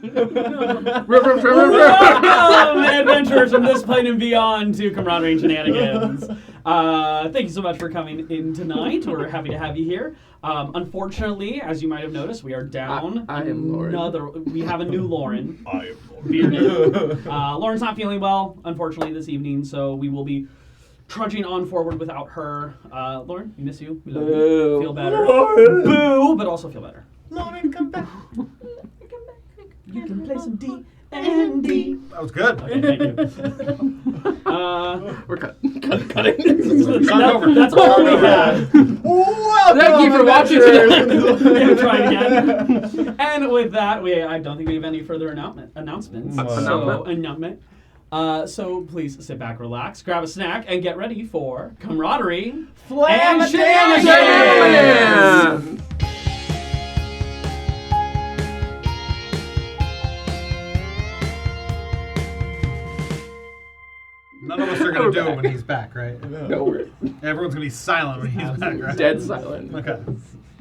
Welcome, adventurers from this plane and beyond, to Camaraderie and Shenanigans. Thank you so much for coming in tonight. We're happy to have you here. Unfortunately, as you might have noticed, we are down. I am Lauren. We have a new Lauren. I am Lauren. Lauren's not feeling well, unfortunately, this evening, so we will be trudging on forward without her. Lauren, we miss you. We love you. Feel better. Lauren. Boo, but also feel better. Lauren, come back. You can play some D&D. That was good. Okay, thank you. We're cutting. That's all we had. Welcome, Thank you for watching Yeah, try again. And with that, I don't think we have any further announcements. So please sit back, relax, grab a snack, and get ready for Camaraderie and Shenanigans! None of us are going to do it when he's back, right? No, Everyone's going to be silent when he's back, right? dead silent. Okay.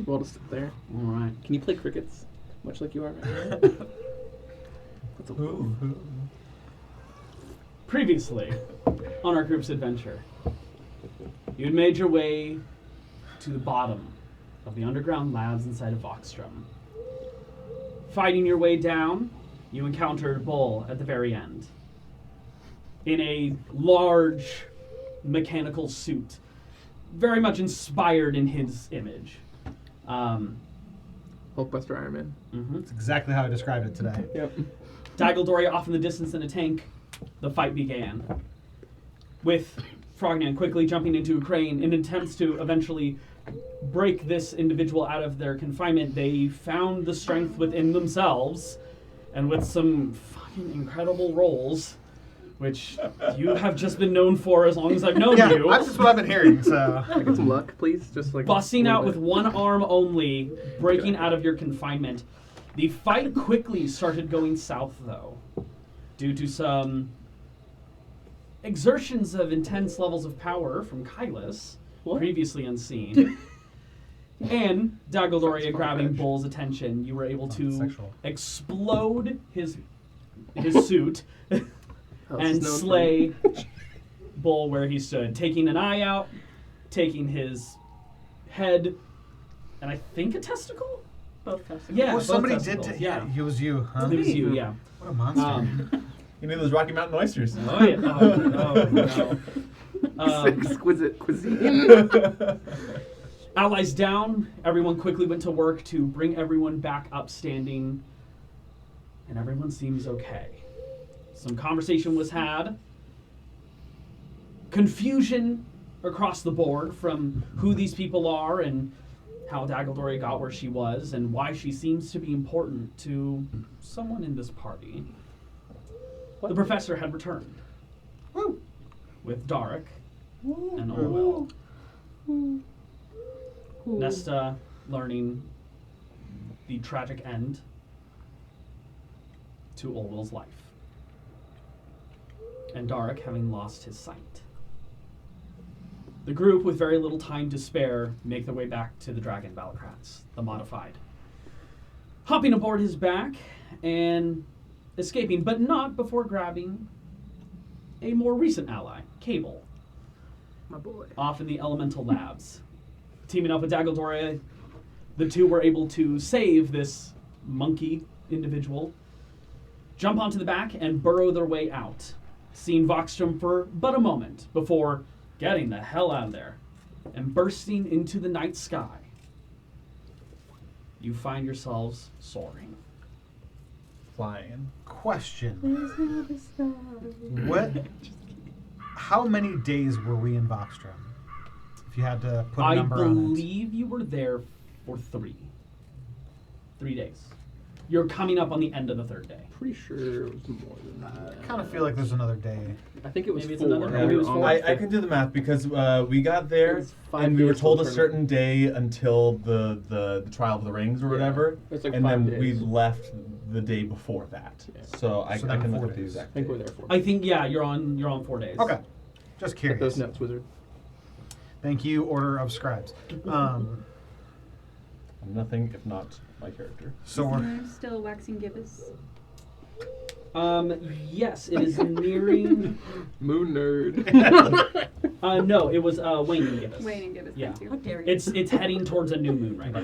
We'll just sit there. All right. Can you play crickets? Much like you are right now. That's a Previously, on our group's adventure, you had made your way to the bottom of the underground labs inside of Voxstrom. Fighting your way down, you encountered Bull at the very end. In a large mechanical suit, very much inspired in his image. Hulkbuster Iron Man. That's exactly how I described it today. Yep. Daggledoria off in the distance in a tank. The fight began, with Frogman quickly jumping into a crane in attempts to eventually break this individual out of their confinement. They found the strength within themselves, and with some fucking incredible rolls, which you have just been known for as long as I've known you. That's just what I've been hearing, so... Can I get some luck, please? Just like Busting out with one arm only, breaking out of your confinement. The fight quickly started going south, though, due to some exertions of intense levels of power from Kylus, previously unseen. And Daggledoria grabbing Bull's attention, you were able to explode his suit and slay Bull where he stood, taking an eye out, taking his head, and I think a testicle? Both testicles. Yeah, Well, both somebody testicles. did. Yeah, It was you, huh? it was you. Yeah. What a monster. You need those Rocky Mountain oysters. Oh yeah. Oh no. Exquisite cuisine. Allies down. Everyone quickly went to work to bring everyone back up standing, and everyone seems okay. Some conversation was had. Confusion across the board from who these people are and how Daggledoria got where she was and why she seems to be important to someone in this party. The professor had returned. Woo. With Darik and Olwell. Nesta learning the tragic end to Olwell's life. And Darik having lost his sight. The group, with very little time to spare, make their way back to the Dragon Balacrats, the modified. Hopping aboard his back and escaping, but not before grabbing a more recent ally, Cable, My boy. off in the Elemental Labs. Teaming up with Daggledoria, the two were able to save this monkey individual, jump onto the back, and burrow their way out, seeing Voxstrom for but a moment before getting the hell out of there and bursting into the night sky. You find yourselves soaring. Flying. Question. What? How many days were we in Voxstrom? If you had to put a number on it. I believe you were there for 3 days. You're coming up on the end of the 3rd day. Pretty sure it was more than that. I kind of feel like there's another day. I think it was Maybe it's 4. another- maybe it was 4. I can do the math because we got there It was 5 and we were days told a till certain day until the Trial of the Rings or Yeah. whatever, It's like and 5 then we days. left the day before that. Yeah. So I So can then look 4 at the days. I exact think date. we're there for. I think, yeah, you're on 4 days. Okay. Just Get curious. those notes, wizard. Thank you, Order of Scribes. I'm nothing if not my character. So we're... Still waxing gibbous. Yes, it is nearing. Moon nerd. No, it was waning gibbous. Waning gibbous. Yeah. Thank How you. dare you? It's heading towards a new moon right now.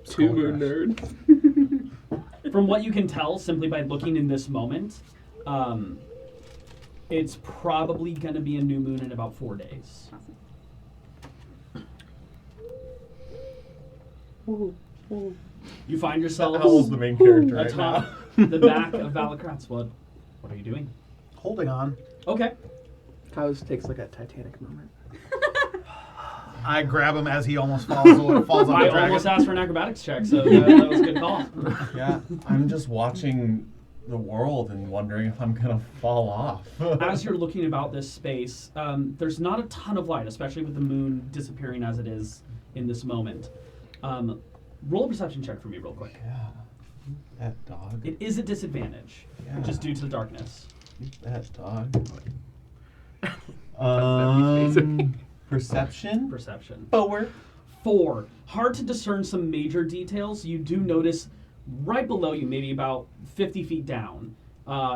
Two moon nerd. From what you can tell, simply by looking in this moment, it's probably going to be a new moon in about 4 days. You find yourselves How old's the main character right atop now? the back of Valakrat's. What are you doing? Holding on. Okay. Kylos takes like a Titanic moment. I grab him as he almost falls off the I dragon. almost asked for an acrobatics check, so that was a good call. Yeah, I'm just watching the world and wondering if I'm gonna fall off. As you're looking about this space, there's not a ton of light, especially with the moon disappearing as it is in this moment. Roll a perception check for me real quick. Yeah, that dog. It is a disadvantage, Yeah. just due to the darkness. That dog. Perception. Perception. Perception. 4. 4. Hard to discern some major details. You do notice right below you, maybe about 50 feet down,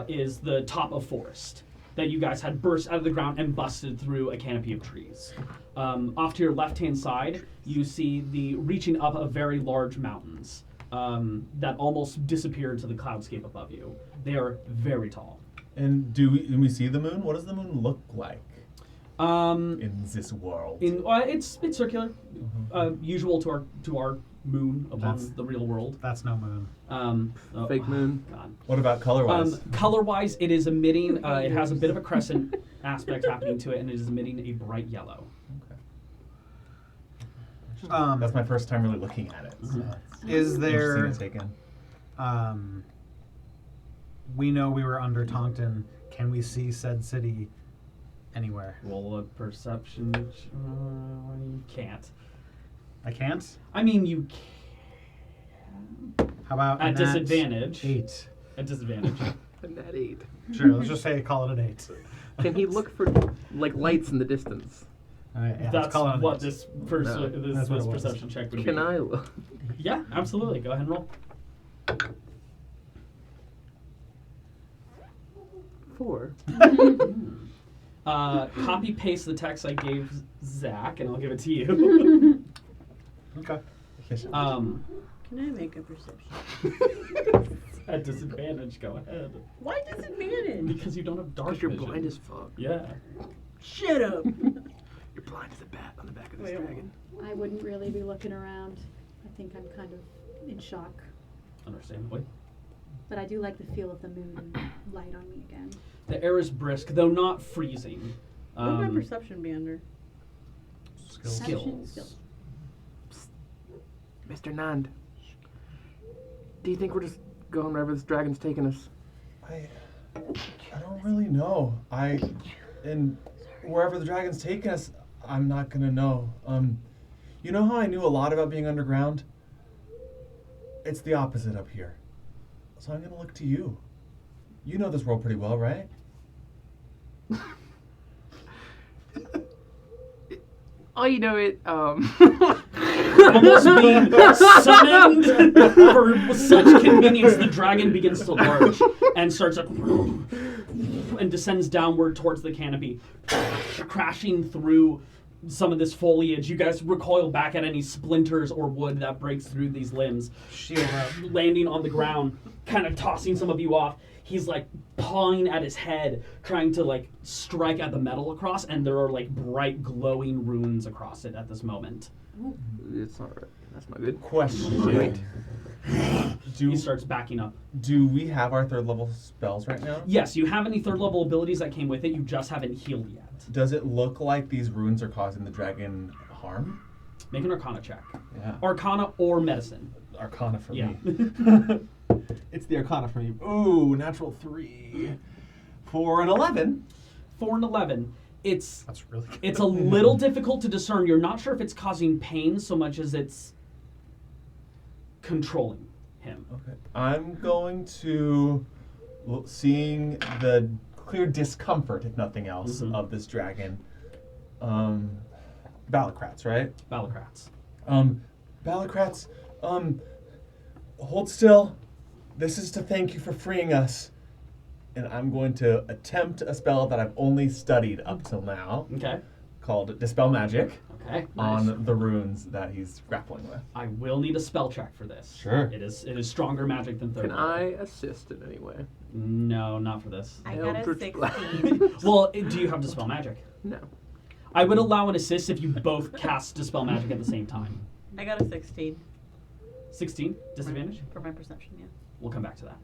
is the top of forest that you guys had burst out of the ground and busted through a canopy of trees. Off to your left-hand side, you see the reaching up of very large mountains that almost disappear into the cloudscape above you. They are very tall. And do we see the moon? What does the moon look like in this world? It's circular, usual to our moon upon That's- the real world. That's no moon. Fake moon. God. What about color-wise? Color-wise, it is emitting. It has a bit of a crescent aspect happening to it, and it is emitting a bright yellow. That's my first time really looking at it. So Is it's there? interesting to take in. We know we were under Tongton. Can we see said city anywhere? Roll a perception. You can't. I can't. I mean, you can. How about At a nat disadvantage. 8? At disadvantage. And that 8. Sure. Let's just say call it an 8. Can he look for like lights in the distance? All right, yeah, let's That's call it an what 8. this No, that's what it was. perception check would be. Can I look? Yeah, absolutely. Go ahead and roll. 4. Copy paste the text I gave Zach, and I'll give it to you. Okay. um, Can I make a perception? at disadvantage, go ahead. Why disadvantage? Because you don't have dark Because you're vision. blind as fuck. Yeah. Shut up. You're blind as a bat on the back of this Wait, dragon. I wouldn't really be looking around. I think I'm kind of in shock. Understandably. But I do like the feel of the moon and light on me again. The air is brisk, though not freezing. What would my perception be under? Skills. Mr. Nand, do you think we're just going wherever this dragon's taking us? I don't really know. And wherever the dragon's taking us, I'm not gonna know. You know how I knew a lot about being underground? It's the opposite up here. So I'm gonna look to you. You know this world pretty well, right? I know it. Almost being summoned for such convenience, the dragon begins to lurch and starts and descends downward towards the canopy, crashing through some of this foliage. You guys recoil back at any splinters or wood that breaks through these limbs, Shield up. landing on the ground, kind of tossing some of you off. He's like pawing at his head, trying to like strike at the metal across, and there are like bright glowing runes across it at this moment. It's not right. That's not good. Question. Wait. Do, He starts backing up. do we have our 3rd level spells right now? Yes, you have any 3rd level abilities that came with it, you just haven't healed yet. Does it look like these runes are causing the dragon harm? Make an Arcana check. Yeah. Arcana or Medicine. Arcana for Yeah. me. It's the Arcana for me. Ooh, natural 3. For an 11. 4 and 11. It's That's really good. a little difficult to discern. You're not sure if it's causing pain so much as it's controlling him. Okay. I'm going to, seeing the clear discomfort, if nothing else, Mhm. of this dragon. Balacrats, right? Balacrats. Balacrats, hold still. This is to thank you for freeing us. and I'm going to attempt a spell that I've only studied up till now, Okay. called Dispel Magic, Okay. on the runes that he's grappling with. I will need a spell check for this. Sure. It is stronger magic than third Can level. I assist in any way? No, not for this. I got a Eldritch 16. Well, do you have dispel magic? No. I would allow an assist if you both cast dispel magic at the same time. I got a 16 16 disadvantage. for my perception, yeah. We'll come back to that.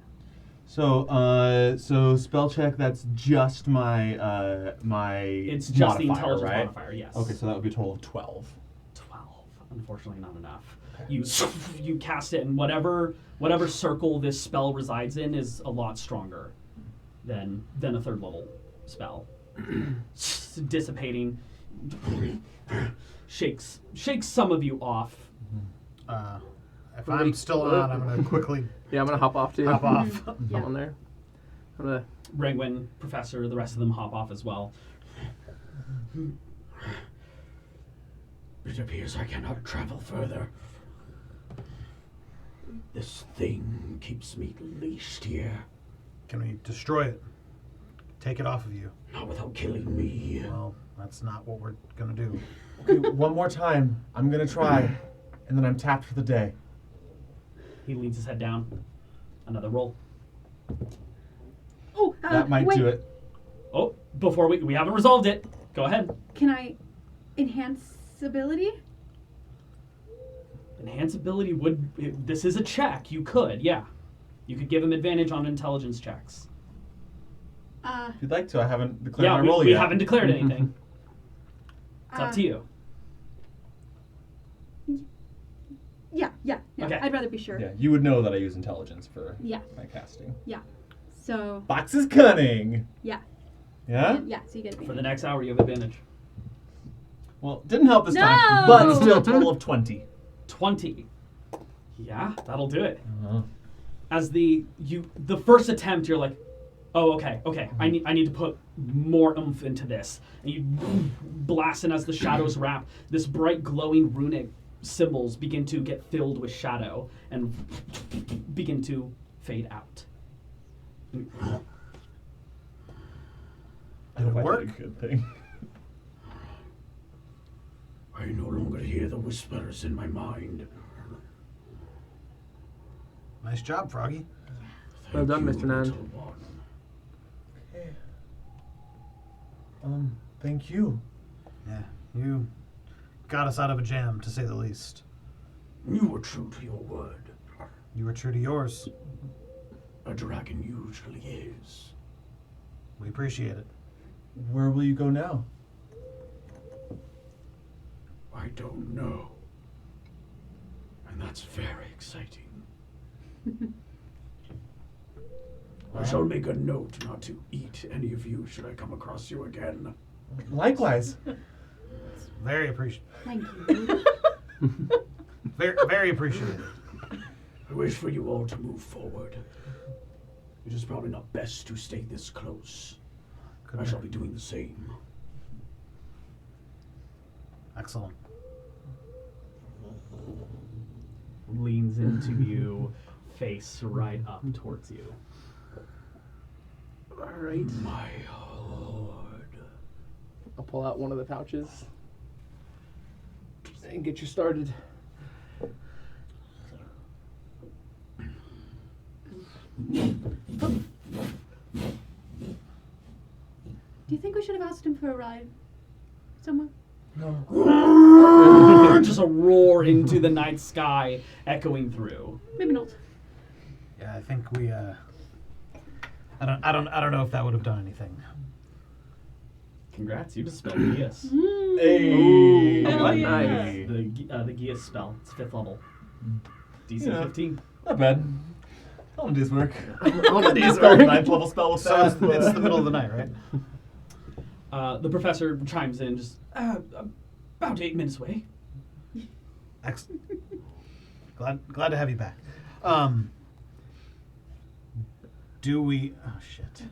So spell check. That's just my my. It's just the modifier, intelligence right? modifier. Yes. Okay, so that would be a total of 12. 12. Unfortunately, not enough. You cast it, and whatever circle this spell resides in is a lot stronger than a third level spell. Dissipating, shakes some of you off. If I'm still on, I'm going to quickly Yeah, I'm gonna hop off too. hop off. Yeah. I'm on there. I'm gonna. Rangwin, Professor, the rest of them hop off as well. It appears I cannot travel further. This thing keeps me leashed here. Can we destroy it? Take it off of you? Not without killing me. Well, that's not what we're going to do. Okay, one more time. I'm gonna try, and then I'm tapped for the day. He leans his head down. Another roll. Oh, That might wait. do it. Oh, before we haven't resolved it. Go ahead. Can I enhance ability? Enhance ability this is a check. You could, yeah. You could give him advantage on intelligence checks. If you'd like to, I haven't declared Yeah, my roll we yet. haven't declared anything. It's up to you. Yeah. Okay. I'd rather be sure. Yeah, you would know that I use intelligence for Yeah. my casting. So, Fox is cunning. yeah. Yeah. Yeah, so you get For the next hour, you have advantage. Well, didn't help this time, No! but still, total of 20. 20. Yeah, that'll do it. Uh-huh. As the first attempt, you're like, oh, okay. I need to put more oomph into this. And you blast, and as the shadows wrap, this bright glowing runic symbols begin to get filled with shadow and begin to fade out. I hope I did a work? good thing. I no longer hear the whispers in my mind. Nice job, Froggy. Well done, Thank Mr. you, Nan. little one. Thank you. Yeah, you got us out of a jam, to say the least. You were true to your word. You were true to yours. A dragon usually is. We appreciate it. Where will you go now? I don't know. And that's very exciting. I shall make a note not to eat any of you should I come across you again. Likewise. Very appreciated. Thank you. Very, very appreciated. I wish for you all to move forward. It is probably not best to stay this close. I shall be doing the same. Excellent. Leans into you, face right up towards you. All right. My lord. I'll pull out one of the pouches and get you started. Do you think we should have asked him for a ride somewhere? No. Just a roar into the night sky, echoing through. Maybe not. Yeah, I think we. I don't know if that would have done anything. Congrats, you dispelled the Geas. Hey. Hell what? yeah. Nice. The Geas spell. It's 5th level. DC Yeah. 15. Not bad. All in day's work. All the days Spell work. 9th level spell with So that. it's the middle of the night, right? The professor chimes in, just about 8 minutes away. Excellent. Glad to have you back. Do we? Oh shit.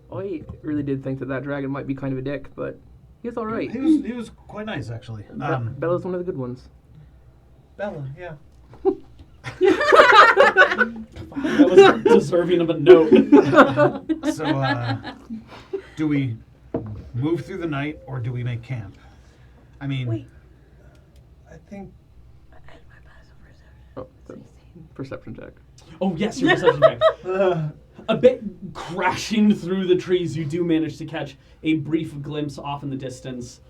Oh, I really did think that dragon might be kind of a dick, but he's all right. He was quite nice actually. Bella's one of the good ones. Bella, yeah. That was deserving of a note. So, do we move through the night or do we make camp? I mean, Wait. I think Oh, perception check. Oh, yes, your perception check. A bit crashing through the trees, you do manage to catch a brief glimpse off in the distance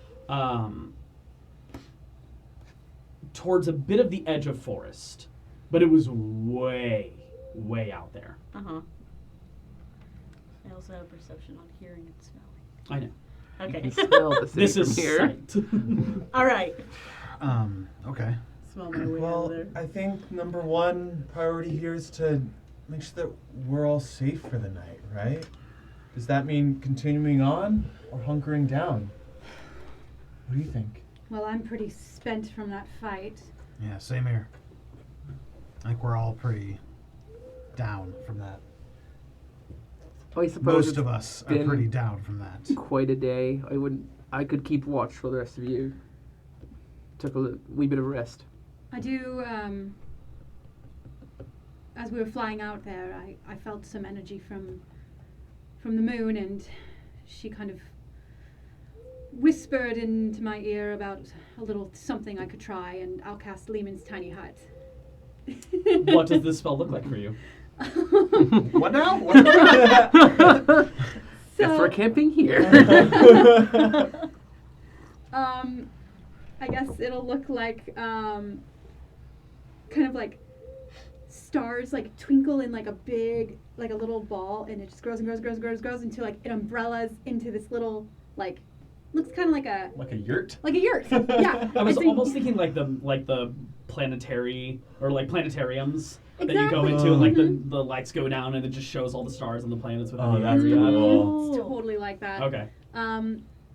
towards a bit of the edge of forest. But it was way, way out there. Uh-huh. I also have perception on hearing and smelling. I know. Okay. You can smell the city This from is here. sight. All right. okay. Smell my way out well, of there. I think number one priority here is to make sure that we're all safe for the night, right? Does that mean continuing on or hunkering down? What do you think? Well, I'm pretty spent from that fight. Yeah, same here. I think we're all pretty down from that. I suppose Most it's of us are been pretty down from that. quite a day. I could keep watch for the rest of you. Took a wee bit of rest. I do, as we were flying out there, I felt some energy from the moon, and she kind of whispered into my ear about a little something I could try, and I'll cast Lehman's Tiny Hut. What does this spell look like for you? What now? If we're camping here. I guess it'll look like kind of like stars like twinkle in like a big, like a little ball, and it just grows and grows and grows and grows and grows until like it umbrellas into this little like looks kind of like a yurt? like a yurt. Yeah. I was think- almost thinking like the planetary or like planetariums that you go Exactly. into, and like the lights go down and it just shows all the stars and the planets within Oh, the that's area. cool. It's totally like that. Okay.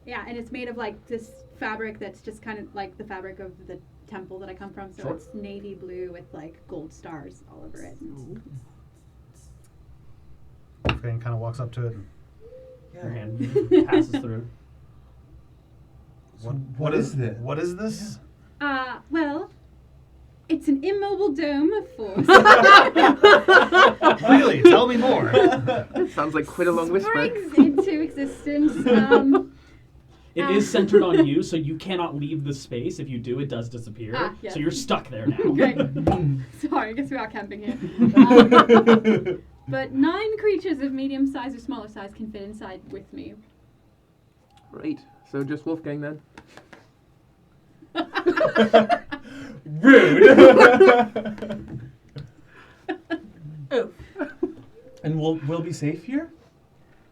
Yeah, and it's made of like this fabric that's just kind of like the fabric of the temple that I come from. So Sure. it's navy blue with like gold stars all over it. Wolfgang kind of walks up to it. And, Your hand passes through. What is this? What is this? Well, it's an immobile dome of force. Really? Tell me more. Sounds like quite a long whisper. Springs into existence. It is centered on you, so you cannot leave the space. If you do, it does disappear. Yes. So you're stuck there now. Great. Sorry, I guess we are camping here. But 9 creatures of medium size or smaller size can fit inside with me. Right. So just Wolfgang then. Rude. Oh. And we'll be safe here?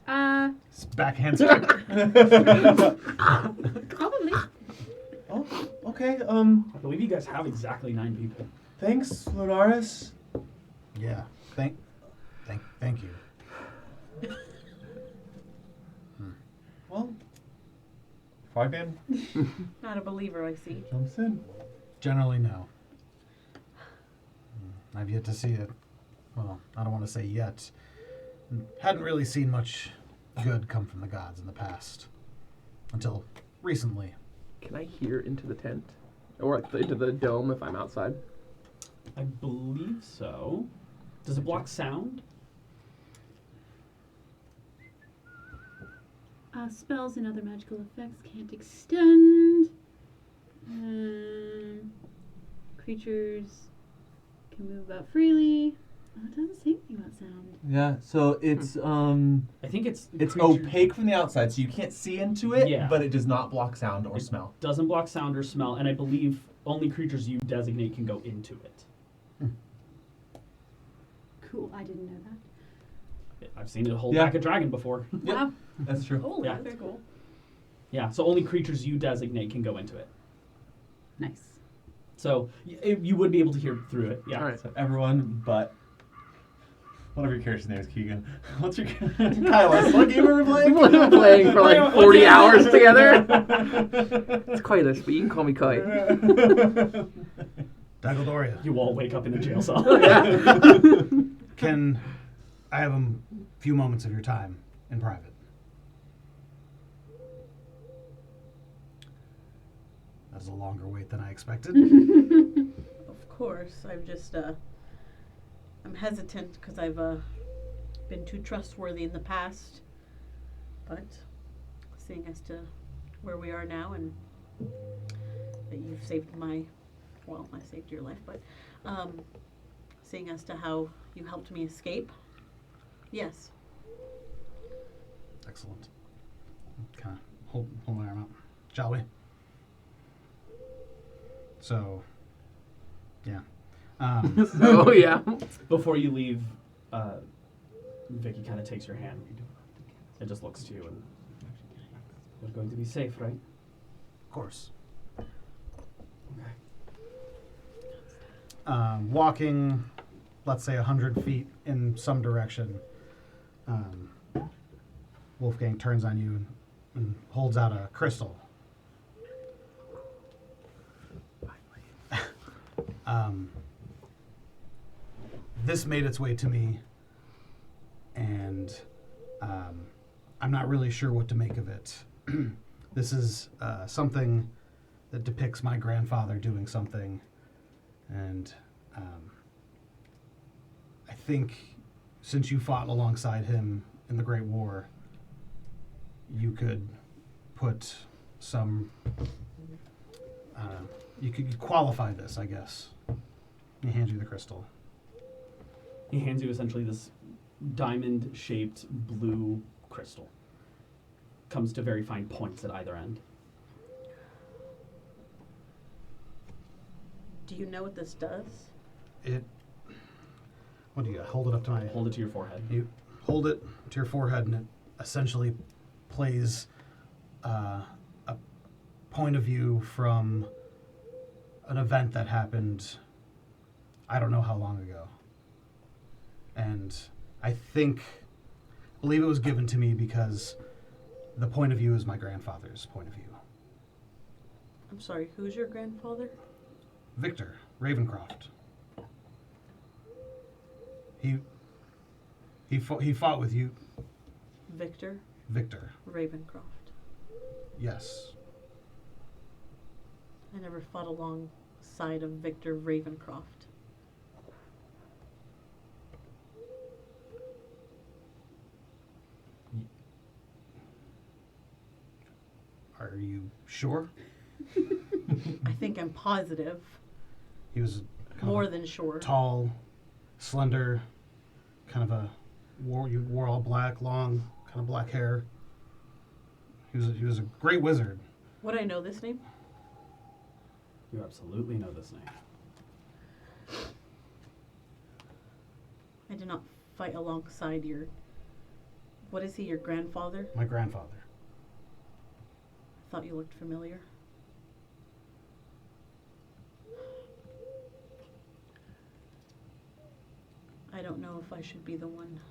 It's backhand strike. Probably. Oh, okay. I believe you guys have exactly 9 people. Thanks, Lunaris. Yeah. Thank you. Well, Frogman Not a believer, I see. jumps in. Generally, no. I've yet to see it. Well, I don't want to say yet. Hadn't really seen much good come from the gods in the past. Until recently. Can I hear into the tent? Or into the dome if I'm outside? I believe so. Does it block sound? Spells and other magical effects can't extend. Creatures can move about freely. Oh, it doesn't say anything about sound. Yeah, so it's I think it's creature- opaque from the outside, so you can't see into it, Yeah. but it does not block sound or smell. Doesn't block sound or smell, and I believe only creatures you designate can go into it. Cool, I didn't know that. I've seen it hold Yeah. back a dragon before. Yep. Wow. That's true. Holy, Yeah. very cool. Yeah, so only creatures you designate can go into it. Nice. So you would be able to hear through it. Yeah. All right. So everyone but whatever your character's name is, Keegan. What's your Kyla? What game are we playing? We've been playing for like 40 hours together. It's Kylis, but you can call me Kai. Dagodoria. You all wake up in a jail cell. Can I have a few moments of your time in private? That's a longer wait than I expected. Of course, I've just I'm hesitant because I've been too trustworthy in the past. But seeing as to where we are now and that you've saved I saved your life, but seeing as to how you helped me escape, yes. Excellent. Kind of hold my arm up. Shall we? So, yeah. Oh yeah. Before you leave, Vicky kind of takes your hand and just looks to you and you're going to be safe, right? Of course. Walking, let's say 100 feet in some direction, Wolfgang turns on you and holds out a crystal. This made its way to me, and I'm not really sure what to make of it. This is something that depicts my grandfather doing something, and I think since you fought alongside him in the Great War, you could put some, you could qualify this, I guess. He hands you the crystal. He hands you essentially this diamond-shaped blue crystal. Comes to very fine points at either end. Do you know what this does? What do you got? Hold it up to my... Hold it to your forehead. You hold it to your forehead, and it essentially plays a point of view from an event that happened, I don't know how long ago. And I believe it was given to me because the point of view is my grandfather's point of view. I'm sorry, who's your grandfather? Victor Ravencroft. He fought with you. Victor Ravencroft. Yes. I never fought alongside of Victor Ravencroft. Are you sure? I think I'm positive. He was More than sure. tall, slender, kind of you wore all black, long, kind of black hair. He was a great wizard. Would I know this name? You absolutely know this name. I did not fight alongside your... What is he, your grandfather? My grandfather. I thought you looked familiar. I don't know if I should be the one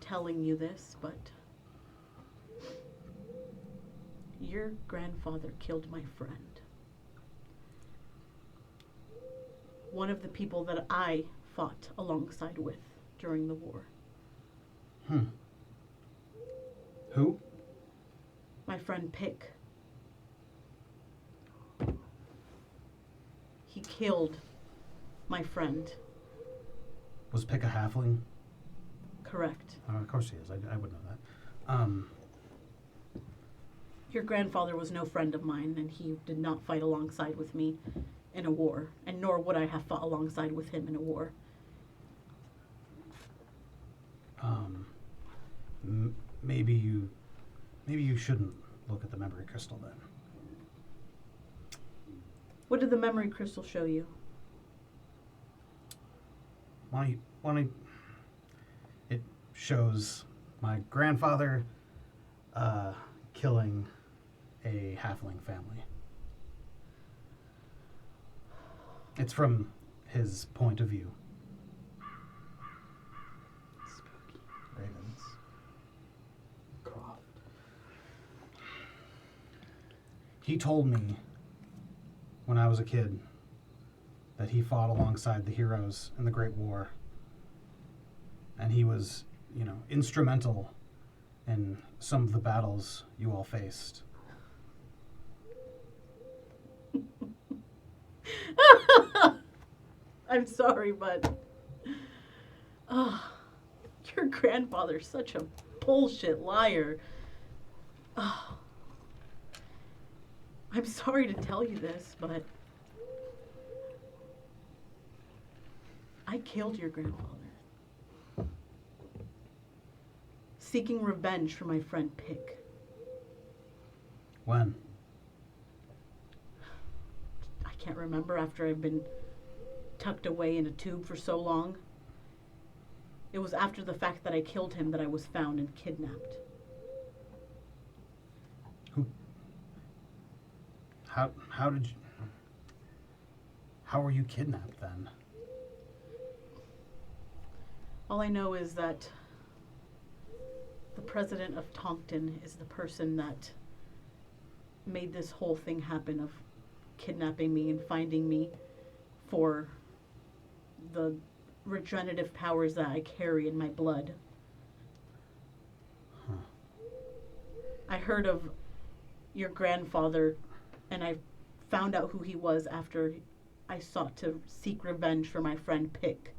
telling you this, but your grandfather killed my friend. One of the people that I fought alongside with during the war. Who? My friend Pick. He killed my friend. Was Pick a halfling? Correct. Of course he is. I would know that. Your grandfather was no friend of mine, and he did not fight alongside with me in a war, and nor would I have fought alongside with him in a war. Maybe you shouldn't look at the memory crystal then. What did the memory crystal show you? It shows my grandfather killing a halfling family. It's from his point of view. Spooky. Ravens. Croft. He told me when I was a kid that he fought alongside the heroes in the Great War. And he was, instrumental in some of the battles you all faced. I'm sorry, but Oh, your grandfather's such a bullshit liar. Oh. I'm sorry to tell you this, but I killed your grandfather. Seeking revenge for my friend Pick. When? I can't remember, after I've been tucked away in a tube for so long. It was after the fact that I killed him that I was found and kidnapped. How did you... How were you kidnapped then? All I know is that the president of Tonkton is the person that made this whole thing happen of kidnapping me and finding me for the regenerative powers that I carry in my blood. Huh. I heard of your grandfather, and I found out who he was after I sought to seek revenge for my friend Pick.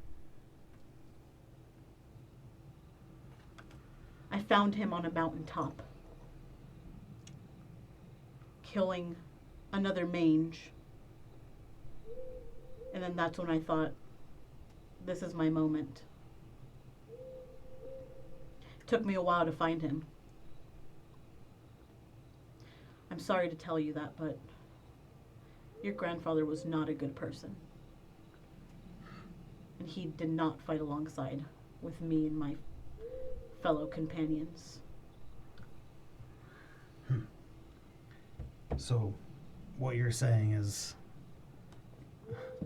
I found him on a mountaintop, killing another mange. And then that's when I thought, this is my moment. It took me a while to find him. I'm sorry to tell you that, but your grandfather was not a good person. And he did not fight alongside with me and my fellow companions. So, what you're saying is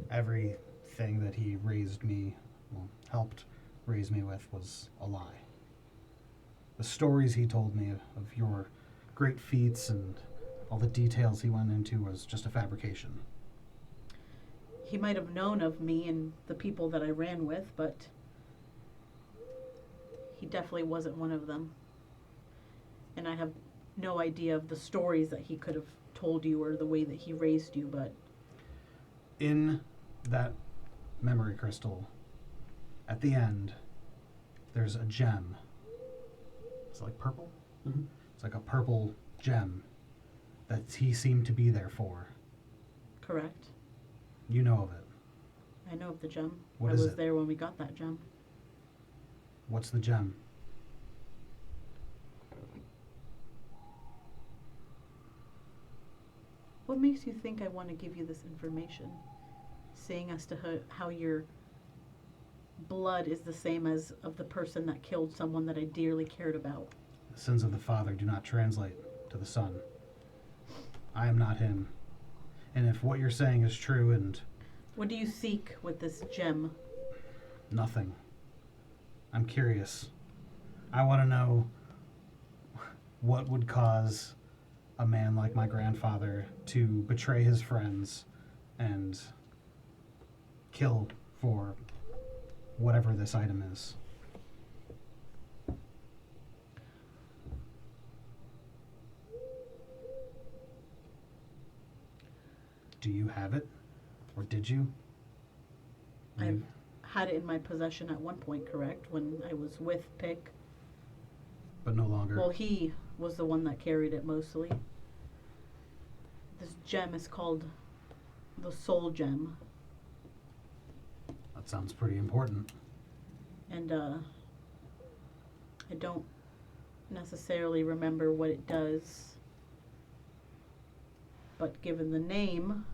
everything that he raised me, well, helped raise me with, was a lie. The stories he told me of your great feats and all the details he went into was just a fabrication. He might have known of me and the people that I ran with, but he definitely wasn't one of them. And I have no idea of the stories that he could have told you or the way that he raised you, but... In that memory crystal, at the end, there's a gem. It's like purple? Mm-hmm. It's like a purple gem that he seemed to be there for. Correct. You know of it. I know of the gem. What I is was it? there when we got that gem. What's the gem? What makes you think I want to give you this information? Seeing as to how your blood is the same as of the person that killed someone that I dearly cared about. The sins of the father do not translate to the son. I am not him. And if what you're saying is true and... What do you seek with this gem? Nothing. I'm curious. I want to know what would cause a man like my grandfather to betray his friends and kill for whatever this item is. Do you have it? Or did you? I've had it in my possession at one point, correct? When I was with Pick. But no longer. Well, he was the one that carried it mostly. This gem is called the Soul Gem. That sounds pretty important. And I don't necessarily remember what it does. But given the name,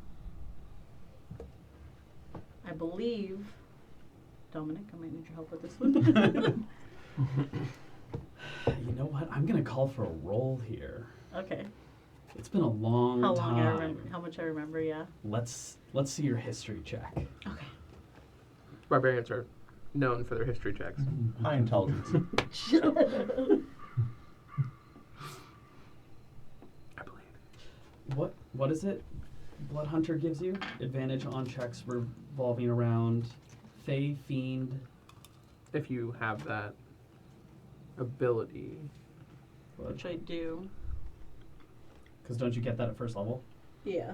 I believe... Dominic, I might need your help with this one. You know what? I'm gonna call for a roll here. Okay. It's been a long How time. long I remember, how much I remember, yeah. Let's see your history check. Okay. Barbarians are known for their history checks. High intelligence. I believe. What is it? Blood Hunter gives you advantage on checks revolving around Fey, Fiend. If you have that ability. Which I do. Because don't you get that at first level? Yeah.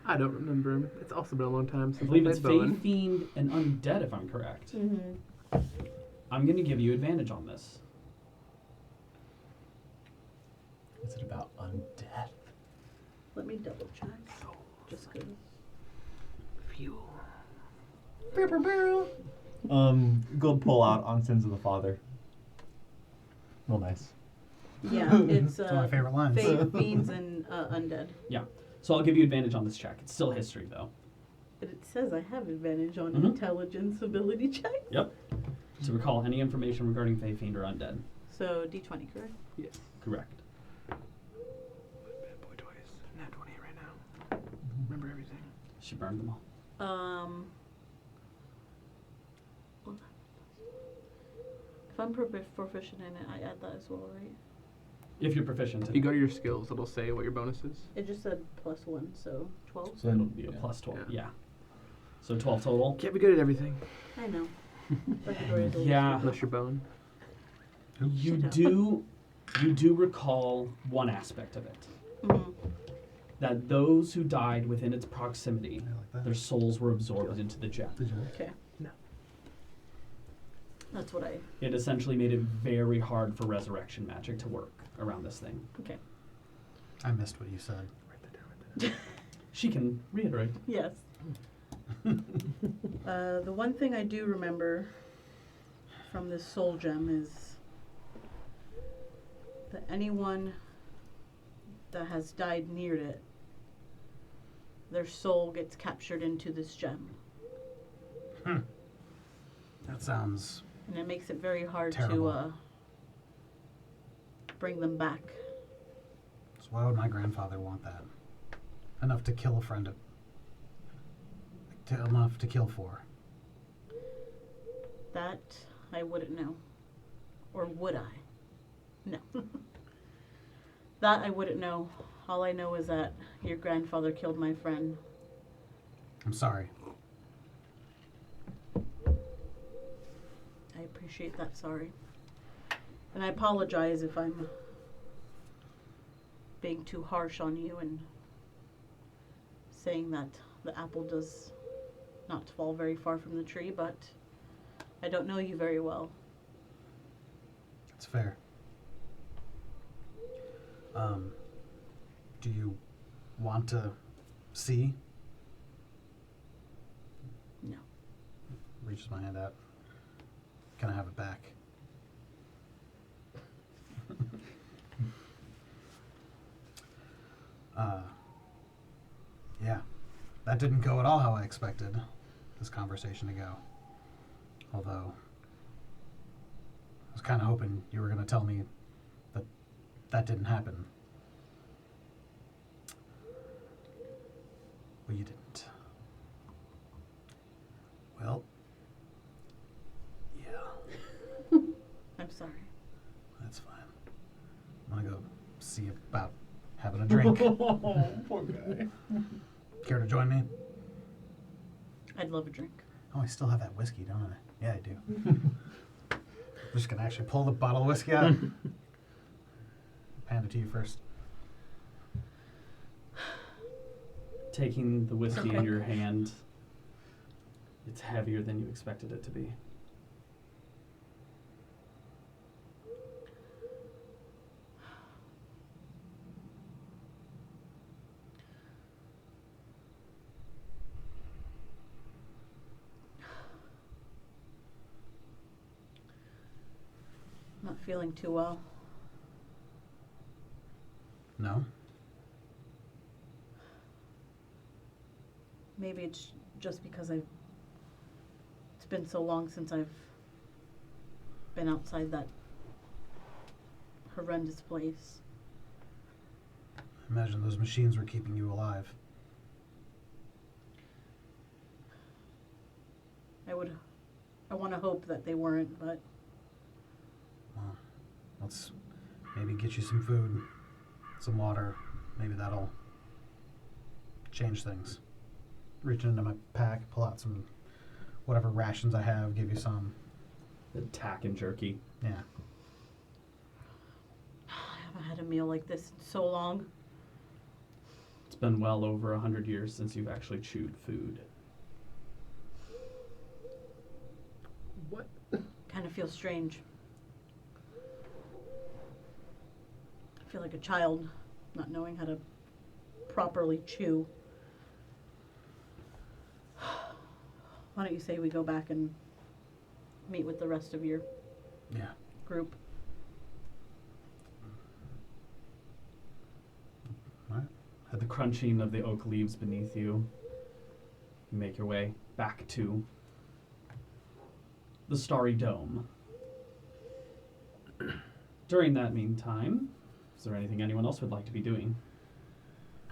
I don't remember. It's also been a long time I since believe I it's played Fey, Bowen. Fiend, and Undead, if I'm correct. Mm-hmm. I'm going to give you advantage on this. Is it about undeath? Let me double check. Just good. Fuel. Go pull out on Sins of the Father. Real nice. Yeah, it's It's one of my favorite lines. fiends and undead. Yeah. So I'll give you advantage on this check. It's still history, though. But it says I have advantage on Mhm. intelligence ability check. Yep. To recall any information regarding Fey, Fiend, or Undead. So D20, correct? Yes. Correct. Bad boy twice. Nat 20 right now. Remember everything. She burned them all. If I'm proficient in it, I add that as well, right? If you're proficient in You go to your skills, it'll say what your bonus is. It just said +1, so 12. So it'll be a plus 12. Yeah. So 12 total. Can't be good at everything. I know. Victoria's a little Yeah. Unless you're bone. You Shut up. do recall one aspect of it. Mhm. That those who died within its proximity, I like that. their souls were absorbed into the gem. Okay. No. That's what I. It essentially made it very hard for resurrection magic to work around this thing. Okay. I missed what you said. Write that down. Write that down. She can reiterate. Yes. The one thing I do remember from this soul gem is that anyone that has died near it, their soul gets captured into this gem. That sounds. And it makes it very hard Terrible. to bring them back. So why would my grandfather want that? Enough to kill a friend. Enough to kill for. That I wouldn't know. Or would I? No. That I wouldn't know. All I know is that your grandfather killed my friend. I'm sorry. I appreciate that, sorry. And I apologize if I'm being too harsh on you and saying that the apple does not fall very far from the tree, but I don't know you very well. It's fair. Do you want to see? No. Reaches my hand out. Can I have it back? Yeah. That didn't go at all how I expected this conversation to go. Although, I was kind of hoping you were going to tell me that that didn't happen. Well, you didn't. Well, yeah, I'm sorry. that's fine. I'm going to go see about having a drink. Poor guy. Care to join me? I'd love a drink. Oh, I still have that whiskey, don't I? Yeah, I do. I'm just going to actually pull the bottle of whiskey out. Hand it to you first. Taking the whiskey in Okay. your hand, it's heavier than you expected it to be. Not feeling too well. No? Maybe it's just because it's been so long since I've been outside that horrendous place. Imagine those machines were keeping you alive. I want to hope that they weren't, but Well, let's maybe get you some food, some water. Maybe that'll change things. Reach into my pack, pull out some whatever rations I have, give you some. The tack and jerky. Yeah. I haven't had a meal like this in so long. It's been well over 100 years since you've actually chewed food. What? Can kind of feel strange. I feel like a child not knowing how to properly chew. Why don't you say we go back and meet with the rest of your group? At the crunching of the oak leaves beneath you, you make your way back to the Starry Dome. During that meantime, is there anything anyone else would like to be doing?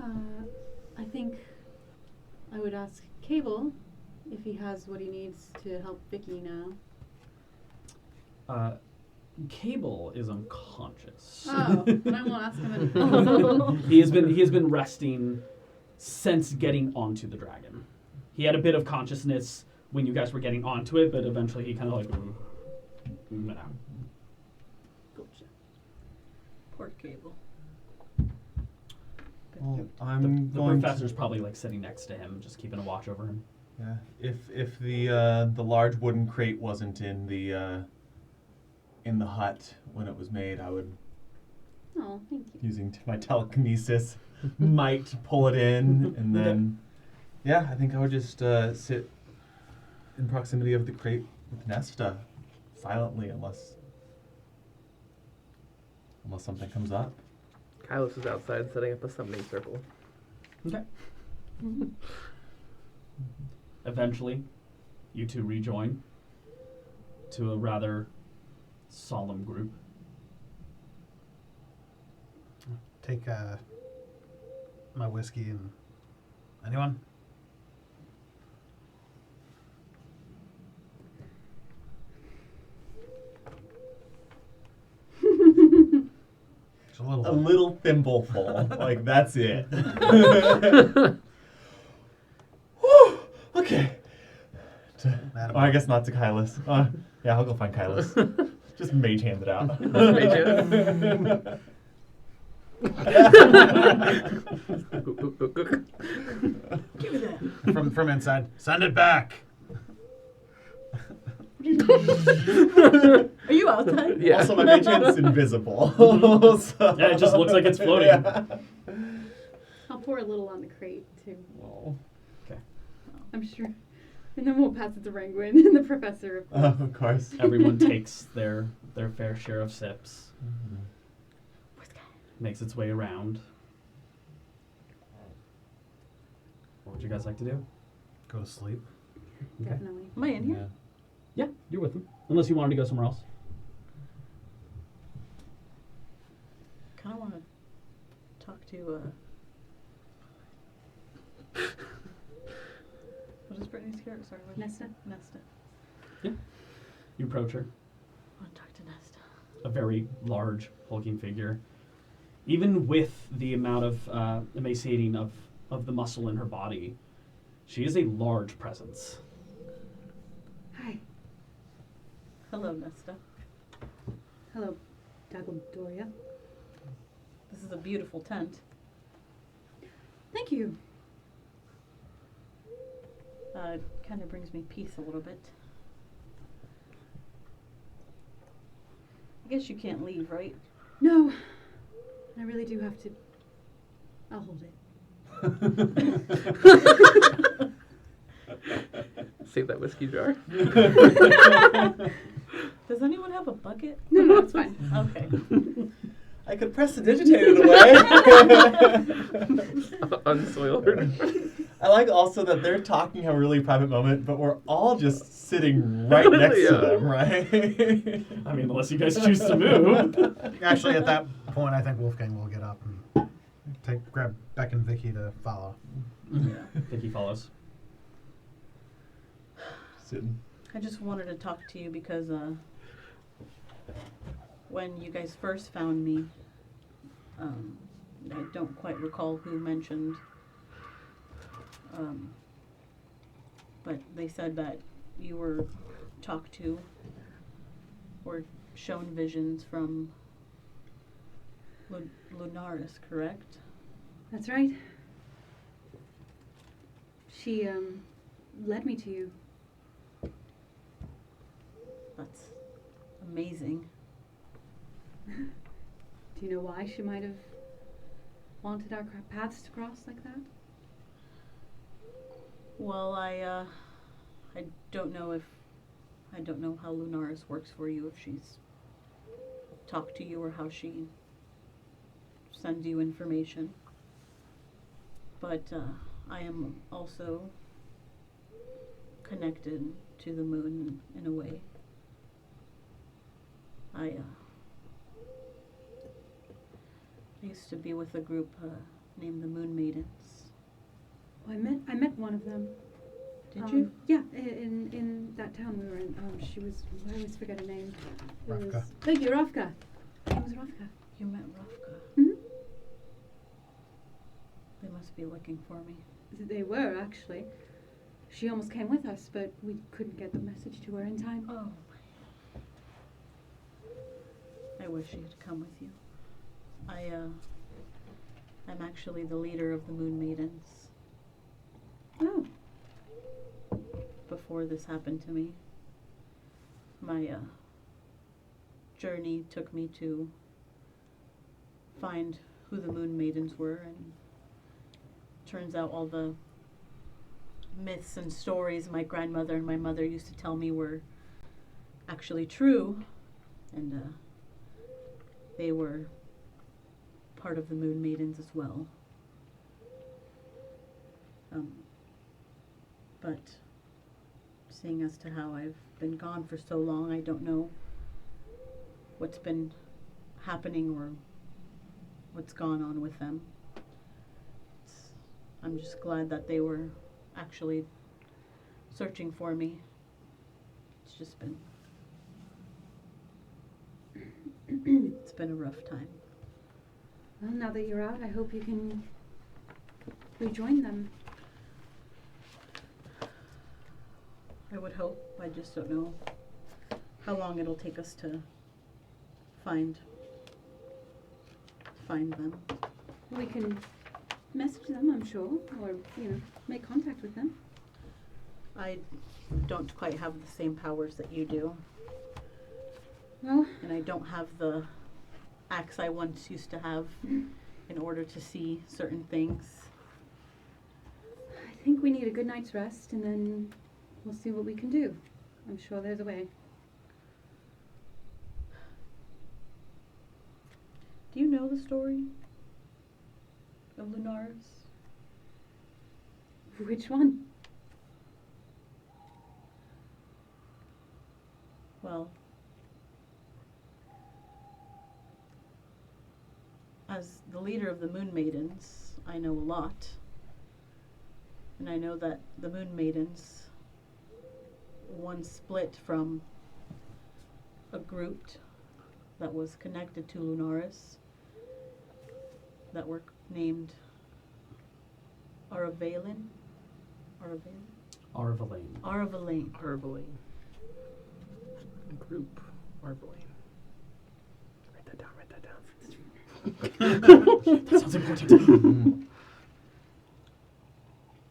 I think I would ask Cable if he has what he needs to help Vicky now. Cable is unconscious. Oh, then I won't ask him anything. He has been resting since getting onto the dragon. He had a bit of consciousness when you guys were getting onto it, but eventually he kind of like went out. Poor Cable. Well, The I'm going. professor's probably like sitting next to him, just keeping a watch over him. Yeah. If the large wooden crate wasn't in the hut when it was made, I would, Oh, thank you. using my telekinesis, might pull it in, and then, yeah, I think I would just sit in proximity of the crate with Nesta, silently, unless something comes up. Kylus is outside setting up a summoning circle. Okay. Eventually, you two rejoin to a rather solemn group. Take my whiskey and anyone? Just a little. A little thimbleful, like that's it. Whew, okay. Oh, I guess not to Kylus. Yeah, I'll go find Kylus. Just mage hand it out. Give me that. From inside. Send it back. Are you outside? Yeah. Also, my mage hand is invisible. So- Yeah, it just looks like it's floating. Yeah. I'll pour a little on the crate, too. Oh, I'm sure. And then we'll pass it to Ranguin and the professor. of course. Everyone takes their fair share of sips. Makes its way around. What would you guys like to do? Go to sleep. Okay. Definitely. Am I in here? Yeah, you're with them. Unless you wanted to go somewhere else. Kind of want to talk to. What is Brittany's character? Sorry, what did you Nesta. say? Nesta. You approach her. I want to talk to Nesta. A very large, hulking figure. Even with the amount of emaciating of the muscle in her body, she is a large presence. Hi. Hello, Nesta. Hello, Dagodoria. This is a beautiful tent. Thank you. It kind of brings me peace a little bit. I guess you can't leave, right? No, I really do have to. I'll hold it. Save that whiskey jar. Does anyone have a bucket? No, it's fine. Okay. I could press the digitator away. Unsoiled. I like also that they're talking a really private moment, but we're all just sitting right next to Yeah. them, right? I mean, unless you guys choose to move. Actually, at that point, I think Wolfgang will get up and grab Beck and Vicky to follow. Vicky follows. Sitting. I just wanted to talk to you because when you guys first found me, I don't quite recall who mentioned, but they said that you were talked to or shown visions from Lunaris, correct? That's right. She led me to you. That's amazing. Do you know why she might have wanted our paths to cross like that? Well, I don't know how Lunaris works for you, if she's talked to you or how she sends you information. But I am also connected to the moon in a way. I used to be with a group named the Moon Maidens. Well, I met one of them. Did you? Yeah, in that town we were in. She was, I always forget her name. It Ravka. was, thank you, Ravka. It was Ravka. You met Ravka. Hmm? They must be looking for me. They were, actually. She almost came with us, but we couldn't get the message to her in time. Oh. I wish she had come with you. I'm actually the leader of the Moon Maidens. Oh. Before this happened to me, my journey took me to find who the Moon Maidens were, and turns out all the myths and stories my grandmother and my mother used to tell me were actually true, and they were part of the Moon Maidens as well. But seeing as to how I've been gone for so long, I don't know what's been happening or what's gone on with them. I'm just glad that they were actually searching for me. It's just been it's been a rough time. Well, now that you're out, I hope you can rejoin them. I would hope. I just don't know how long it'll take us to find them. We can message them, I'm sure, or, make contact with them. I don't quite have the same powers that you do, Well, and I don't have the axe I once used to have in order to see certain things. I think we need a good night's rest, and then we'll see what we can do. I'm sure there's a way. Do you know the story of Lunaris? Which one? Well, as the leader of the Moon Maidens, I know a lot. And I know that the Moon Maidens once split from a group that was connected to Lunaris that were named Aravalin. Arvalane. Arvalane. Arvalane. Group. Arvalane. Write that down. That sounds important.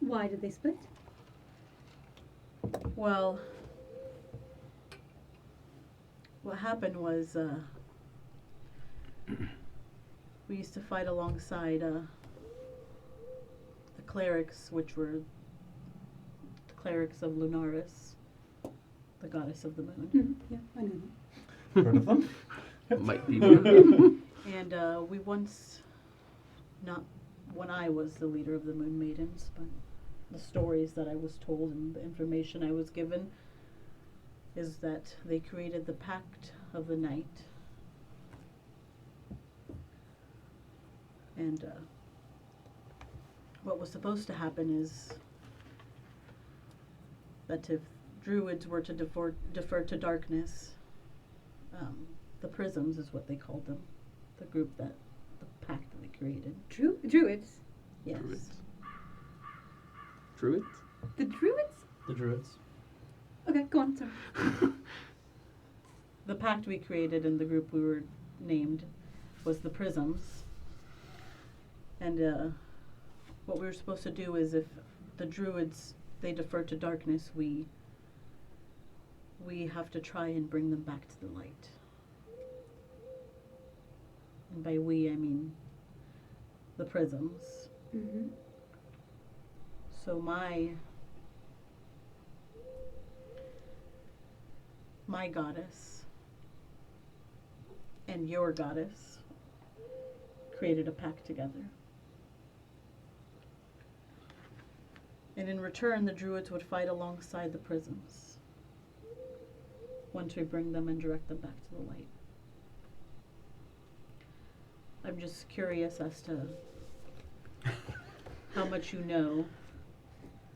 Why did they split? Well, what happened was we used to fight alongside the clerics, which were the clerics of Lunaris, the goddess of the moon. Yeah, I know them. Heard of them? Might be one. And we once, not when I was the leader of the Moon Maidens, but the stories that I was told and the information I was given is that they created the Pact of the Night. And what was supposed to happen is that if druids were to defer to darkness, the prisms is what they called them, the group the pact that they created. Druids? Yes. Druids. Druids? The Druids? The druids. Okay, go on, sorry. The pact we created and the group we were named was the prisms. And what we were supposed to do is if the druids, they defer to darkness, we we have to try and bring them back to the light. And by we, I mean the prisms. Mm-hmm. So my goddess and your goddess created a pact together. And in return, the druids would fight alongside the prisms once we bring them and direct them back to the light. I'm just curious as to how much you know.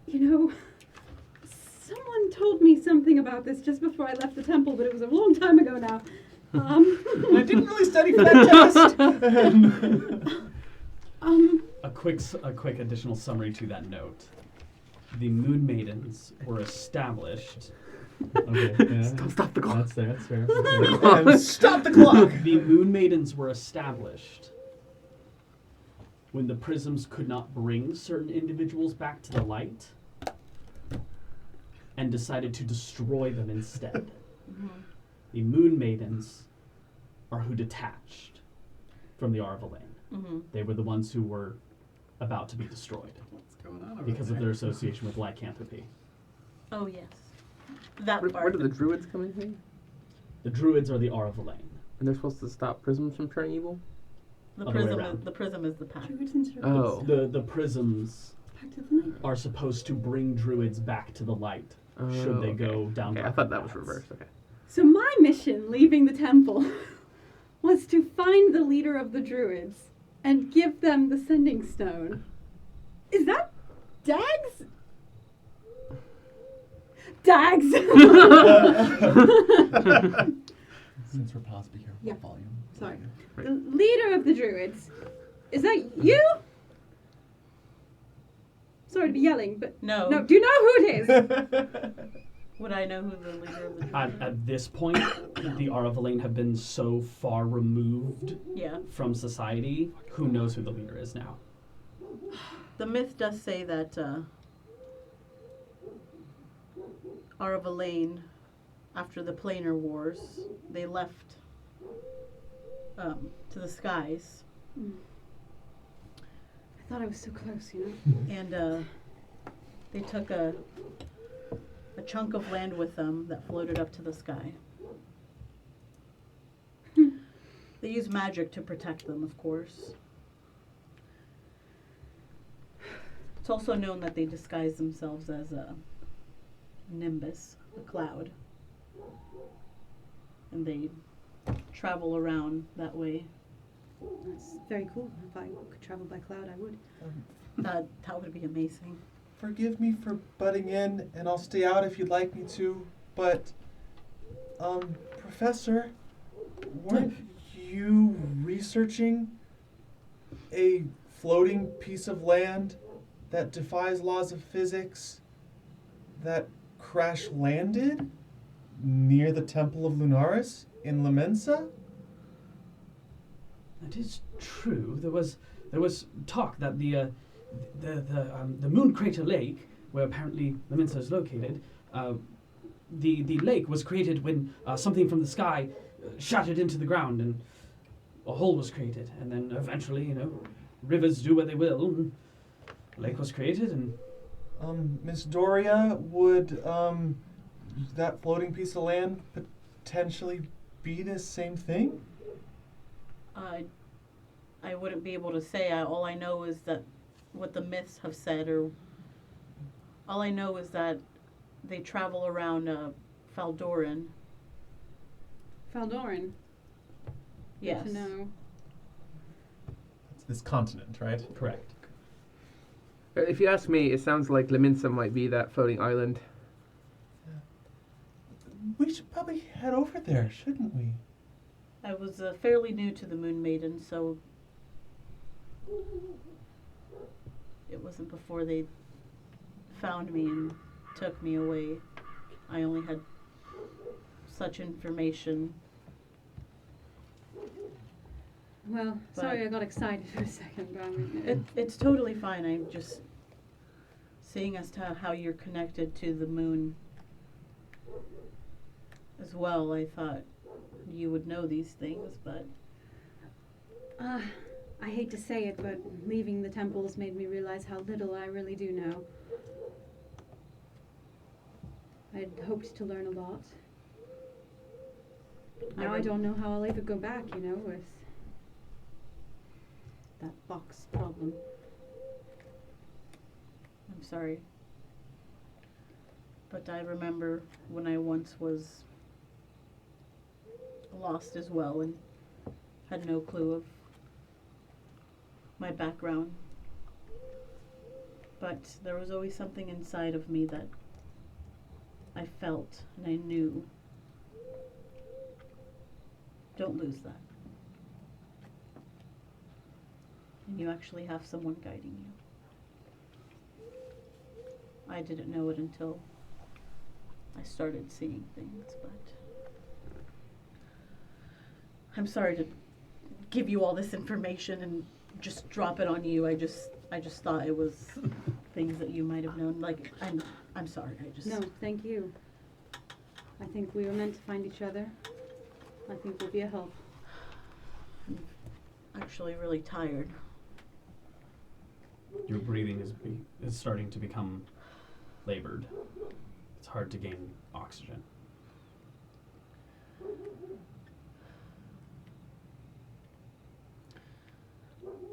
You know, someone told me something about this just before I left the temple, but it was a long time ago now. I didn't really study for that test. A quick additional summary to that note. The Moon Maidens were established. Okay, yeah. Stop the clock. That's fair. And stop the clock. The Moon Maidens were established when the prisms could not bring certain individuals back to the light, and decided to destroy them instead. Mm-hmm. The Moon Maidens are who detached from the Arvalane. Mm-hmm. They were the ones who were about to be destroyed What's going on over because of there? their association with lycanthropy. Oh, yes. That Where part. do the druids come in here? The Druids are the Arvalane. And they're supposed to stop prisms from turning evil? The Other way prism, around. the prism is the pact. Druids instead of Oh. The prisms Pact of the Night. are supposed to bring druids back to the light should they go down. Okay, I dark thought that was paths. reversed. Okay. So my mission leaving the temple was to find the leader of the druids and give them the sending stone. Is that Dags? Dags! Since we're paused, be careful Yeah. with volume. Sorry. Right. The leader of the druids. Is that you? Sorry to be yelling, but No. no, do you know who it is? Would I know who the leader of the druids is? At this point, the Arvalane have been so far removed Yeah. from society. Who knows who the leader is now? The myth does say that Arvalane, after the Planar Wars, they left to the skies, I thought I was so close, you know? and they took a chunk of land with them that floated up to the sky. They use magic to protect them, of course. It's also known that they disguise themselves as a nimbus, a cloud. And they travel around that way. That's very cool. If I could travel by cloud, I would. That would be amazing. Forgive me for butting in, and I'll stay out if you'd like me to, but, Professor, weren't you researching a floating piece of land that defies laws of physics that crash landed near the Temple of Lunaris in Lemensa? That is true. There was talk that the Moon Crater Lake, where apparently Lemensa is located, the lake was created when something from the sky shattered into the ground and a hole was created, and then eventually, rivers do what they will. And a lake was created, and Miss Doria, would that floating piece of land potentially be the same thing? I wouldn't be able to say. All I know is that what the myths have said, or all I know is that they travel around Faldoran. Faldoran. Yes. To know. It's this continent, right? correct. If you ask me, it sounds like Leminsa might be that floating island. We should probably head over there, shouldn't we? I was fairly new to the Moon Maiden, so it wasn't before they found me and took me away. I only had such information. Well, But- sorry I got excited for a second, but I mean, It's totally fine. I'm just seeing as to how you're connected to the moon. as well. I thought you would know these things, but I hate to say it, but leaving the temples made me realize how little I really do know. I'd hoped to learn a lot. Now I don't know how I'll ever go back, with that box problem. I'm sorry. But I remember when I once was lost as well and had no clue of my background. But there was always something inside of me that I felt and I knew. Don't lose that. And you actually have someone guiding you. I didn't know it until I started seeing things, but I'm sorry to give you all this information and just drop it on you. I just thought it was things that you might have known. Like, I'm sorry. No, thank you. I think we were meant to find each other. I think we'll be a help. I'm actually really tired. Your breathing is starting to become labored. It's hard to gain oxygen.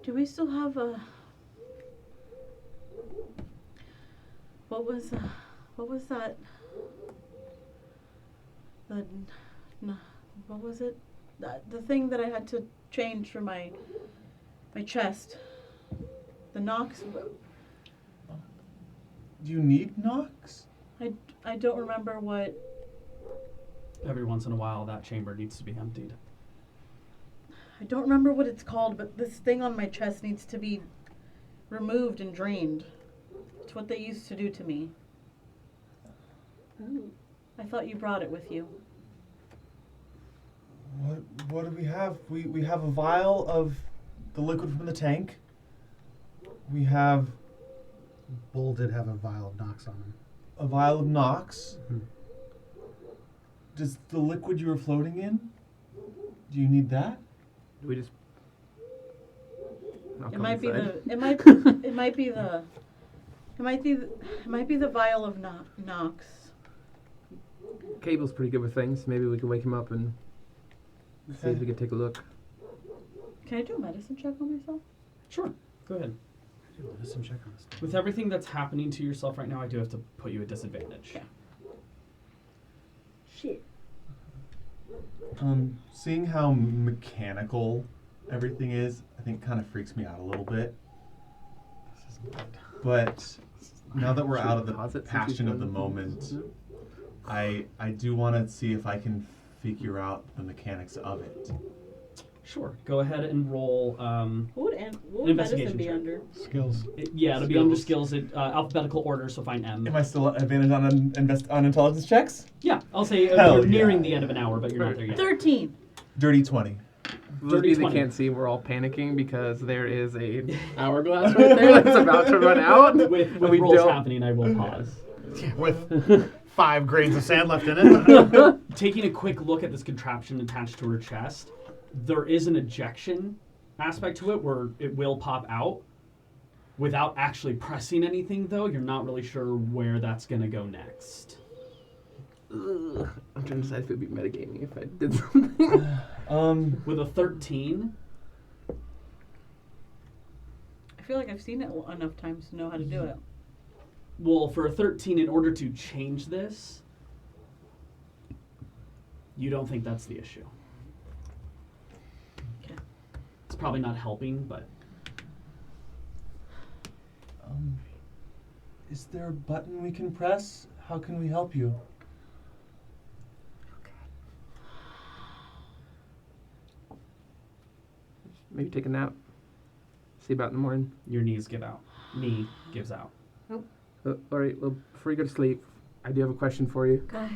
Do we still have a... What was that? What was it? The thing that I had to change for my chest. The Nox. Do you need Nox? I don't remember what... Every once in a while, that chamber needs to be emptied. I don't remember what it's called, but this thing on my chest needs to be removed and drained. It's what they used to do to me. Oh. I thought you brought it with you. What do we have? We have a vial of the liquid from the tank. We have Bull did have a vial of Nox on him. a vial of Nox. Mhm. Does the liquid you were floating in, do you need that? Do we just? I'll It come might be inside. the. It might be the. It might be the vial of Nox. Cable's pretty good with things. Maybe we can wake him up and see if we can take a look. Can I do a medicine check on myself? Sure, go ahead. Medicine check on this. With everything that's happening to yourself right now, I do have to put you at disadvantage. Okay. Shit. Seeing how mechanical everything is, I think kind of freaks me out a little bit. This isn't good. But now that we're Should out of the pause it since passion we've of the done- moment, I do want to see if I can figure out the mechanics of it. Sure, go ahead and roll. What would medicine Investigation be check. under? Skills. It'll be under skills in alphabetical order, so find M. Am I still at advantage on intelligence checks? Yeah, I'll say Hell you're nearing yeah. the end of an hour, but you're not there yet. 13. Dirty 20. Those Dirty of you that 20. can't see, we're all panicking because there is a hourglass right there that's about to run out. With and we rolls don't. happening, I will pause. With 5 grains of sand left in it. Taking a quick look at this contraption attached to her chest, there is an ejection aspect to it where it will pop out. Without actually pressing anything, though, you're not really sure where that's going to go next. Ugh. I'm trying to decide if it would be metagaming if I did something. With a 13, I feel like I've seen it enough times to know how to do it. well, for a 13, in order to change this, you don't think that's the issue. Okay. It's probably not helping, but Is there a button we can press? How can we help you? Maybe take a nap. See about in the morning. your knees give out. Knee gives out. All right. Well, before you go to sleep, I do have a question for you. Guys,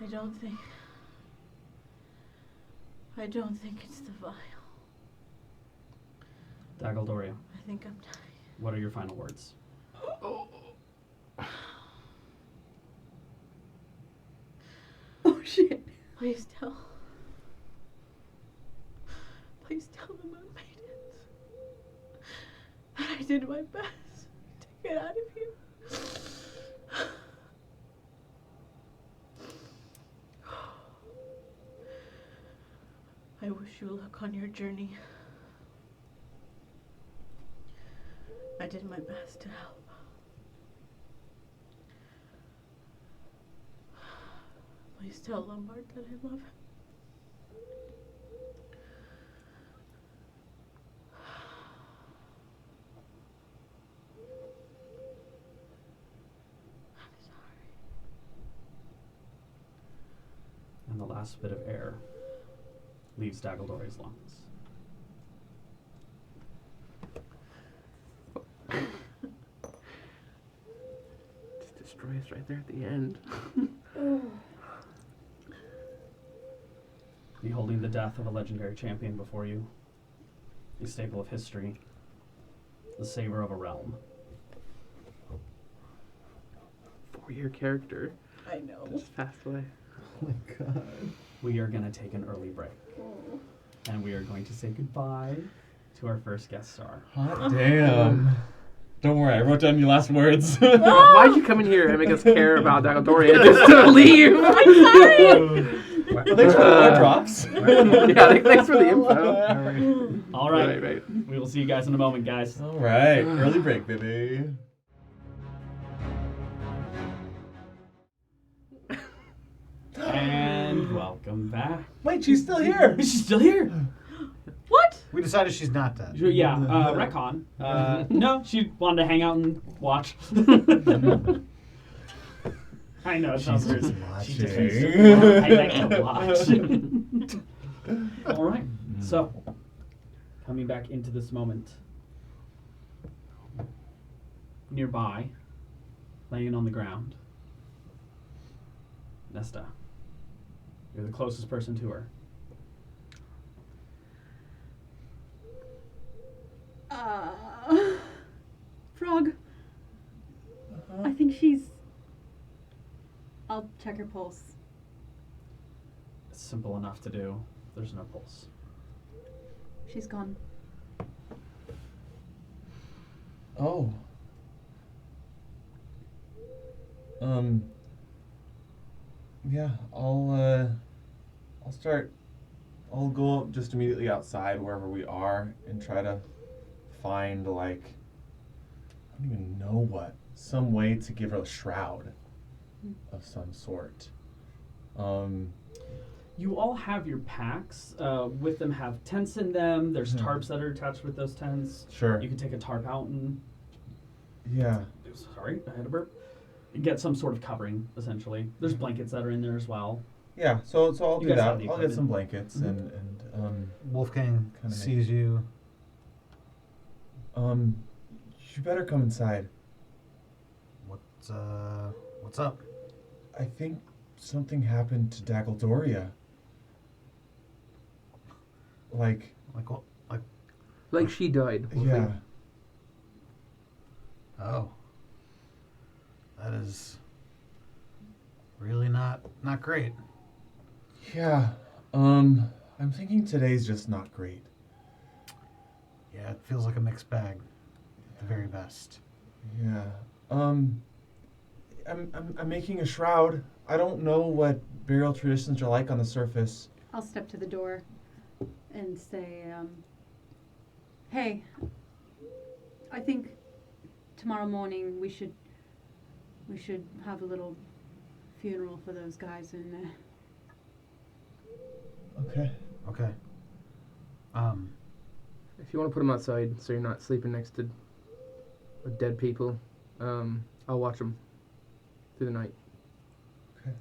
I don't think it's the vial. Dagaldoria, I think I'm dying. what are your final words? shit. Please tell the Moon Maidens that I did my best to get out of here. I wish you luck on your journey. I did my best to help. Please tell Lombard that I love him. I'm sorry. And the last bit of air leaves Dagoldori's lungs. Just destroy us right there at the end. Beholding the death of a legendary champion before you, a staple of history, the savior of a realm. 4-year character. I know. Just passed away. Oh my god. We are going to take an early break. And we are going to say goodbye to our first guest star. Hot damn. Don't worry, I wrote down your last words. Why'd you come in here and make us care about Dagodoria just to leave? Well, thanks for the word drops. Yeah, thanks for the info. All right. Right. We will see you guys in a moment, guys. All right, early break, baby. And welcome back. Wait, she's still here. She's still here. What? We decided she's not dead. Yeah, retcon. No, she wanted to hang out and watch. I know, it sounds weird. She just needs to I like to watch. All right, so coming back into this moment. Nearby, laying on the ground, Nesta. You're the closest person to her. Frog. I think she's... I'll check her pulse. It's simple enough to do. There's no pulse. She's gone. Oh. Yeah, I'll go just immediately outside wherever we are and try to find, like, I don't even know what, some way to give her a shroud of some sort. You all have your packs. With them have tents in them. There's tarps that are attached with those tents. Sure. You can take a tarp out and... Yeah. Sorry, I had a burp. Get some sort of covering, essentially. There's blankets that are in there as well. Yeah, so I'll You do guys have that. the I'll get equipment. some blankets Mhm. and Wolfgang Kinda sees you. you better come inside. What's up? I think something happened to Daggledoria. Like, What? Like she died. yeah. Oh. That is really not great. Yeah. I'm thinking today's just not great. Yeah, it feels like a mixed bag at the very best. Yeah. I'm making a shroud. I don't know what burial traditions are like on the surface. I'll step to the door and say, hey, I think tomorrow morning we should have a little funeral for those guys in there. Okay. Okay. If you want to put them outside so you're not sleeping next to dead people, I'll watch them through the night. Okay.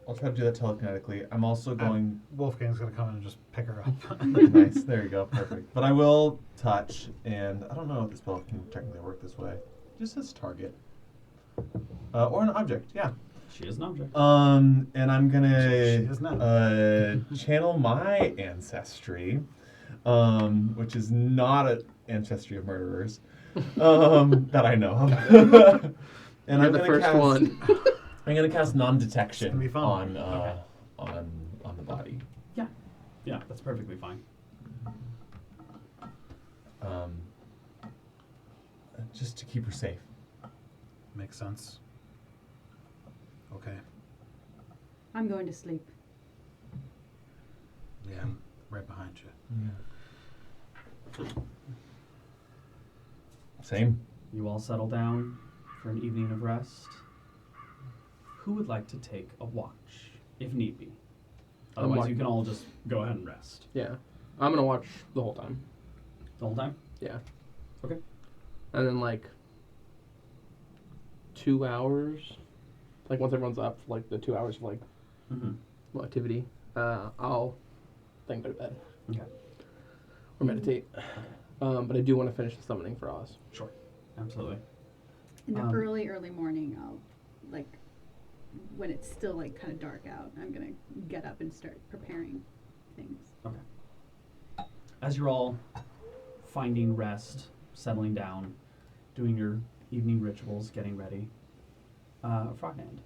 I'll try to do that telekinetically. I'm also going... Wolfgang's gonna come in and just pick her up. Nice. There you go. Perfect. But I will touch, and I don't know if the spell can technically work this way. It just says target. Or an object, yeah. She is an object. And I'm gonna She is now. channel my ancestry, which is not an ancestry of murderers, that I know of. And You're I'm the gonna first cast, one. I'm gonna cast non-detection It's gonna be fun. on the body. Yeah, that's perfectly fine. Just to keep her safe. Makes sense. Okay. I'm going to sleep. Yeah, I'm right behind you. Same. You all settle down for an evening of rest. Who would like to take a watch, if need be? Otherwise, you can all just go ahead and rest. Yeah. I'm gonna watch the whole time. The whole time? Yeah. Okay. And then like 2 hours, like once everyone's up, like the 2 hours of like Mm-hmm. activity, I'll think go to bed. Okay. Or meditate. But I do want to finish the summoning for Oz. Sure. Absolutely. In the early morning, I'll, like, when it's still, like, kind of dark out, I'm going to get up and start preparing things. Okay. As you're all finding rest, settling down, doing your evening rituals, getting ready, Frognand,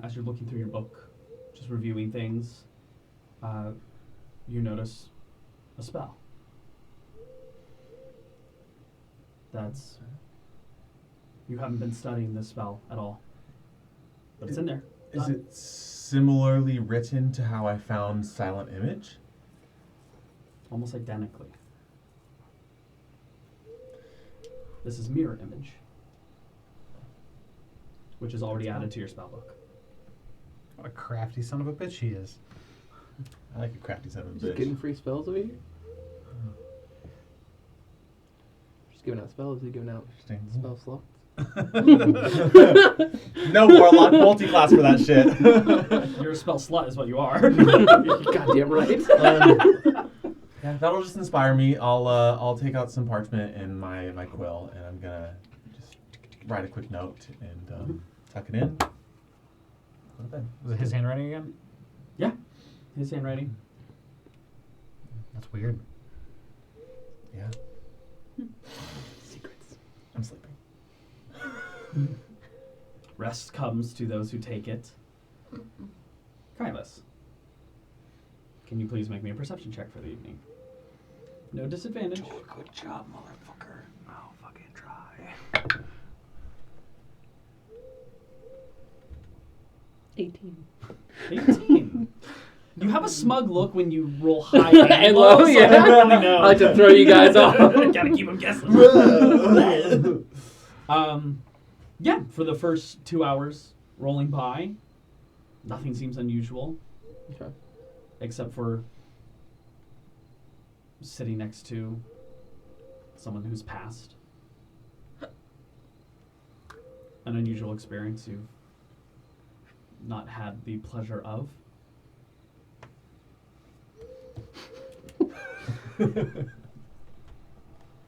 as you're looking through your book, just reviewing things, you notice a spell. That's... You haven't been studying this spell at all. But it's in there. Is it similarly written to how I found Silent Image? Almost identically. This is Mirror Image, which is already added to your spellbook. What a crafty son of a bitch he is. I like a crafty son of a Just bitch. getting free spells over here? Just giving out spells, you giving out Interesting. spell slots? No warlock multi-class for that shit. You're a spell slut is what you are. Goddamn right. Yeah, that'll just inspire me. I'll take out some parchment and my quill, and I'm gonna just write a quick note and tuck it in. Go to bed. Was it his handwriting again? Yeah, his handwriting. That's weird. Yeah, Secrets. I'm sleeping. Rest comes to those who take it. Kylus, can you please make me a perception check for the evening? No disadvantage. Good job, motherfucker. I'll fucking try. 18. 18. You have a smug look when you roll high And low, so yeah. I don't really know. I like to throw you guys off. Gotta keep them guessing. Yeah, for the first 2 hours rolling by, nothing seems unusual. Okay. Except for sitting next to someone who's passed. An unusual experience you've not had the pleasure of.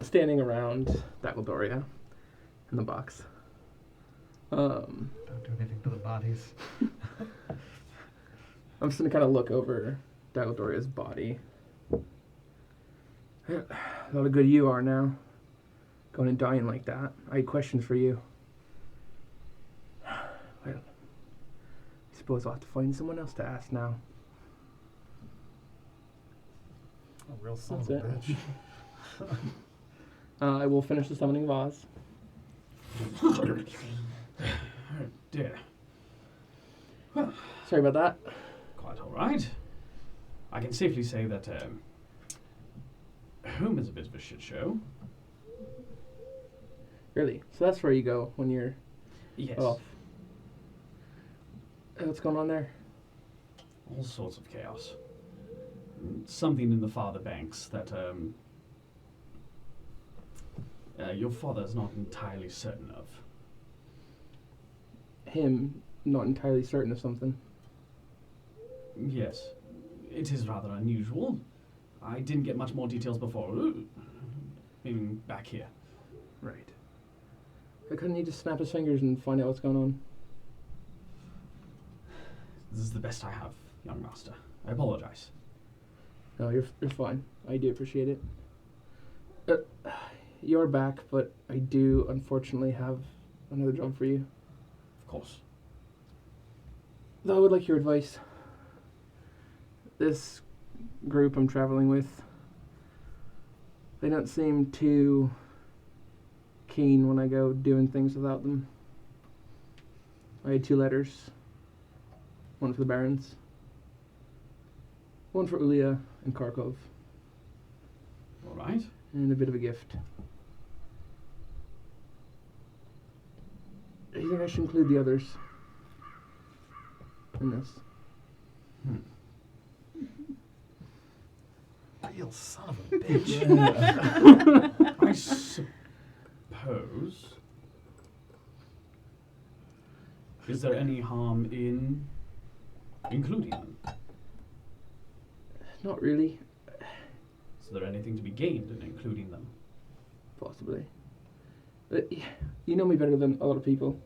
Standing around Daggledoria in the box. Don't do anything to the bodies. I'm just gonna kind of look over Daggledoria's body. Not a good you are now. Going and dying like that. I had questions for you. Well, I suppose I'll have to find someone else to ask now. A real son That's of a it. bitch. I will finish the summoning of Oz. Dear. Sorry about that. Quite all right. I can safely say that home is a bit of a shit show. Really? So that's where you go when you're Yes. off. What's going on there? All sorts of chaos. Something in the father banks that your father's not entirely certain of. Him not entirely certain of something. Yes, it is rather unusual. I didn't get much more details before being back here. Right. Couldn't he just snap his fingers and find out what's going on? This is the best I have, young master. I apologize. No, you're fine. I do appreciate it. You're back, but I do unfortunately have another job for you. course. Though I would like your advice. This group I'm traveling with, they don't seem too keen when I go doing things without them. I had 2 letters. One for the Barons. One for Ulia and Kharkov. All right. And a bit of a gift. Do you think I should include the others in this? Real son of a bitch. I suppose. Is there any harm in including them? Not really. Is there anything to be gained in including them? Possibly. But you know me better than a lot of people.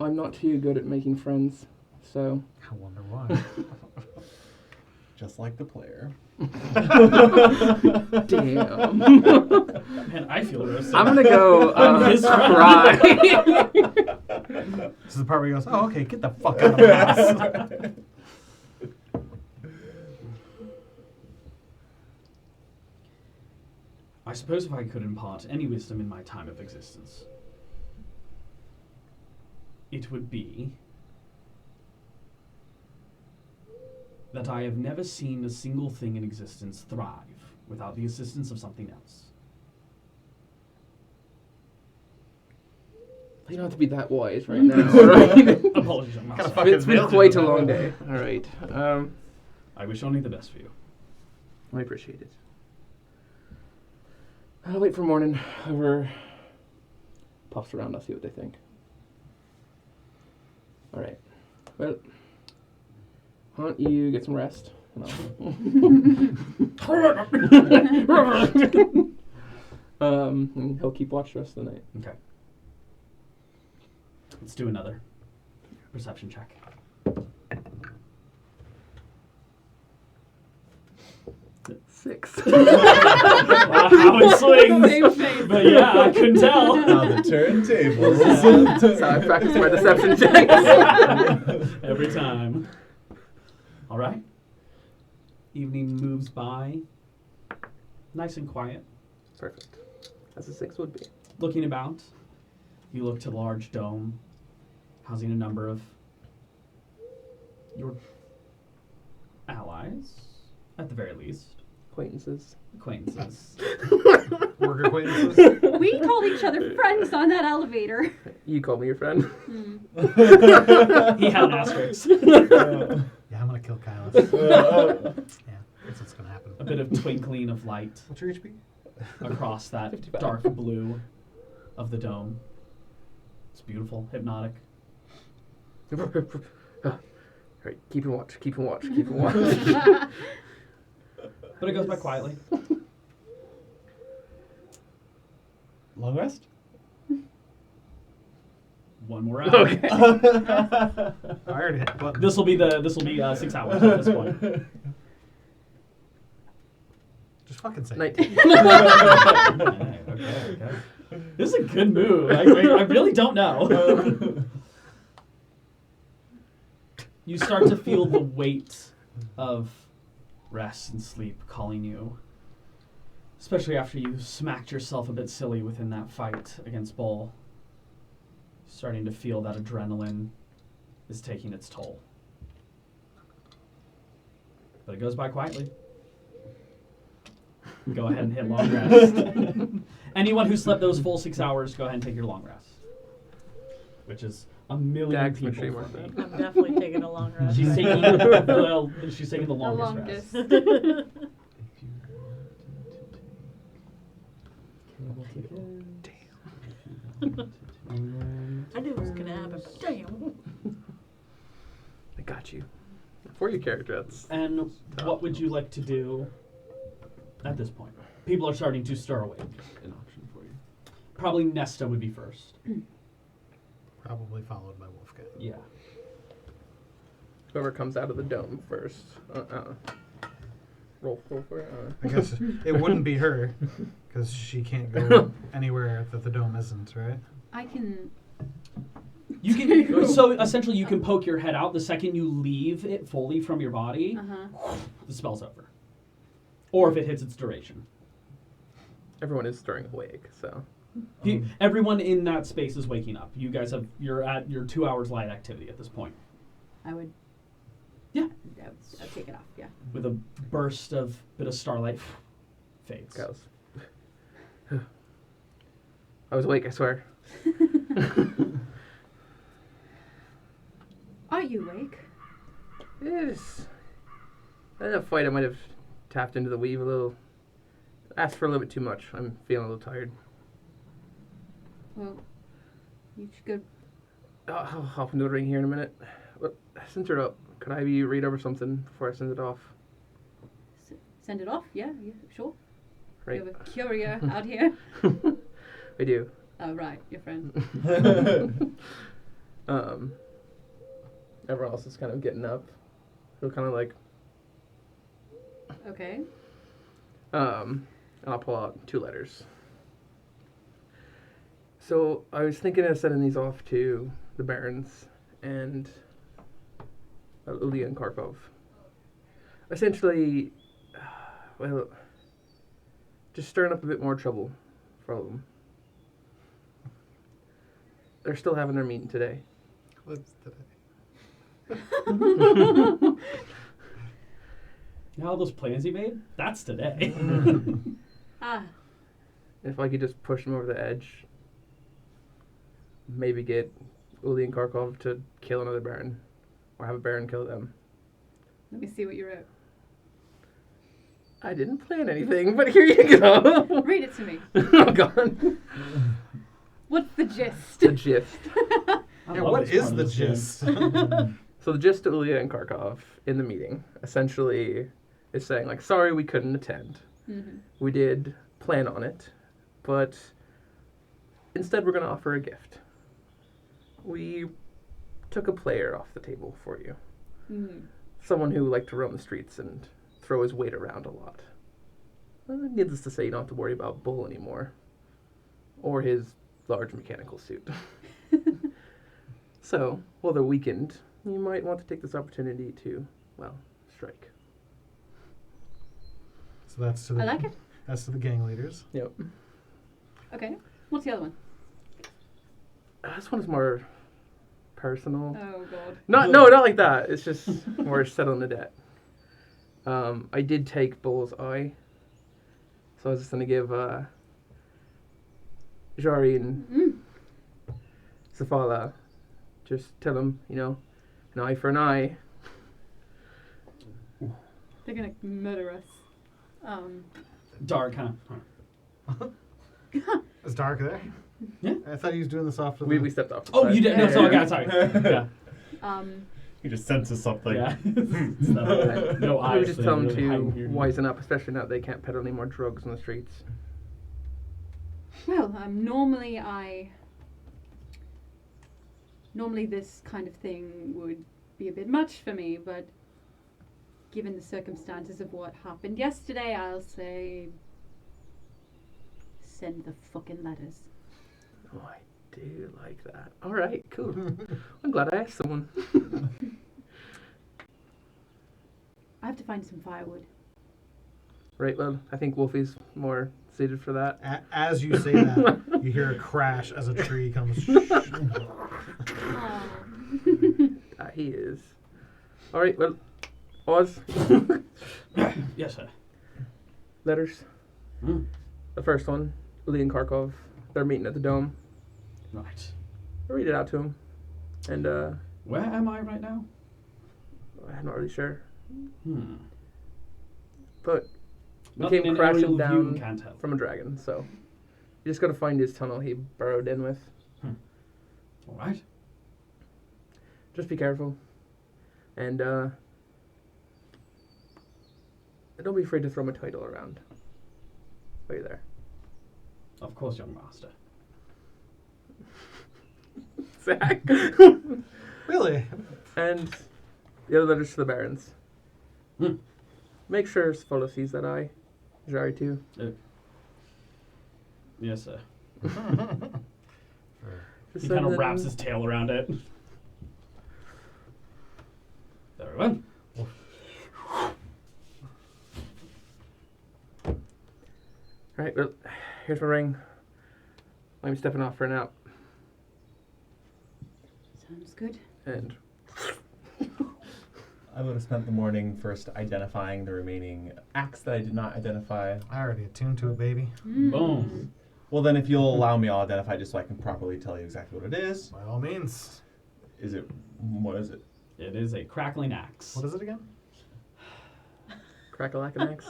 I'm not too good at making friends, so... I wonder why. Just like the player. Damn. Man, I feel roasted. I'm gonna go His friend. cry. This is the part where he goes, "Oh, okay, get the fuck out of my house." I suppose if I could impart any wisdom in my time of existence, it would be that I have never seen a single thing in existence thrive without the assistance of something else. You don't have to be that wise right now, alright? Apologies on my Kinda side. fucking It's been nailed it quite a with that long one. day. Alright. I wish only the best for you. I appreciate it. I'll wait for morning. Whoever pops around, I'll see what they think. Alright. Well, why don't you get some rest? And and he'll keep watch the rest of the night. Okay. Let's do another perception check. Six. How it swings! Same face. But yeah, I couldn't tell. Now the turntables. So I practiced my deception checks. Every time. All right. Evening moves by. Nice and quiet. Perfect. As a 6 would be. Looking about, you look to the large dome, housing a number of your allies, at the very least. Acquaintances. Acquaintances. Work acquaintances. We called each other friends on that elevator. You call me your friend. He had an asterisk. Yeah, I'm gonna kill Kylus. Yeah, that's what's gonna happen. A bit of twinkling of light What's your HP? across that 55. dark blue of the dome. It's beautiful, hypnotic. Alright, keep and watch, keep and watch, keep and watch. But it goes by quietly. Long rest? One more hour. Okay. I already hit the button. This will be 6 hours at this point. Just fucking say it. 19. Okay. This is a good move. I really don't know. You start to feel the weight of rest and sleep calling you. Especially after you smacked yourself a bit silly within that fight against Bull. Starting to feel that adrenaline is taking its toll. But it goes by quietly. Go ahead and hit long rest. Anyone who slept those full 6 hours, go ahead and take your long rest. Which is a million Dax people machine for worth me. it. I'm definitely taking a long rest. She's taking the longest rest. I knew it was gonna happen. Damn. I got you. For your character, that's... And what would you like to do at this point? People are starting to stir awake. An option for you. Probably Nesta would be first. Probably followed by Wolfgang. Yeah. Whoever comes out of the dome first. Roll for it. I guess it wouldn't be her, because she can't go anywhere that the dome isn't, right? I can. You can so essentially you can poke your head out. The second you leave it fully from your body, the spell's over. Or if it hits its duration. Everyone is stirring awake, so. Everyone in that space is waking up. You guys you're at your 2 hours light activity at this point. I would. Yeah. I'd take it off. Yeah. With a burst of bit of starlight, fades. Goes. I was awake, I swear. Are you awake? Yes. In that fight, I might have tapped into the weave a little. Asked for a little bit too much. I'm feeling a little tired. Well, you should go. I'll hop into the ring here in a minute. But since you're up, could I have you read over something before I send it off? Send it off? Yeah, sure. Right. You have a courier out here? I do. Oh, right, your friend. Everyone else is kind of getting up. So kind of like, Okay. and I'll pull out 2 letters. So I was thinking of sending these off to the Barons and Ulya and Kharkov. Essentially, well, just stirring up a bit more trouble for all of them. They're still having their meeting today. What's today? You know all those plans he made? That's today. If I could just push them over the edge, maybe get Ulya and Kharkov to kill another Baron, or have a Baron kill them. Let me see what you wrote. I didn't plan anything, but here you go. Read it to me. Oh, God. What's the gist? The gist. Yeah, what is the gist? So the gist to Ulya and Kharkov in the meeting essentially is saying, like, sorry we couldn't attend. Mm-hmm. We did plan on it, but instead we're going to offer a gift. We took a player off the table for you. Mm-hmm. Someone who liked to roam the streets and throw his weight around a lot. Needless to say, you don't have to worry about Bull anymore. Or his large mechanical suit. So, while they're weakened, you might want to take this opportunity to, well, strike. So that's to the I like it. That's to the gang leaders. Yep. Okay. What's the other one? This one's more personal. Oh, God. Not like that. It's just more settling the debt. I did take Bull's eye. So I was just going to give Jari and Zafala, just tell them, you know, an eye for an eye. They're going to murder us. Dark, kind of. Is Dark there? Yeah. I thought he was doing this off to the... We stepped off. the Oh, side. you did? No, so okay, sorry. Yeah. He just senses something. Yeah. No I would eyes. just so tell them really to hiding here. wisen up, especially now that they can't peddle any more drugs on the streets. Well, normally this kind of thing would be a bit much for me, but given the circumstances of what happened yesterday, I'll say send the fucking letters. Oh, I do like that. All right, cool. I'm glad I asked someone. I have to find some firewood. Right, well, I think Wolfie's more suited for that. As you say that, you hear a crash as a tree comes. He is. All right, well, Oz, Yes, sir. letters. Mm. The first one, Ulya and Kharkov. They're meeting at the Dome. Right. I'll read it out to him. And, Where am I right now? I'm not really sure. But But we nothing came in crashing aerial down view can't help. from a dragon, so you just gotta find his tunnel he burrowed in with. All right. Just be careful. And, don't be afraid to throw my title around. While you're there. Of course, young master. Zach. Really? And the other letters to the Barons. Hmm. Make sure Sfola sees that eye. Jari too. Yes, sir. He kind of wraps his tail around it. Everyone. Alright, well, here's my ring. I'm stepping off for a nap. Sounds good. And I would have spent the morning first identifying the remaining acts that I did not identify. I already attuned to it, baby. Boom. Well, then if you'll allow me, I'll identify just so I can properly tell you exactly what it is. By all means. What is it? It is a crackling axe. What is it again? Crack-a-lack-a-max.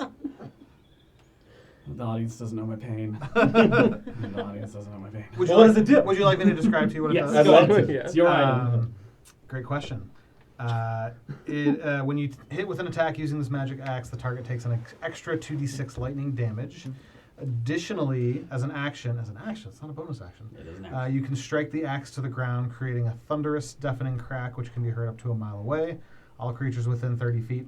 The audience doesn't know my pain. The audience doesn't know my pain. What does it do? Would you like me to describe to you what Yes, it does? go love ahead. to. Yeah. It's your item. Great question. When you hit with an attack using this magic axe, the target takes an extra 2d6 lightning damage. Additionally, as an action, it's not a bonus action. It is an action. You can strike the axe to the ground, creating a thunderous, deafening crack, which can be heard up to a mile away. All creatures within 30 feet.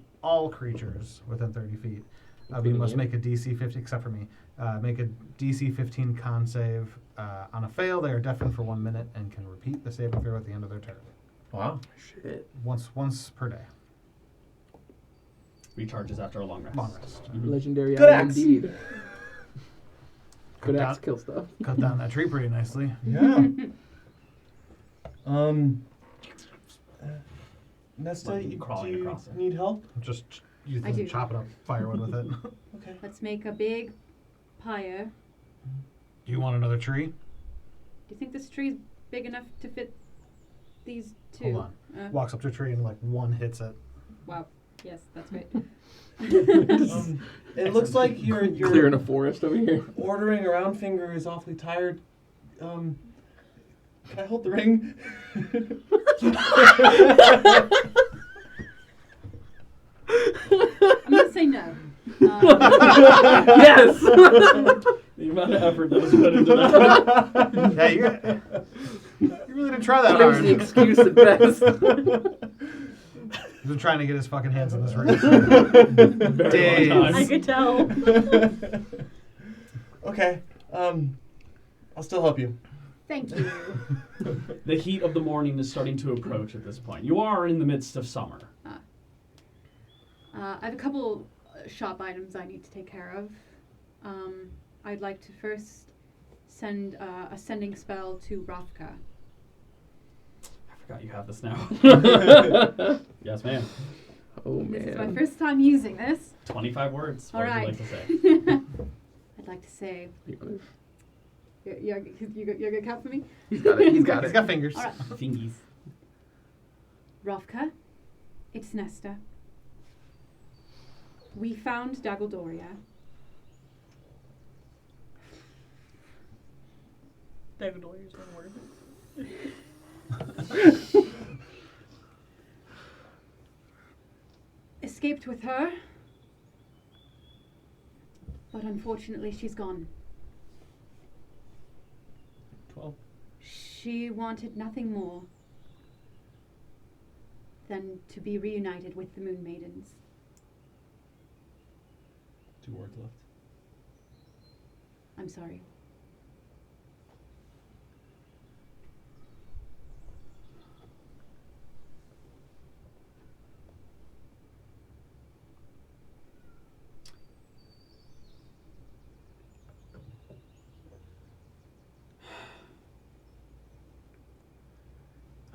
But you must make a DC 50, except for me. Make a DC 15 con save. On a fail, they are deafened for 1 minute and can repeat the saving throw at the end of their turn. Wow. Shit. Once per day. Recharges after a long rest. Long rest. Legendary Good item axe. indeed. Cut Good down- axe kill stuff. Cut down that tree pretty nicely. Yeah. Nesta, Like do crawling you across it. need help? Just use I do. chopping up firewood with it. Okay. Let's make a big pyre. Do you want another tree? Do you think this tree is big enough to fit these two? Hold on. Walks up to a tree and like one hits it. Wow. Yes, that's great. It looks like your Clearing a forest over here. ordering around finger is awfully tired. Can I hold the ring? I'm gonna say no. Yes! The amount of effort that was put into that. Yeah, you really didn't try that Gives the hard. excuse at best. He's been trying to get his fucking hands on this ring. Very Days. long I time. could tell. Okay. I'll still help you. Thank you. The heat of the morning is starting to approach at this point. You are in the midst of summer. I have a couple shop items I need to take care of. I'd like to first send a sending spell to Rovka. I forgot you have this now. Yes, ma'am. Oh, This is my man. first time using this. 25 words. All What right. would you like to say? I'd like to say, you're gonna count for me? He's got it. He's got He's it. got fingers. All right. Fingies. Rovka, it's Nesta. We found Dagodoria. David Lawyer's one word. Escaped with her, but unfortunately she's gone. 12. She wanted nothing more than to be reunited with the Moon Maidens. 2 words left. I'm sorry.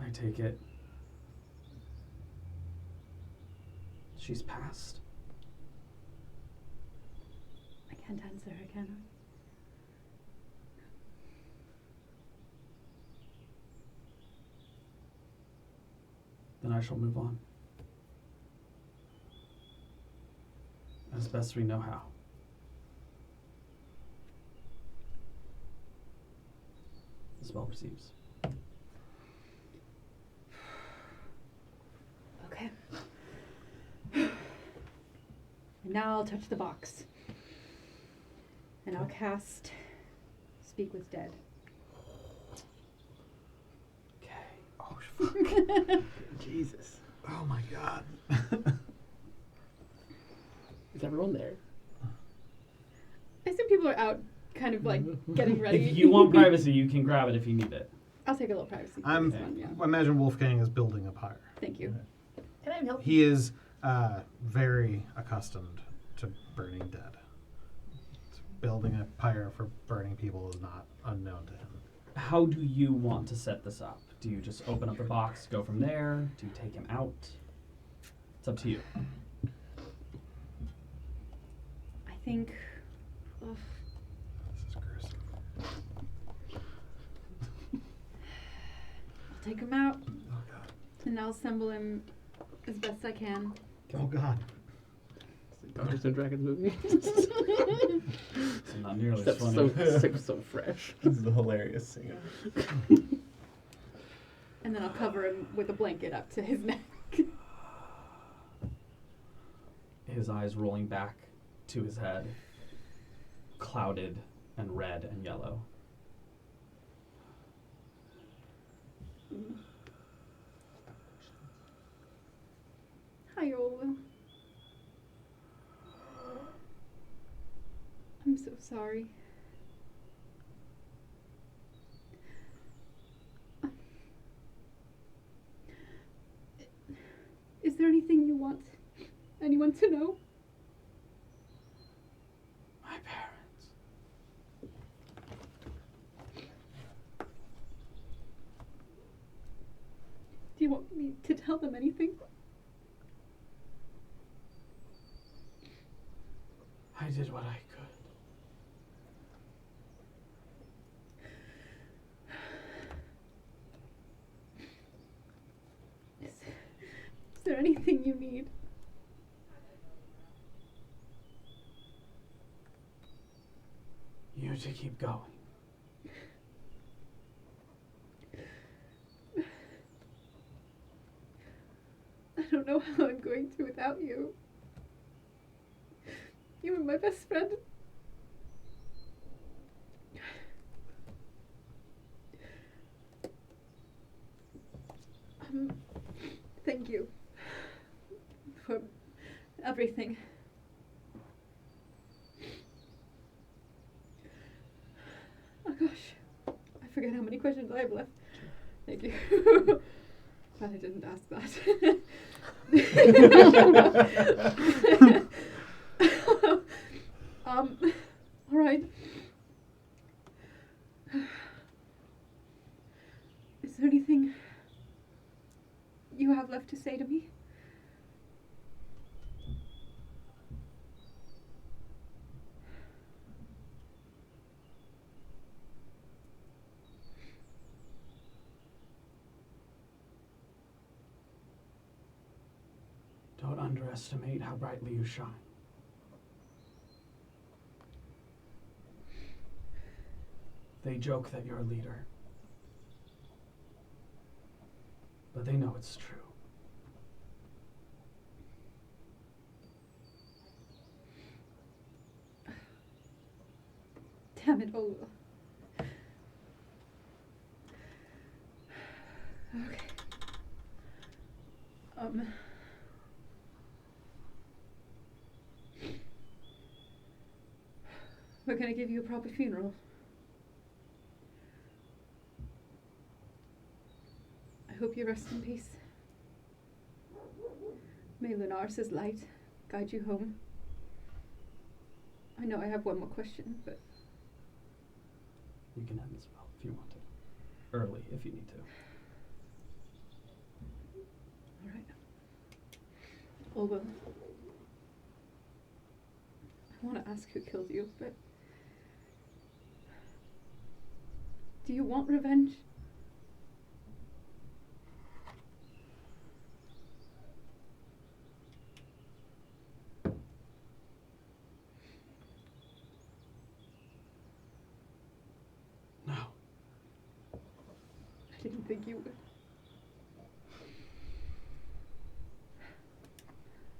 I take it. She's passed. I can't answer her, can I? Then I shall move on. As best we know how. The spell receives. Okay. And now I'll touch the box. And I'll cast Speak with Dead. Okay. Oh, fuck. Jesus. Oh my god. Is everyone there? I assume people are out kind of like getting ready. If you want privacy, you can grab it if you need it. I'll take a little privacy. for I'm. this one, yeah. I imagine Wolfgang is building a pyre. Thank you. Can I help? He is very accustomed to burning dead. Building a pyre for burning people is not unknown to him. How do you want to set this up? Do you just open up the box, go from there? Do you take him out? It's up to you. I think. Ugh, This is gruesome. I'll take him out, Oh god. and I'll assemble him as best I can. Oh god. It's like Dungeons and Dragons movie. It's not nearly as That's funny. so fresh. This is the hilarious singer. And then I'll cover him with a blanket up to his neck. His eyes rolling back to his head, clouded and red and yellow. Hi, Ola. I'm so sorry. Is there anything you want anyone to know? My parents. Do you want me to tell them anything? I did what I could. Is there anything you need? You to keep going. I don't know how I'm going to without you. You were my best friend. Thank you for everything. Oh gosh, I forget how many questions I have left. Thank you. Glad I didn't ask that. All right. Is there anything you have left to say to me? Don't underestimate how brightly you shine. They joke that you're a leader, but they know it's true. Damn it, Ola. Okay. We're gonna give you a proper funeral. I hope you rest in peace. May Lunaris' light guide you home. I know I have one more question, but You can end this spell if you want to. Early, if you need to. all right. Ola, I want to ask who killed you, but do you want revenge? No. I didn't think you would.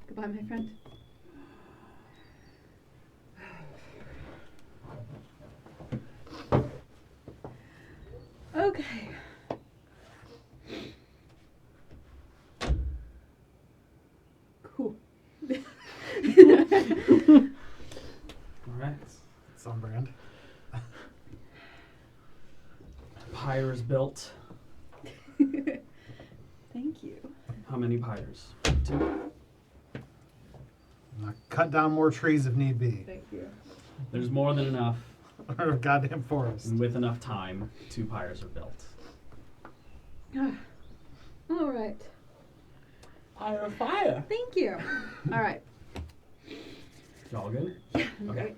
Goodbye, my friend. Okay. Cool. All right. It's on brand. Pyre is built. Thank you. How many pyres? 2. Cut down more trees if need be. Thank you. There's more than enough, Or a goddamn forest. and with enough time, 2 pyres are built. All right. Fire, fire. Thank you. All right. You all good? Okay.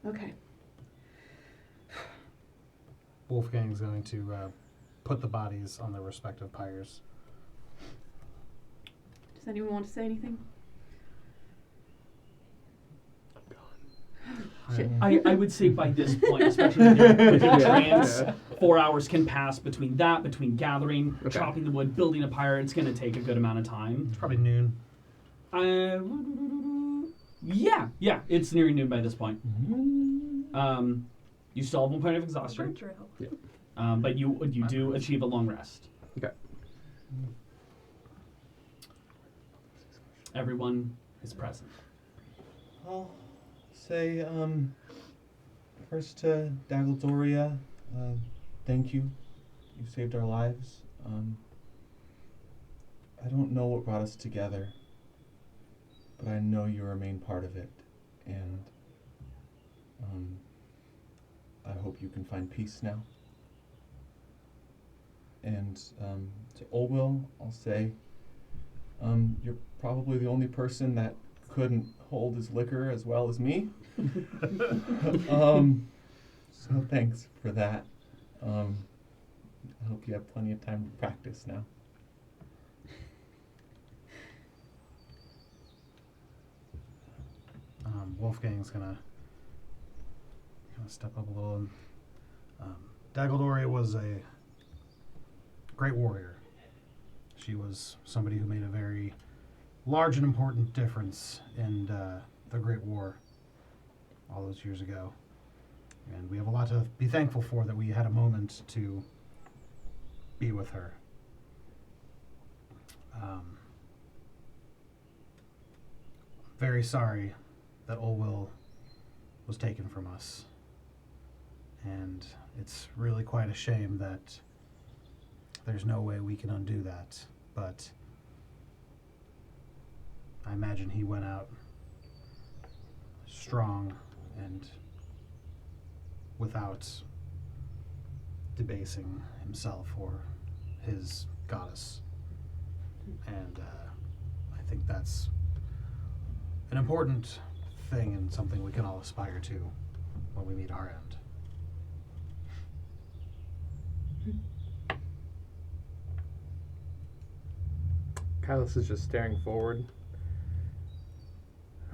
Okay. Wolfgang's going to put the bodies on their respective pyres. Does anyone want to say anything? Shit. I would say by this point, especially with your trance, 4 hours can pass between gathering, Okay. chopping the wood, building a pyre. It's going to take a good amount of time. It's probably noon. Yeah, it's nearing noon by this point. You still have 1 point of exhaustion, but you do achieve a long rest. Okay. Everyone is present. I'll say, first to Daggledoria, thank you. You saved our lives. I don't know what brought us together, but I know you remain part of it, and I hope you can find peace now. And to Olwill, I'll say, you're probably the only person that couldn't hold his liquor as well as me. So thanks for that. I hope you have plenty of time to practice now. Wolfgang's gonna step up a little. Daggledoria was a great warrior. She was somebody who made a very large and important difference in the Great War all those years ago. And we have a lot to be thankful for that we had a moment to be with her. Very sorry that Olwill was taken from us. And it's really quite a shame that there's no way we can undo that. But I imagine he went out strong and without debasing himself or his goddess. And I think that's an important thing and something we can all aspire to when we meet our end. Kylus is just staring forward.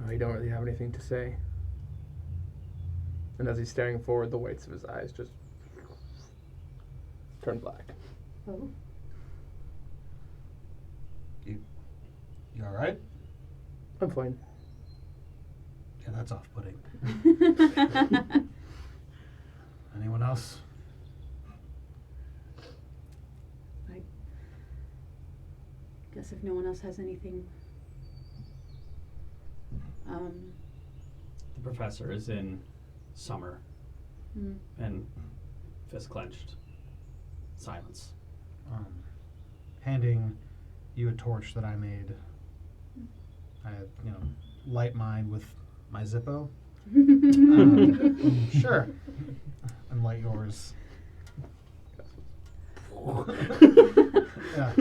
Oh, he don't really have anything to say. And as he's staring forward, the whites of his eyes just turn black. Oh. You all right? I'm fine. Yeah, that's off-putting. Anyone else? I guess if no one else has anything, The professor is in summer and fist clenched. Silence. Handing you a torch that I made. I, light mine with my Zippo. Sure. And light yours. Yeah.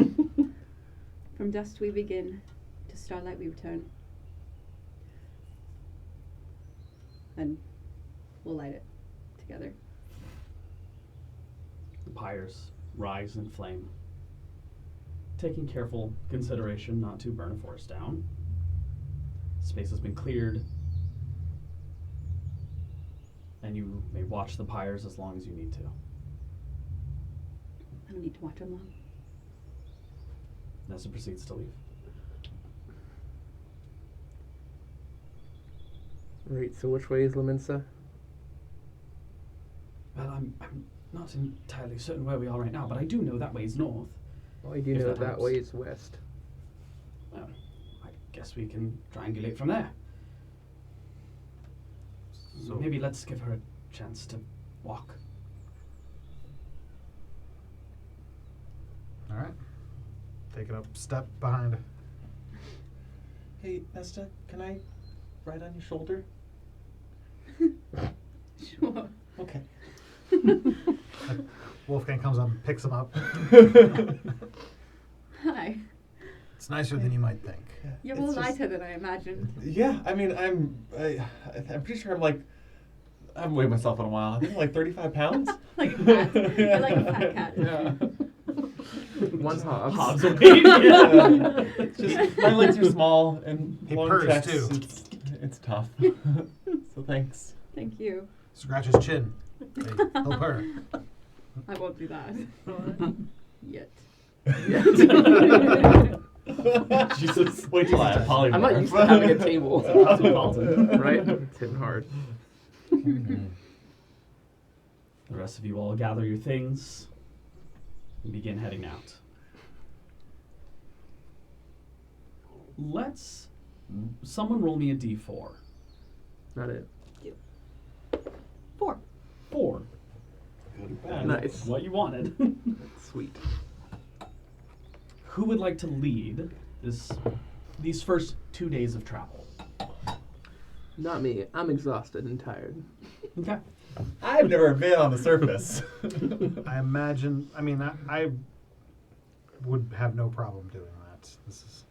From dust we begin, to starlight we return. And we'll light it together. The pyres rise in flame. Taking careful consideration not to burn a forest down. Space has been cleared, and you may watch the pyres as long as you need to. I don't need to watch them long. Nessa proceeds to leave. Right, so which way is Laminsa? Well, I'm not entirely certain where we are right now, but I do know that way is north. Well, I do If know that that helps. way is west. Well, I guess we can triangulate from there. So Maybe let's give her a chance to walk. All right. Take it up step behind. Hey, Nesta, can I ride on your shoulder? Sure. Okay. Wolfgang comes up and picks him up. Hi. It's nicer than you might think. You're It's more just- lighter than I imagined. Yeah, I mean, I'm pretty sure I haven't weighed myself in a while. I think I'm like 35 pounds. Like a cat. You're like a fat cat. Yeah. One's Hobbs. Hobbs weight. Yeah. It's just my legs are small and He long purrs, treks. too. It's tough. So thanks. Thank you. Scratch his chin. Hey, help her. I won't do that. Yet. Jesus, wait till I have polymorph. I'm not used to having a table. Cosmopolitan. Right? It's hitting hard. The rest of you all gather your things and begin heading out. Let's someone roll me a d4. Not it. 4. 4. Nice. What you wanted. Sweet. Who would like to lead these first 2 days of travel? Not me. I'm exhausted and tired. Okay. I've never been on the surface. I imagine, I would have no problem doing that. This is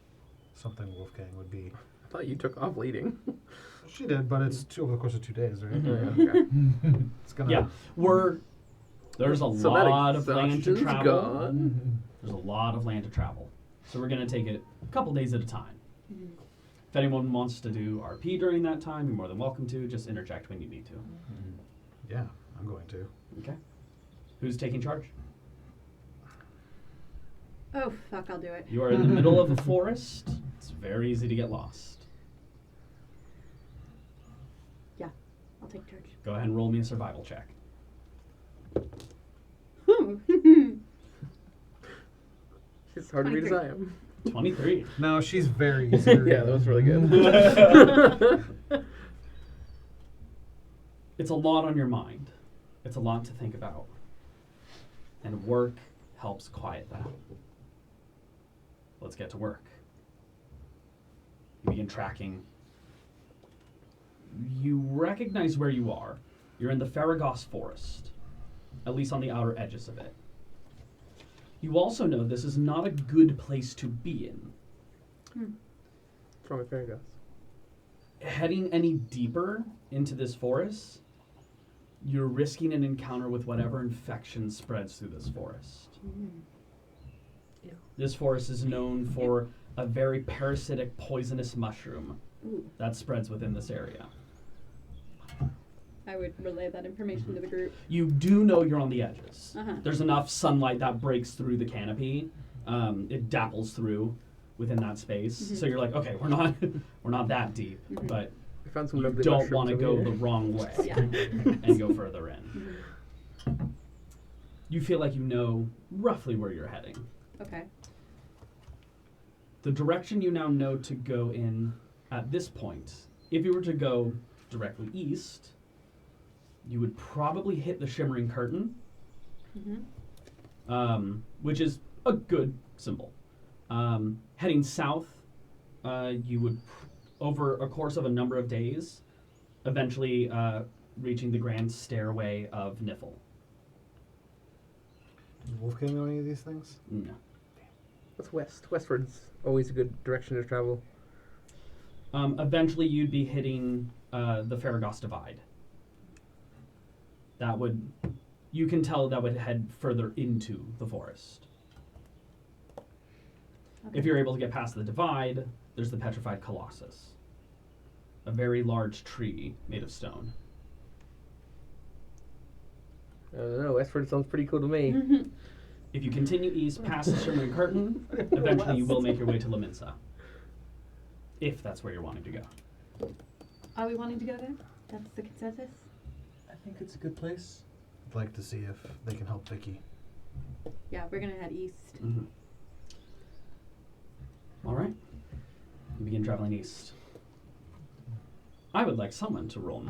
something Wolfgang would be. I thought you took off leading. She did, but it's over the course of 2 days, right? Okay. It's gonna. Yeah. There's a So that lot of land to exhaustion's travel. gone. There's a lot of land to travel. So we're going to take it a couple days at a time. If anyone wants to do RP during that time, you're more than welcome to. Just interject when you need to. Yeah, I'm going to. Okay. Who's taking charge? Oh, fuck, I'll do it. You are in the middle of a forest. It's very easy to get lost. Yeah, I'll take charge. Go ahead and roll me a survival check. It's hard to read as 23. I am. 23. No, she's very easy. to Yeah, read. that was really good. It's a lot on your mind. It's a lot to think about. And work helps quiet that. Let's get to work. You begin tracking. You recognize where you are. You're in the Faragos forest, at least on the outer edges of it. You also know this is not a good place to be in. From a Faragos. Heading any deeper into this forest, you're risking an encounter with whatever infection spreads through this forest. Yeah. This forest is known for a very parasitic, poisonous mushroom Ooh, that spreads within this area. I would relay that information to the group. You do know you're on the edges. Uh-huh. There's enough sunlight that breaks through the canopy. It dapples through within that space. Mhm. So you're like, okay, we're not that deep, Mhm. but We found some you lovely don't mushrooms want to over go here. the wrong way Yeah. and go further in. Mhm. You feel like you know roughly where you're heading. Okay. The direction you now know to go in at this point, if you were to go directly east, you would probably hit the Shimmering Curtain, which is a good symbol. Heading south, you would, over a course of a number of days, eventually reaching the Grand Stairway of Niffle. Does Wolfgang know any of these things? No. What's west? Westward's always a good direction to travel. Eventually, you'd be hitting the Faragos Divide. That would, you can tell that would head further into the forest. Okay. If you're able to get past the divide, there's the Petrified Colossus, a very large tree made of stone. I don't know. Westward sounds pretty cool to me. Mhm. If you continue east past the Shimmering Curtain, eventually you will make your way to Laminsa. If that's where you're wanting to go. Are we wanting to go there? That's the consensus? I think it's a good place. I'd like to see if they can help Vicky. Yeah, we're gonna head east. All right. You begin traveling east. I would like someone to roll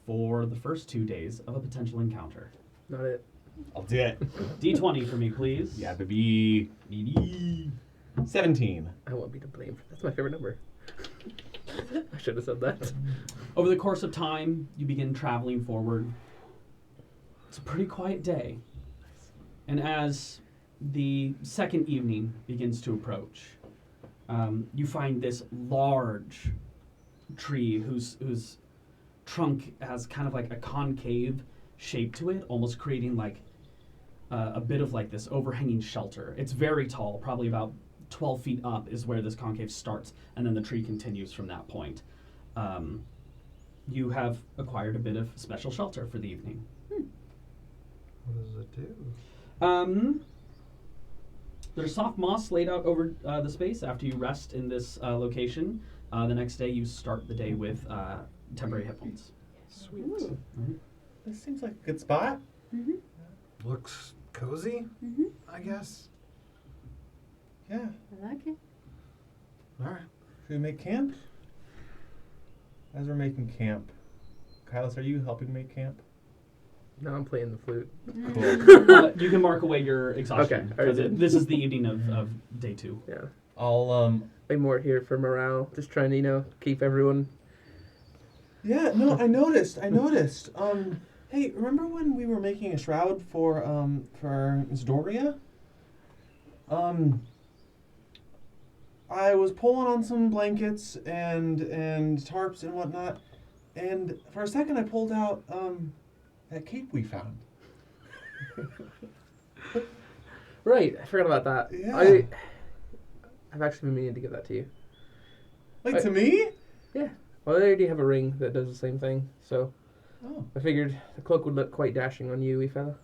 for the first 2 days of a potential encounter. Not it. I'll do it. D20 for me, please. Yeah, baby. 17. I won't be to blame. That's my favorite number. I should have said that. Over the course of time, you begin traveling forward. It's a pretty quiet day. And as the second evening begins to approach, you find this large tree whose trunk has kind of like a concave shape to it, almost creating like a bit of like this overhanging shelter. It's very tall, probably about 12 feet up is where this concave starts, and then the tree continues from that point. You have acquired a bit of special shelter for the evening. What does it do? There's soft moss laid out over the space after you rest in this location. The next day you start the day with temporary hit points. Sweet. This seems like a good spot. Mm-hmm. Looks cozy, Mm-hmm. I guess. Yeah. I like it. All right. Should we make camp? As we're making camp, Kylos, are you helping make camp? No, I'm playing the flute. Cool. You can mark away your exhaustion. Okay, Because this is the evening of day 2. Yeah. I'll I'm more here for morale. Just trying to, keep everyone. Yeah, no, I noticed. Hey, remember when we were making a shroud for Miss Doria? I was pulling on some blankets and tarps and whatnot, and for a second I pulled out that cape we found. Right, I forgot about that. Yeah. I've actually been meaning to give that to you. Like, to me? Yeah. Well, I already have a ring that does the same thing, so Oh. I figured the cloak would look quite dashing on you, wee fella.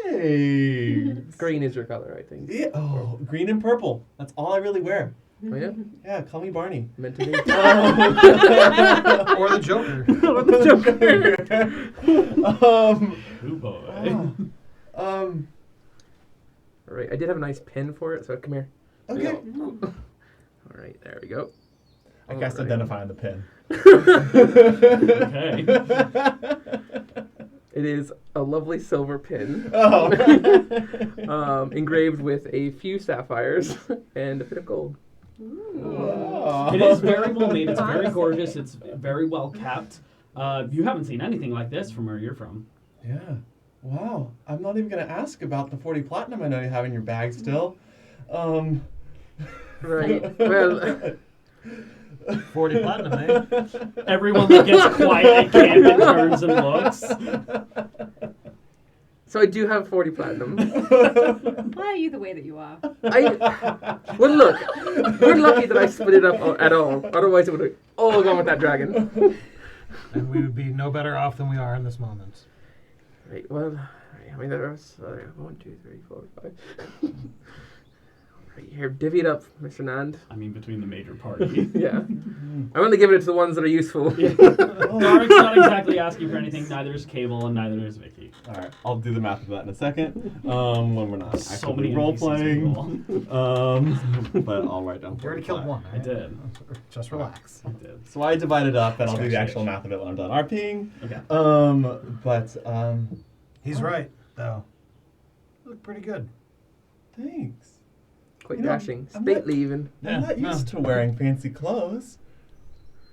Hey. Green is your color, I think. Yeah. Oh, green and purple. That's all I really wear. Oh, yeah? Yeah, call me Barney. Meant to be. Or the Joker. Or the Joker. Oh boy. All right, I did have a nice pin for it, so come here. Okay. All right, there we go. I cast Alright. Identify on the pin. Okay. It is a lovely silver pin, Oh. engraved with a few sapphires and a bit of gold. It is very well made. It's very gorgeous. It's very well kept. You haven't seen anything like this from where you're from. Yeah. Wow. I'm not even going to ask about the 40 platinum I know you have in your bag still. Right. Well, 40 platinum, eh? Everyone that gets quiet at camp and turns and looks. so I do have 40 platinum. Why are you the way that you are? Well, look, we're lucky that I split it up at all. Otherwise, it would have all gone with that dragon. And we would be no better off than we are in this moment. Right. Well, I mean, there was 1, 2, 3, 4, 5. Right here, divvy it up, Mr. Nand. I mean, between the major party. Yeah. I'm only giving it to the ones that are useful. Darik's not exactly asking for anything. Neither is Cable, and neither is Vicky. All right, I'll do the math of that in a second. When we're not So actively many role NPCs playing. But I'll write down. You already 45. killed one, I right? did. Just relax. I did. So I divide it up, and I'll do the Scratch actual itch. math of it when I'm done RPing. Okay. He's right, though. You look pretty good. Thanks. Quite You know, dashing. I'm Stately, even. Yeah, I'm not used to wearing fancy clothes.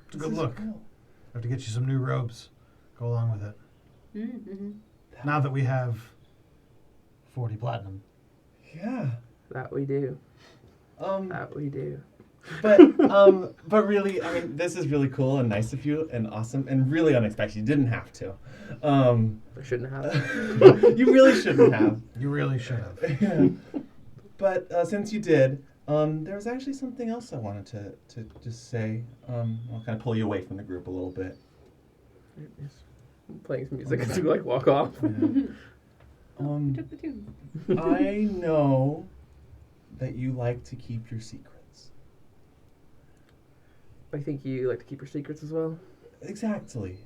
It's a good This is look. cool. Have to get you some new robes. Go along with it. Mm-hmm. Now that we have 40 platinum. Yeah. That we do. That we do. But really, I mean, this is really cool and nice of you and awesome and really unexpected. You didn't have to. I shouldn't have. You really shouldn't have. You really should have. Yeah. But since you did, there was actually something else I wanted to just say. I'll kind of pull you away from the group a little bit. I'm playing some music as we walk off. Yeah. Took the tune. I know that you like to keep your secrets. I think you like to keep your secrets as well. Exactly.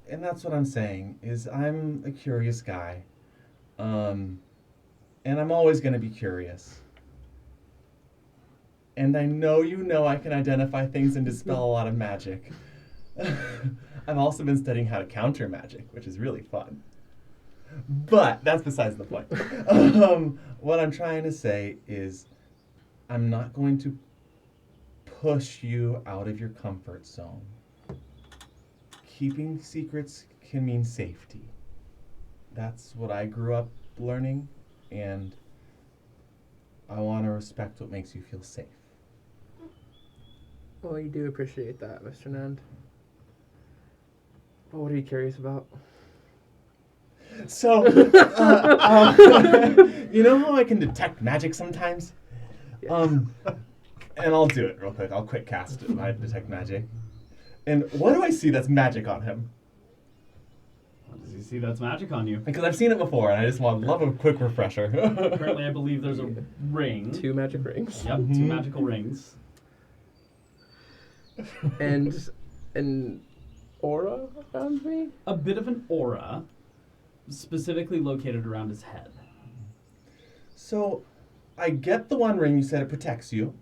And that's what I'm saying, is I'm a curious guy. And I'm always going to be curious. And I know I can identify things and dispel a lot of magic. I've also been studying how to counter magic, which is really fun. But that's besides the point. What I'm trying to say is I'm not going to push you out of your comfort zone. Keeping secrets can mean safety. That's what I grew up learning, and I want to respect what makes you feel safe. Well, you do appreciate that, Mr. Nand. Well, what are you curious about? So, you know how I can detect magic sometimes? Yes. And I'll do it real quick. I'll quick cast my detect magic. And what do I see that's magic on him? What does he see that's magic on you? Because I've seen it before, and I just love a quick refresher. Currently, I believe there's a ring. 2 magic rings. Yep, 2 magical rings. And an aura around me? A bit of an aura, specifically located around his head. So, I get the one ring, you said it protects you.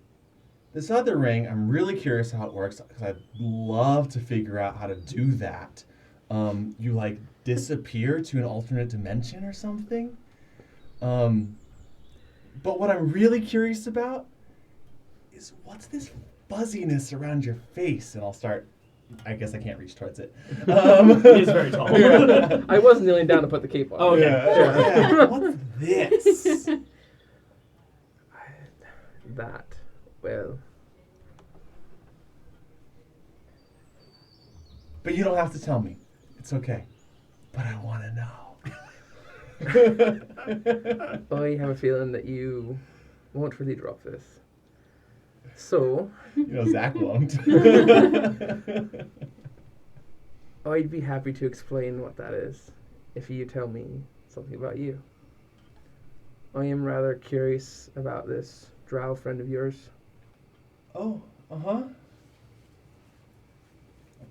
This other ring, I'm really curious how it works, because I'd love to figure out how to do that. You, like, disappear to an alternate dimension or something? But what I'm really curious about is what's this fuzziness around your face? And I'll start... I guess I can't reach towards it. He's very tall. I was kneeling down to put the cape on. Oh, okay. Yeah. What's this? That, well... But you don't have to tell me. It's okay. But I want to know. I have a feeling that you won't really drop this. So... You know, Zach won't. I'd be happy to explain what that is, if you tell me something about you. I am rather curious about this drow friend of yours. Oh, uh-huh.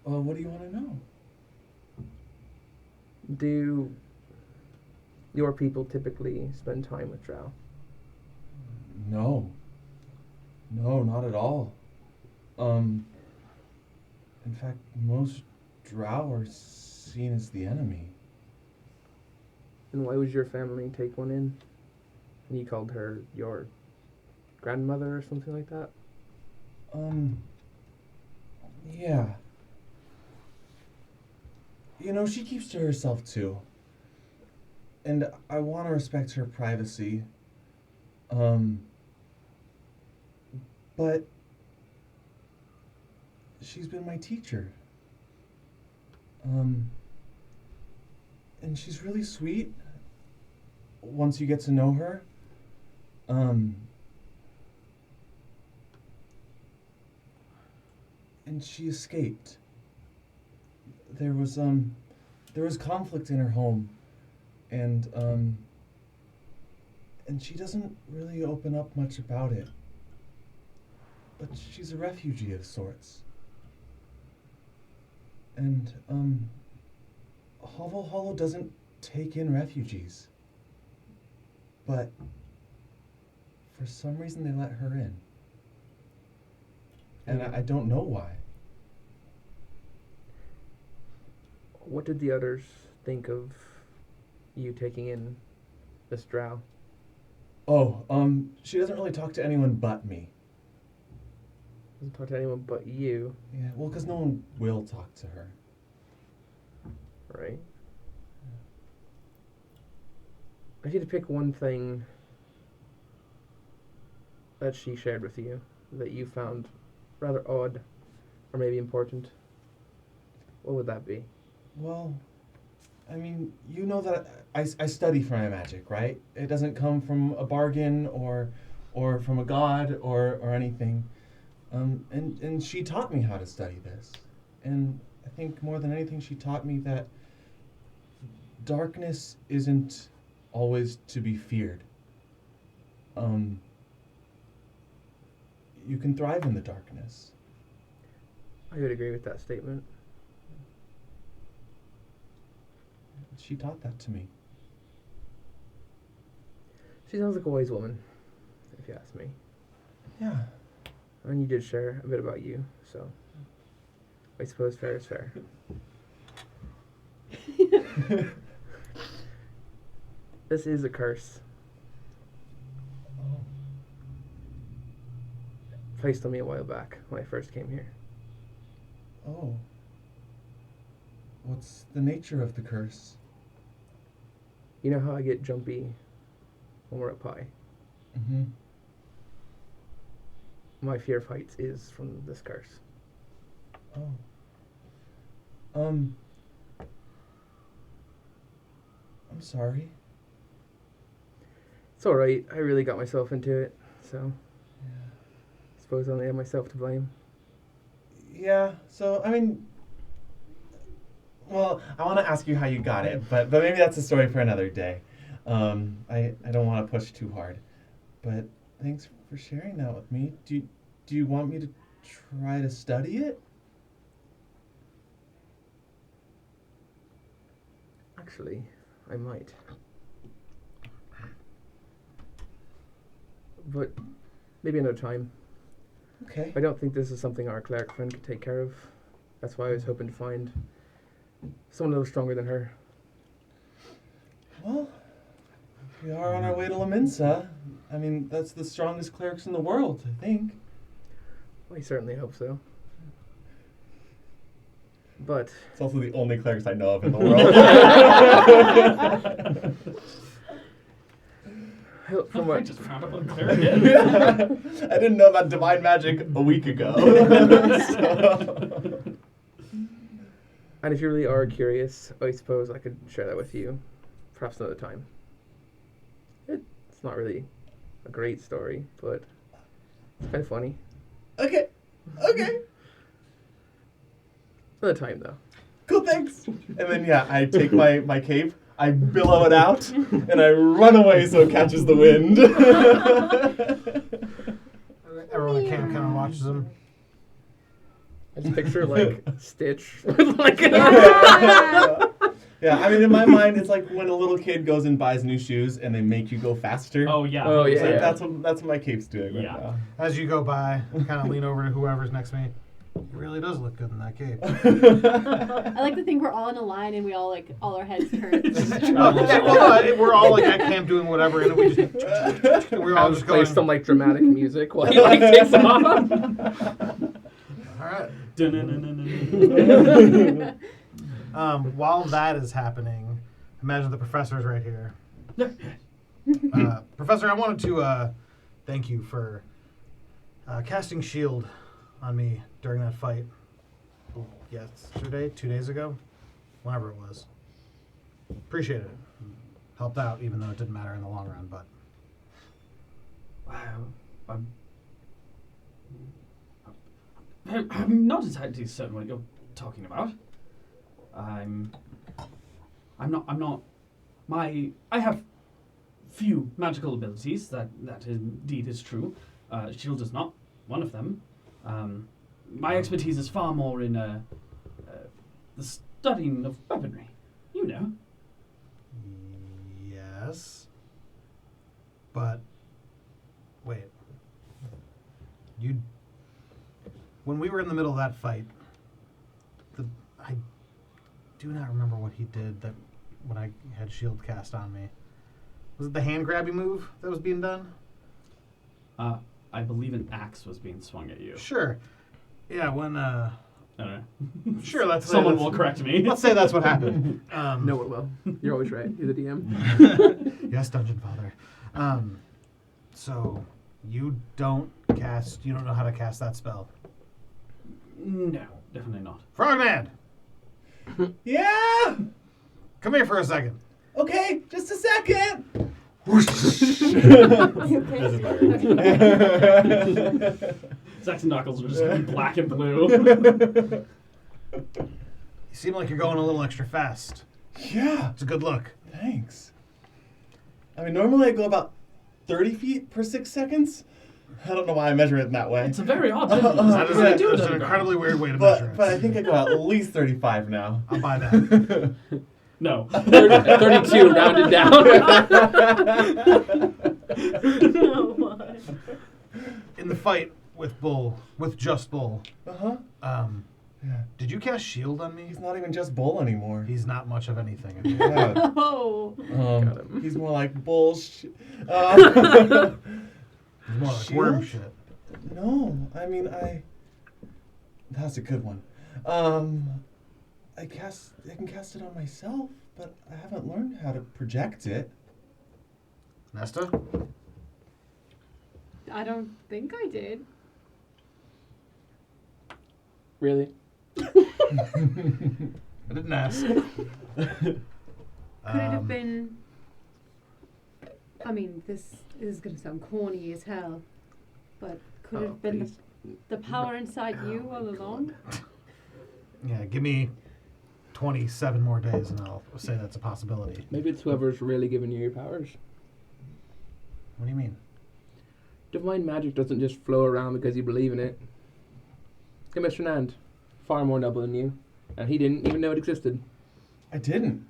What do you want to know? Do your people typically spend time with drow? No. No, not at all. In fact, most drow are seen as the enemy. And why would your family take one in? And you called her your grandmother or something like that? Yeah. You know, she keeps to herself too. And I want to respect her privacy. But she's been my teacher. And she's really sweet once you get to know her. And she escaped. There was conflict in her home, and she doesn't really open up much about it. But she's a refugee of sorts. And Hovel Hollow doesn't take in refugees. But for some reason they let her in. And I don't know why. What did the others think of you taking in this drow? Oh, she doesn't really talk to anyone but me. Doesn't talk to anyone but you, Yeah, well, because no one will talk to her. right? I need to pick one thing that she shared with you that you found rather odd or maybe important. What would that be? Well, I mean, you know that I study for my magic, right? It doesn't come from a bargain or from a god or anything. And she taught me how to study this. And I think more than anything, she taught me that darkness isn't always to be feared. You can thrive in the darkness. I would agree with that statement. She taught that to me. She sounds like a wise woman, if you ask me. Yeah. And you did share a bit about you, so I suppose fair is fair. This is a curse Oh. placed on me a while back when I first came here. Oh. What's the nature of the curse? You know how I get jumpy when we're up high? Mm-hmm. My fear of heights is from this curse. Oh. I'm sorry. It's alright. I really got myself into it, so Yeah. I suppose I only have myself to blame. Yeah, so, I mean, well, I want to ask you how you got it, but maybe that's a story for another day. I don't want to push too hard, but thanks for sharing that with me. Do you want me to try to study it? Actually, I might. But maybe another time. Okay. I don't think this is something our cleric friend could take care of. That's why I was hoping to find someone a little stronger than her. Well, we are on our way to Laminsa. I mean, that's the strongest clerics in the world, I think. I certainly hope so. But It's also the only clerics I know of in the world. from I what just found out what a cleric is. I didn't know about divine magic a week ago. So. and if you really are curious, I suppose I could share that with you, perhaps another time. It's not really a great story, but it's kind of funny. Okay. Another time, though. Cool, thanks. And then, yeah, I take my cape, I billow it out, and I run away so it catches the wind. Everyone at camp kind of watches him. I just picture, like, Stitch with, like, Yeah, I mean, in my mind, it's like when a little kid goes and buys new shoes and they make you go faster. Oh yeah. Oh, It's yeah. like, that's what my cape's doing right Yeah. now. As you go by, kind of lean over to whoever's next to me. He really does look good in that cape. I like to think we're all in a line and we all like all our heads turn. We're all like at camp doing whatever, and we just we're all just play going. some, like, dramatic music while he, like, takes them off. All right. Dun-dun-dun-dun-dun. While that is happening, imagine the professor's right here. Professor, I wanted to thank you for casting shield on me during that fight. Yesterday, 2 days ago, whenever it was. Appreciate it. Helped out, even though it didn't matter in the long run. But I'm not entirely certain what you're talking about. I have few magical abilities, that indeed is true. Shield is not one of them. My expertise is far more in the studying of weaponry. You know. yes. But wait. When we were in the middle of that fight, I do not remember what he did that when I had shield cast on me. Was it the hand grabby move that was being done? I believe an axe was being swung at you. Sure. Yeah, when I don't know. sure, let's say Someone that's- will correct me. Let's say that's what happened. No one will. You're always right. You're the DM. Yes, Dungeon Father. So you don't know how to cast that spell. No, definitely not. Frogman, Yeah! come here for a second. Okay, just a second. Zax and Knuckles are just going black and blue. You seem like you're going a little extra fast. Yeah, It's a good look. thanks. I mean, normally I go about 30 feet per 6 seconds. I don't know why I measure it in that way. It's a very odd distance. That How That does is, it yeah. do it it's an underground? incredibly weird way to measure it. But I think I go at least 35 now. I'll buy that. No. 32 rounded down. No, what? In the fight with just Bull, Uh-huh. Yeah. Did you cast shield on me? He's not even just bull anymore. He's not much of anything. Yeah. Oh. Got him. He's more like bullshit. He's more like worm Shield? shit. No, I mean That's a good one. I can cast it on myself, but I haven't learned how to project it. Nesta? I don't think I did. Really? I didn't ask. Could it have been? I mean, this is going to sound corny as hell, but could it have been the power inside you all along? Yeah, give me 27 more days and I'll say that's a possibility. Maybe it's whoever's really giving you your powers. What do you mean? Divine magic doesn't just flow around because you believe in it. Look at Mr. Nand. Far more noble than you. And he didn't even know it existed. I didn't.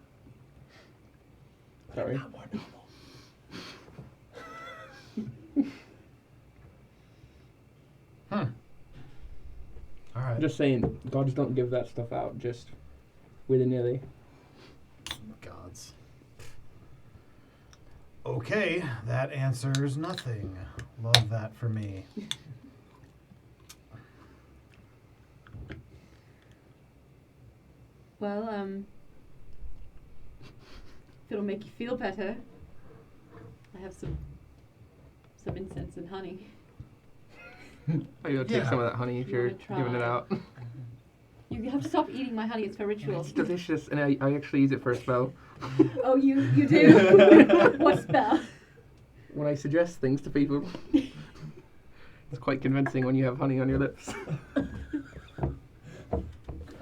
Sorry. Not more noble. All right. I'm just saying, gods don't give that stuff out just willy-nilly. Gods. Okay, that answers nothing. Love that for me. Well, if it'll make you feel better, I have some incense and honey. Maybe I'll take Yeah. some of that honey if You you're wanna giving it try? out. You have to stop eating my honey. It's for rituals. It's delicious, and I actually use it for a spell. Oh, you do? What spell? When I suggest things to people, it's quite convincing when you have honey on your lips. I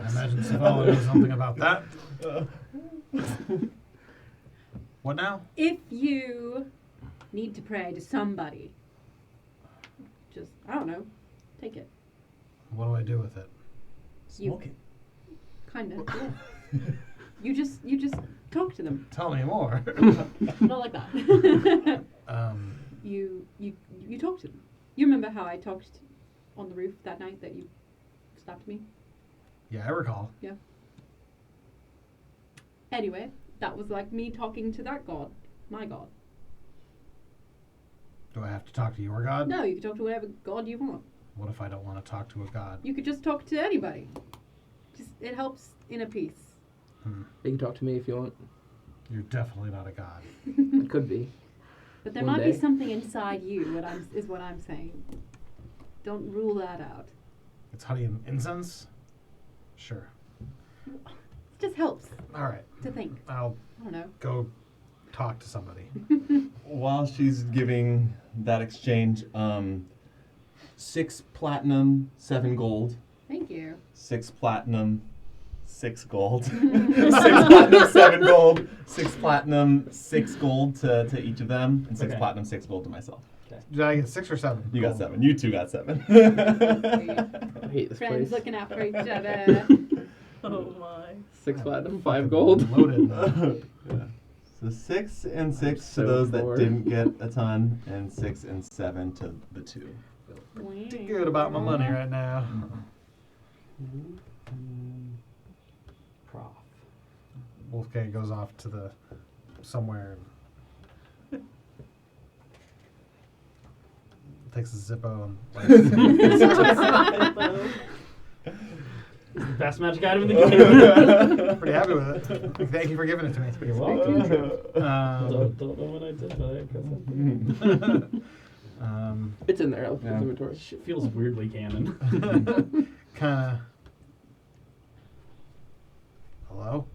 imagine Savella knows something about that. What now? If you need to pray to somebody, just, I don't know, take it. What do I do with it? Smoke it. Kind of, yeah. You just talk to them. Tell me more. Not like that. um, You talk to them. You remember how I talked on the roof that night that you stopped me? yeah, I recall. Anyway, that was like me talking to that god, my god. Do I have to talk to your god? No, you can talk to whatever god you want. What if I don't want to talk to a god? You could just talk to anybody. Just it helps inner peace. You can talk to me if you want. You're definitely not a god. It could be. But there One might day. be something inside you. Is what I'm saying. Don't rule that out. It's honey and incense? Sure. It just helps All right. to think. I'll I don't know. go talk to somebody. While she's giving that exchange, 6 platinum, 7 gold. Thank you. 6 platinum, 6 gold. 6 platinum, 7 gold. 6 platinum, 6 gold to each of them, and 6 Okay. platinum, 6 gold to myself. Did I get 6 or 7? You got 7. You 2 got 7. I hate this Friends place. looking out for each other. Oh my. 6 platinum, 5 gold. Loaded. Yeah. So 6 and 6 so to those that bored. didn't get a ton, and 6 and 7 to the 2. Pretty good about my money right now. Prof. Wolfgang goes off to the somewhere and takes a Zippo The best magic item in the game. and pretty happy with it. Thank you for giving it to me. You're welcome. Um, Don't know what I did, but I guess It's in there, Elf's Yeah. inventory. shit feels weirdly canon. kind of. Hello?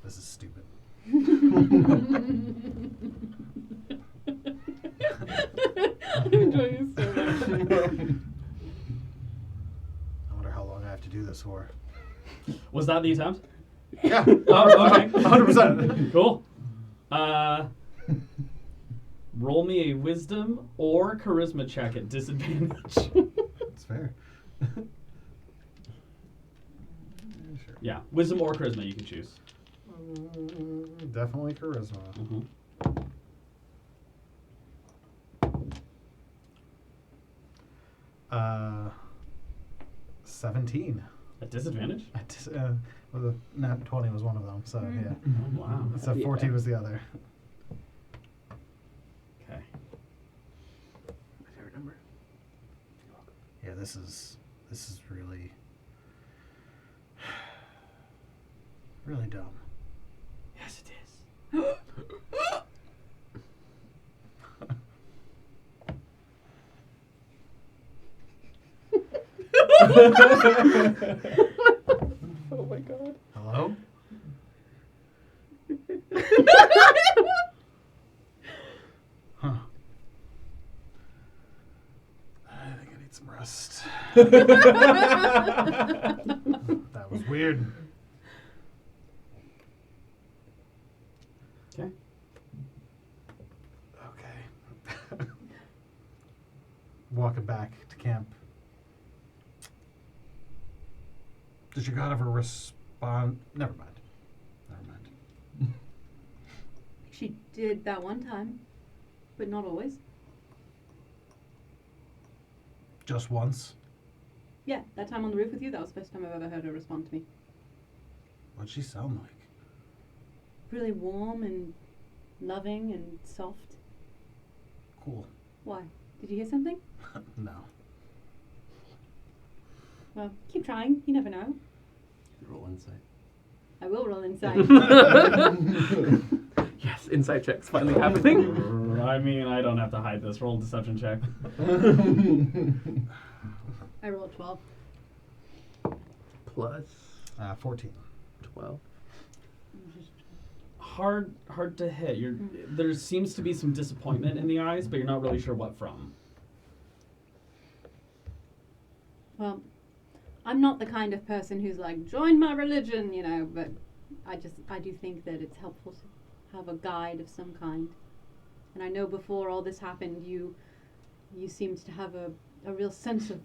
This is stupid. I'm enjoying this so much. I wonder how long I have to do this for. Was that the attempt? Yeah. Oh, okay. 100%. Cool. Roll me a wisdom or charisma check at disadvantage. That's fair. Sure. Yeah, wisdom or charisma, you can choose. Definitely charisma. Mm-hmm. 17. A disadvantage? Well, the nat 20 was one of them, so yeah. Oh, wow. So 14 was the other. Okay. My favorite number. Yeah, this is really really dumb. Yes, it is. Oh my god. Hello? Huh. I think I need some rest. That was weird. Okay. Okay. Walking back to camp. Did your god ever respond? Never mind. Never mind. She did that one time, but not always. Just once? Yeah, that time on the roof with you, that was the first time I've ever heard her respond to me. What'd she sound like? Really warm and loving and soft. Cool. Why? Did you hear something? No. Well, keep trying. You never know. Roll insight. I will roll inside. Yes, insight checks finally happening. I mean, I don't have to hide this. Roll a deception check. I rolled 12. Plus 14. 12. Hard to hit. There seems to be some disappointment in the eyes, but you're not really sure what from. Well, I'm not the kind of person who's like, join my religion, but I do think that it's helpful to have a guide of some kind. And I know before all this happened, you seemed to have a real sense of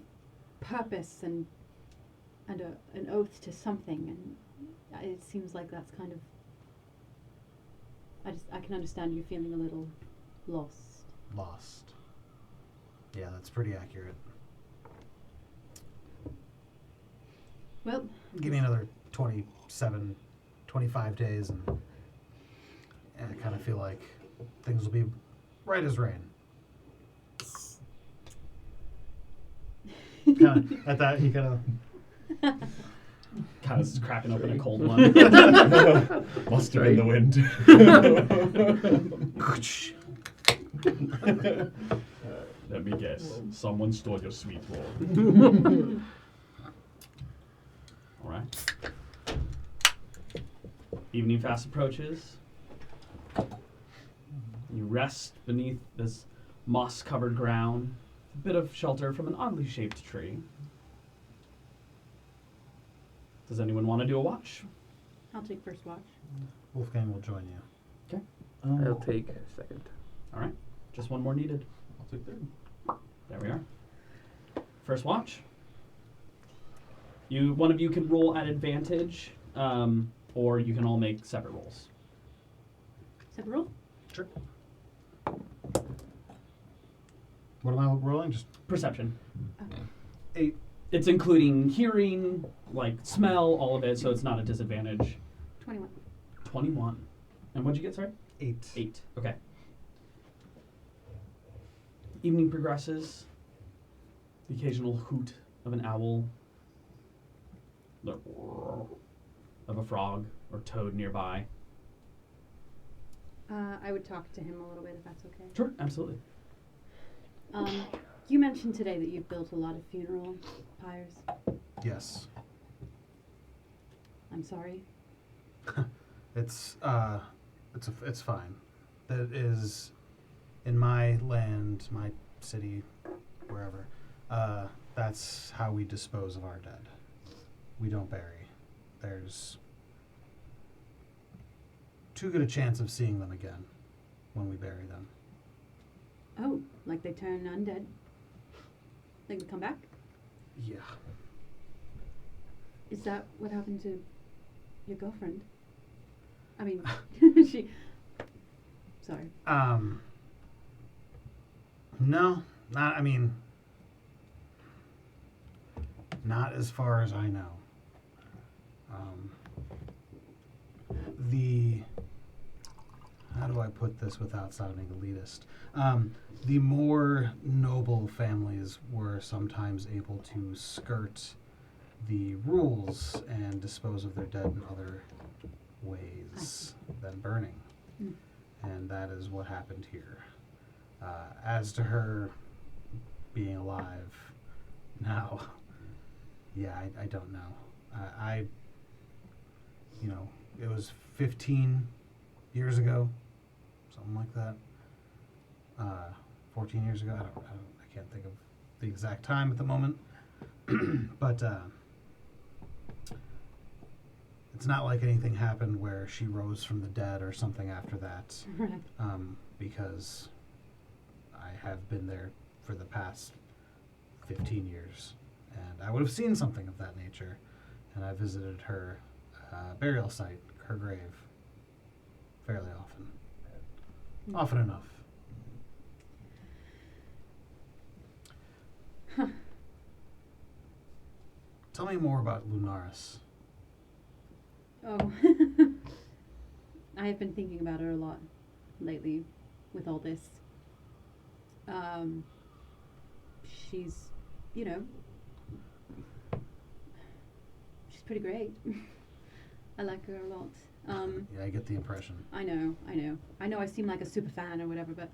purpose and an oath to something, and it seems like that's kind of, I can understand you feeling a little lost. Lost. Yeah, that's pretty accurate. Well, Give me another 27, 25 days, and I kind of feel like things will be right as rain. At that, he kind of... Kaz cracking open a cold one. Must have been the wind. Let me guess. Someone stole your sweet roll. All right. Evening fast approaches. You rest beneath this moss-covered ground, a bit of shelter from an oddly shaped tree. Does anyone want to do a watch? I'll take first watch. Wolfgang will join you. I'll take second. All right. Just one more needed. I'll take third. There we are. First watch. One of you can roll at advantage, or you can all make separate rolls. Separate roll? Sure. What am I rolling? Just Perception. 8. It's including hearing, like smell, all of it, so it's not a disadvantage. 21. 21. And what'd you get, sorry? 8. 8. Okay. Evening progresses. The occasional hoot of an owl. The of a frog or toad nearby. I would talk to him a little bit if that's okay. Sure, absolutely. You mentioned today that you've built a lot of funeral pyres. Yes. I'm sorry. It's fine. That is in my land, my city, wherever. That's how we dispose of our dead. We don't bury. There's too good a chance of seeing them again when we bury them. Oh, like they turn undead? They can come back? Yeah. Is that what happened to your girlfriend? I mean, she... Sorry. No, not as far as I know. The how do I put this without sounding elitist? The more noble families were sometimes able to skirt the rules and dispose of their dead in other ways than burning. And that is what happened here. As to her being alive now, yeah, I don't know. It was 15 years ago, something like that. 14 years ago. I can't think of the exact time at the moment. But it's not like anything happened where she rose from the dead or something after that. Right. Because I have been there for the past 15 years. And I would have seen something of that nature. And I visited her burial site, her grave, fairly often. Often enough. Huh. Tell me more about Lunaris. Oh. I have been thinking about her a lot lately with all this. She's, she's pretty great. I like her a lot. Yeah, I get the impression. I know I seem like a super fan or whatever, but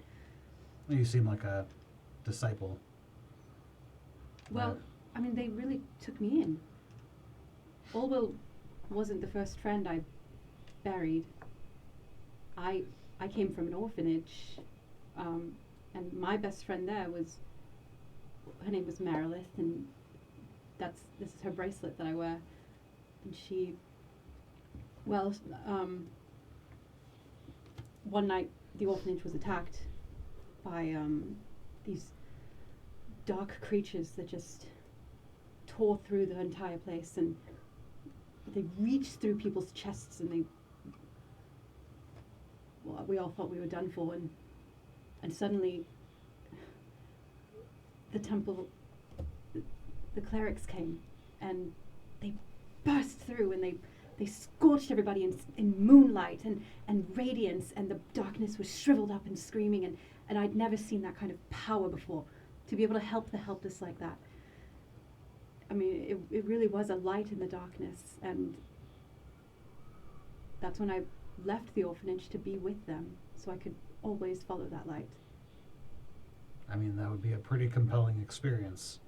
You seem like a disciple. well, I mean, they really took me in. Olwell wasn't the first friend I buried. I came from an orphanage, and my best friend there her name was Merilith, and this is her bracelet that I wear. And she, one night the orphanage was attacked by these dark creatures that just tore through the entire place, and they reached through people's chests, and we all thought we were done for, and suddenly the temple, the clerics came, and they burst through, and they scorched everybody in moonlight and radiance, and the darkness was shriveled up and screaming, and I'd never seen that kind of power before, to be able to help the helpless like that. I mean, it really was a light in the darkness, and that's when I left the orphanage to be with them, so I could always follow that light. I mean, that would be a pretty compelling experience.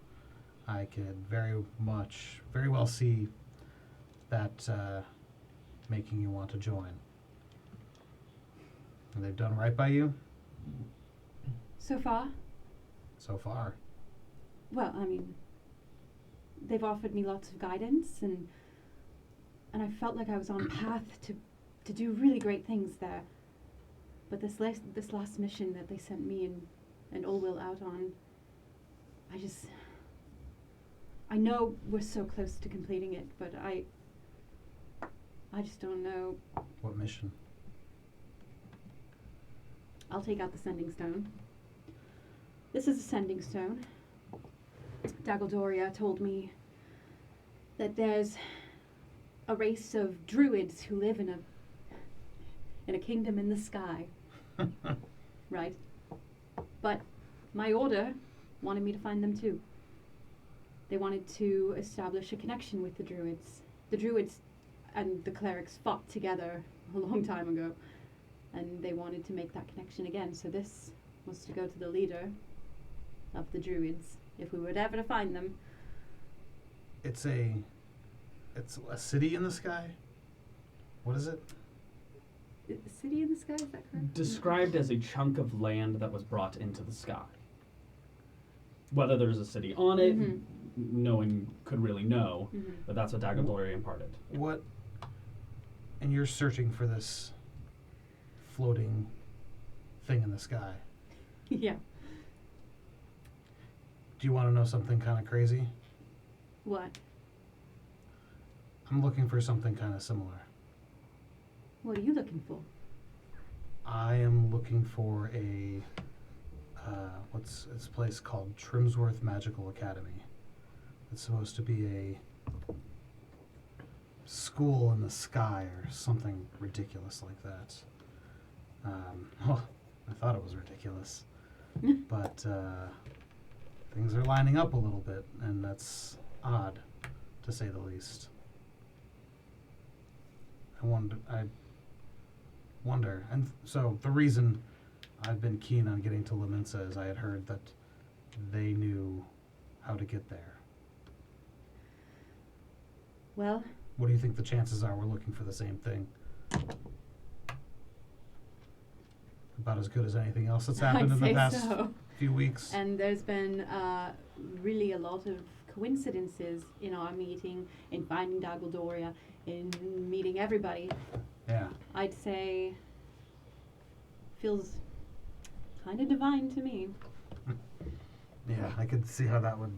I could very well see that making you want to join. And they've done right by you? So far? So far. Well, I mean, they've offered me lots of guidance, and I felt like I was on path to do really great things there. But this last mission that they sent me and Olwell out on, I know we're so close to completing it, but I just don't know. What mission? I'll take out the sending stone. This is a sending stone. Daggledoria told me that there's a race of druids who live in a kingdom in the sky. Right? But my order wanted me to find them too. They wanted to establish a connection with the druids. The druids and the clerics fought together a long time ago, and they wanted to make that connection again. So this was to go to the leader of the druids, if we were ever to find them. It's a city in the sky? What is it? The city in the sky, is that correct? Described as a chunk of land that was brought into the sky. Whether there's a city on it, no one could really know, but that's what Daggledoria imparted. What? And you're searching for this floating thing in the sky. Yeah. Do you want to know something kind of crazy? What? I'm looking for something kind of similar. What are you looking for? I am looking for a what's this place called? Trimsworth Magical Academy. It's supposed to be a school in the sky or something ridiculous like that. Well, I thought it was ridiculous. But things are lining up a little bit, and that's odd, to say the least. I wonder, and so the reason I've been keen on getting to Laminsa is I had heard that they knew how to get there. Well, What do you think the chances are we're looking for the same thing? About as good as anything else that's happened I'd in the say past so. few weeks. And there's been really a lot of coincidences in our meeting, in finding Daggledoria, in meeting everybody. Yeah. I'd say feels kind of divine to me. Yeah, I could see how that would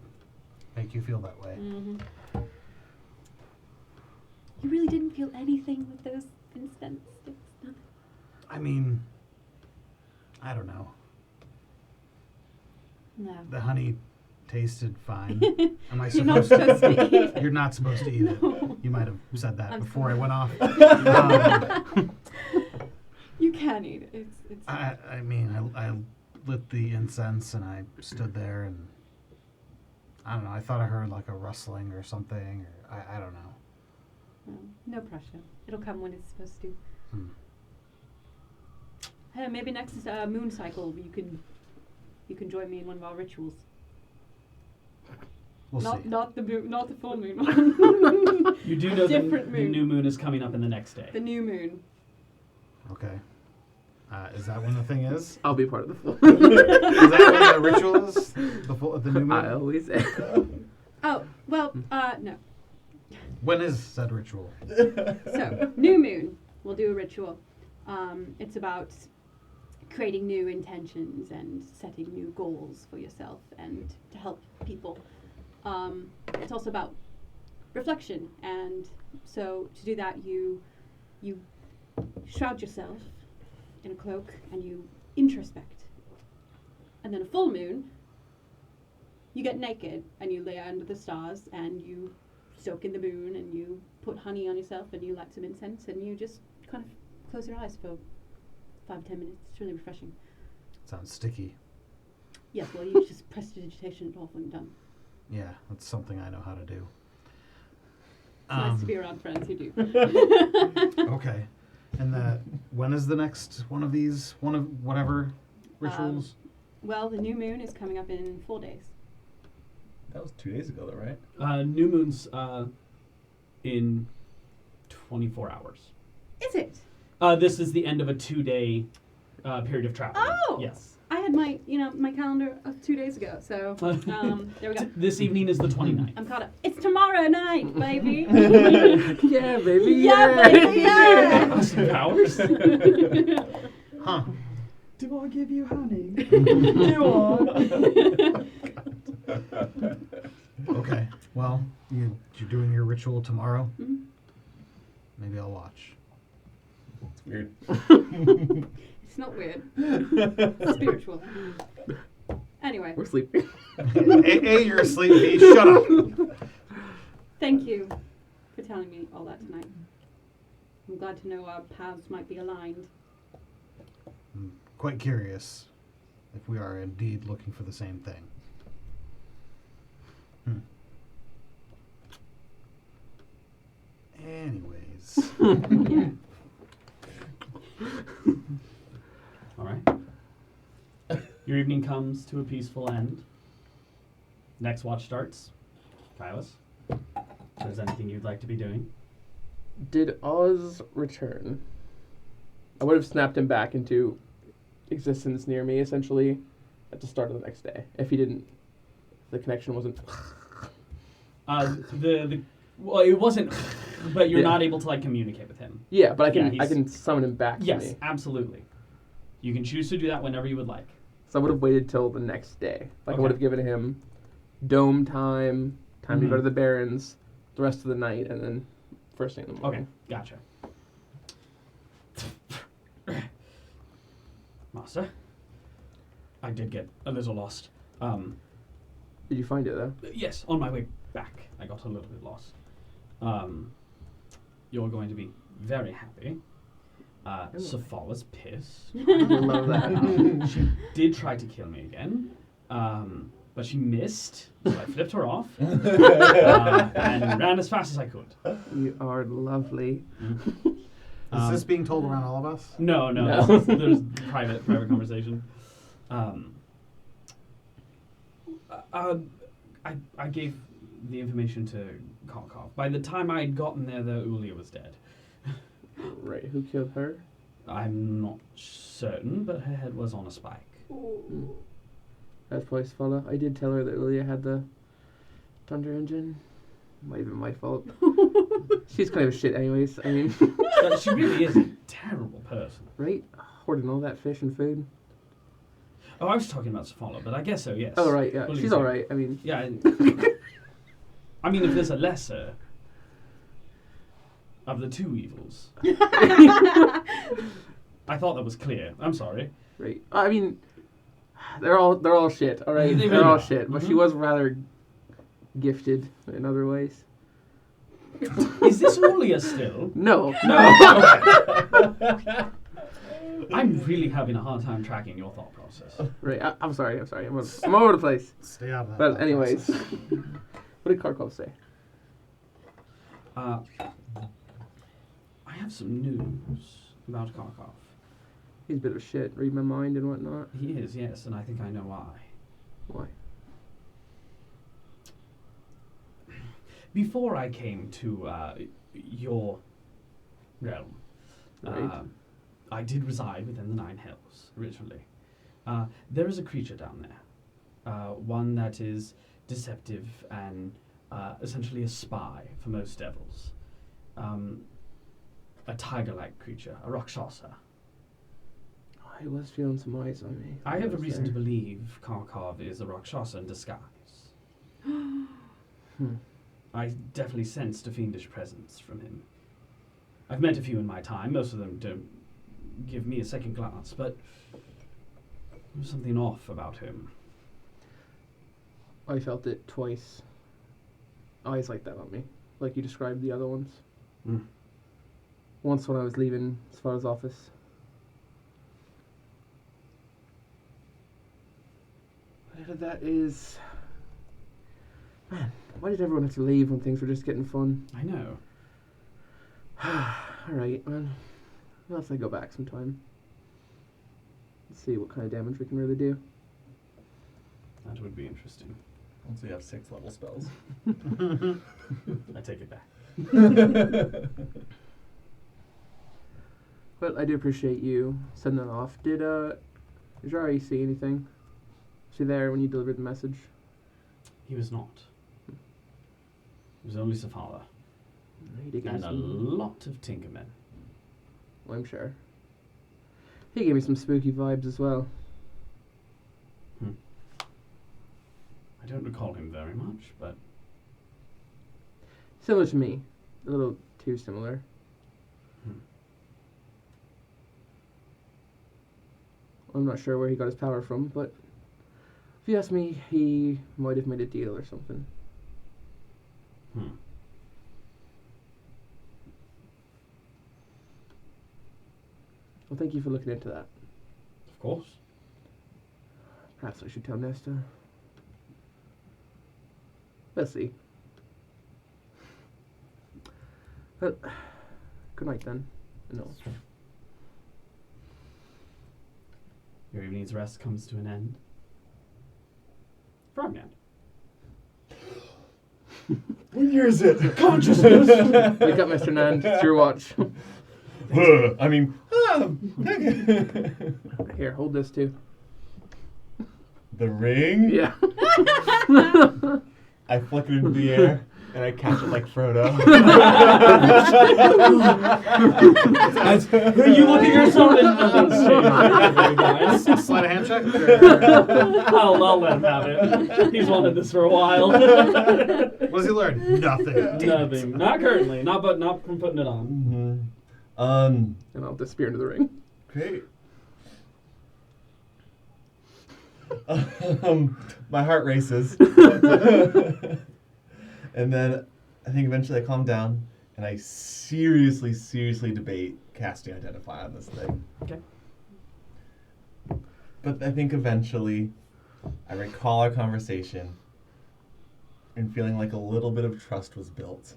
make you feel that way. Mm-hmm. You really didn't feel anything with those incense sticks? Nothing? I mean, I don't know. No. The honey tasted fine. Am I You're not supposed supposed to eat it. You're not supposed to eat it. No. You might have said that I'm before I sorry. went off. You can eat it. It's I lit the incense and I stood there and I don't know. I thought I heard like a rustling or something. Or I don't know. no pressure. It'll come when it's supposed to. Hmm. Hey, maybe next moon cycle you can join me in one of our rituals. We'll see. Not the full moon one. You do know Different the moon. new moon is coming up in the next day. The new moon. Okay. Is that when the thing is? I'll be part of the full. Is that when the ritual is? The new moon? I always say. Oh, well, no. When is said ritual? So, new moon, we'll do a ritual. It's about creating new intentions and setting new goals for yourself and to help people. It's also about reflection, and so to do that, you shroud yourself in a cloak and you introspect. And then a full moon, you get naked and you lay under the stars and you soak in the moon and you put honey on yourself and you light some incense and you just kind of close your eyes for 5-10 minutes. It's really refreshing. Sounds sticky. Yes, well, you just press digitation off when you're done. Yeah, that's something I know how to do. It's nice to be around friends who do. Okay. And when is the next one of these? One of whatever rituals? Well, the new moon is coming up in 4 days. That was 2 days ago, though, right? New moon's in 24 hours. Is it? This is the end of a 2-day period of travel. Oh! Yes. I had my calendar of 2 days ago, so there we go. This evening is the 29th. I'm caught up. It's tomorrow night, baby. Yeah, baby. Yeah, baby, yeah. Austin Powers. Huh. Do I give you honey? Do I? Okay. Well, you're doing your ritual tomorrow? Mhm. Maybe I'll watch. It's weird. It's not weird. It's spiritual. Anyway, We're sleeping. A, you're asleep. B, shut up. thank you for telling me all that tonight. I'm glad to know our paths might be aligned. I'm quite curious if we are indeed looking for the same thing. Anyways. Yeah. All right. Your evening comes to a peaceful end. Next watch starts. Kailas, if there's anything you'd like to be doing. Did Oz return? I would have snapped him back into existence near me, essentially, at the start of the next day. If he didn't, the connection wasn't. Well, it wasn't, but you're Yeah. not able to like communicate with him. Yeah, but I Yeah, can I can summon him back to Yes, me. absolutely. You can choose to do that whenever you would like. So I would have waited till the next day. Like Okay. I would have given him dome time to go Mhm. to the Barrens, the rest of the night, and then first thing in the Okay, morning. gotcha. Master, I did get a little lost. Did you find it though? Yes, on my way back, I got a little bit lost. you're going to be very happy. Saphala's pissed. I love that. She did try to kill me again, but she missed, so I flipped her off and ran as fast as I could. You are lovely. Is this being told around all of us? No. No. There's private conversation. I gave the information to Karkov. By the time I'd gotten there, the Ulia was dead. Right, who killed her? I'm not certain, but her head was on a spike. That's probably Svala. I did tell her that Ulia had the thunder engine. Might have been my fault. She's kind of a shit anyways, I mean. But she really is a terrible person. Right? Hoarding all that fish and food. Oh, I was talking about Safala, but I guess so, yes. Oh, right, yeah. Ulia's She's alright, I mean. Yeah. I mean, if there's a lesser of the two evils. I thought that was clear. I'm sorry. Right. I mean, they're all shit, alright? They They're really all are. shit, but she Mhm. was rather gifted in other ways. Is this Ulia still? No. No. Okay. I'm really having a hard time tracking your thought process. Right, I'm sorry. I'm all over the place. Stay out of that. But thought anyways, process. what did Karkov say? I have some news about Karkov. He's a bit of shit. Read my mind and whatnot. He is, yes, and I think I know why. Why? Before I came to your realm, Right. I did reside within the Nine Hells originally. There is a creature down there, one that is deceptive and essentially a spy for most devils. A tiger-like creature, a Rakshasa. I was feeling some eyes on me. I have a was reason to there. believe Karkov is a Rakshasa in disguise. I definitely sensed a fiendish presence from him. I've met a few in my time. Most of them don't give me a second glance, but there's something off about him. I felt it twice. Eyes like that on me, like you described the other ones. Mm. Once when I was leaving Svara's office. But that is... Man, why did everyone have to leave when things were just getting fun? I know. Alright, man. Unless I go back sometime. Let's see what kind of damage we can really do. That would be interesting. Once we have 6 level spells. I take it back. But I do appreciate you sending that off. Did Jari see anything? Was she there when you delivered the message? He was not. It was only Safala. He did give me And a some- lot of Tinkermen. Well, I'm sure. He gave me some spooky vibes as well. I don't recall him very much, but Similar to me. A little too similar. I'm not sure where he got his power from, but if you ask me, he might have made a deal or something. Well, thank you for looking into that. of course. Perhaps I should tell Nesta. Let's see. Well, good night then. No. Your evening's rest comes to an end. Frogman. What year is it? Wake up, Mr. Nand. It's your watch. I mean, Here, hold this too. the ring? Yeah. I flick it into the air and I catch it like Frodo. You look at yourself in the Slide a hand check? Or I'll let him have it. He's wanted this for a while. what does he learn? Nothing. Nothing. Not currently. Not from putting it on. And I'll disappear into the ring. Great. My heart races. And then I think eventually I calm down and I seriously debate casting Identify on this thing. Okay. But I think eventually I recall our conversation and feeling like a little bit of trust was built.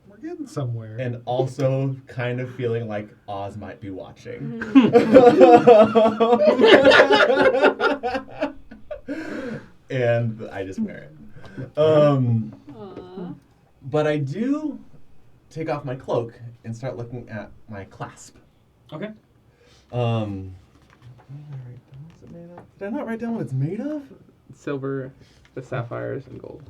We're getting somewhere. And also kind of feeling like Oz might be watching. And I just wear it. Aw. But I do take off my cloak and start looking at my clasp. Okay. Did I not write down what it's made of? Silver, the sapphires, and gold.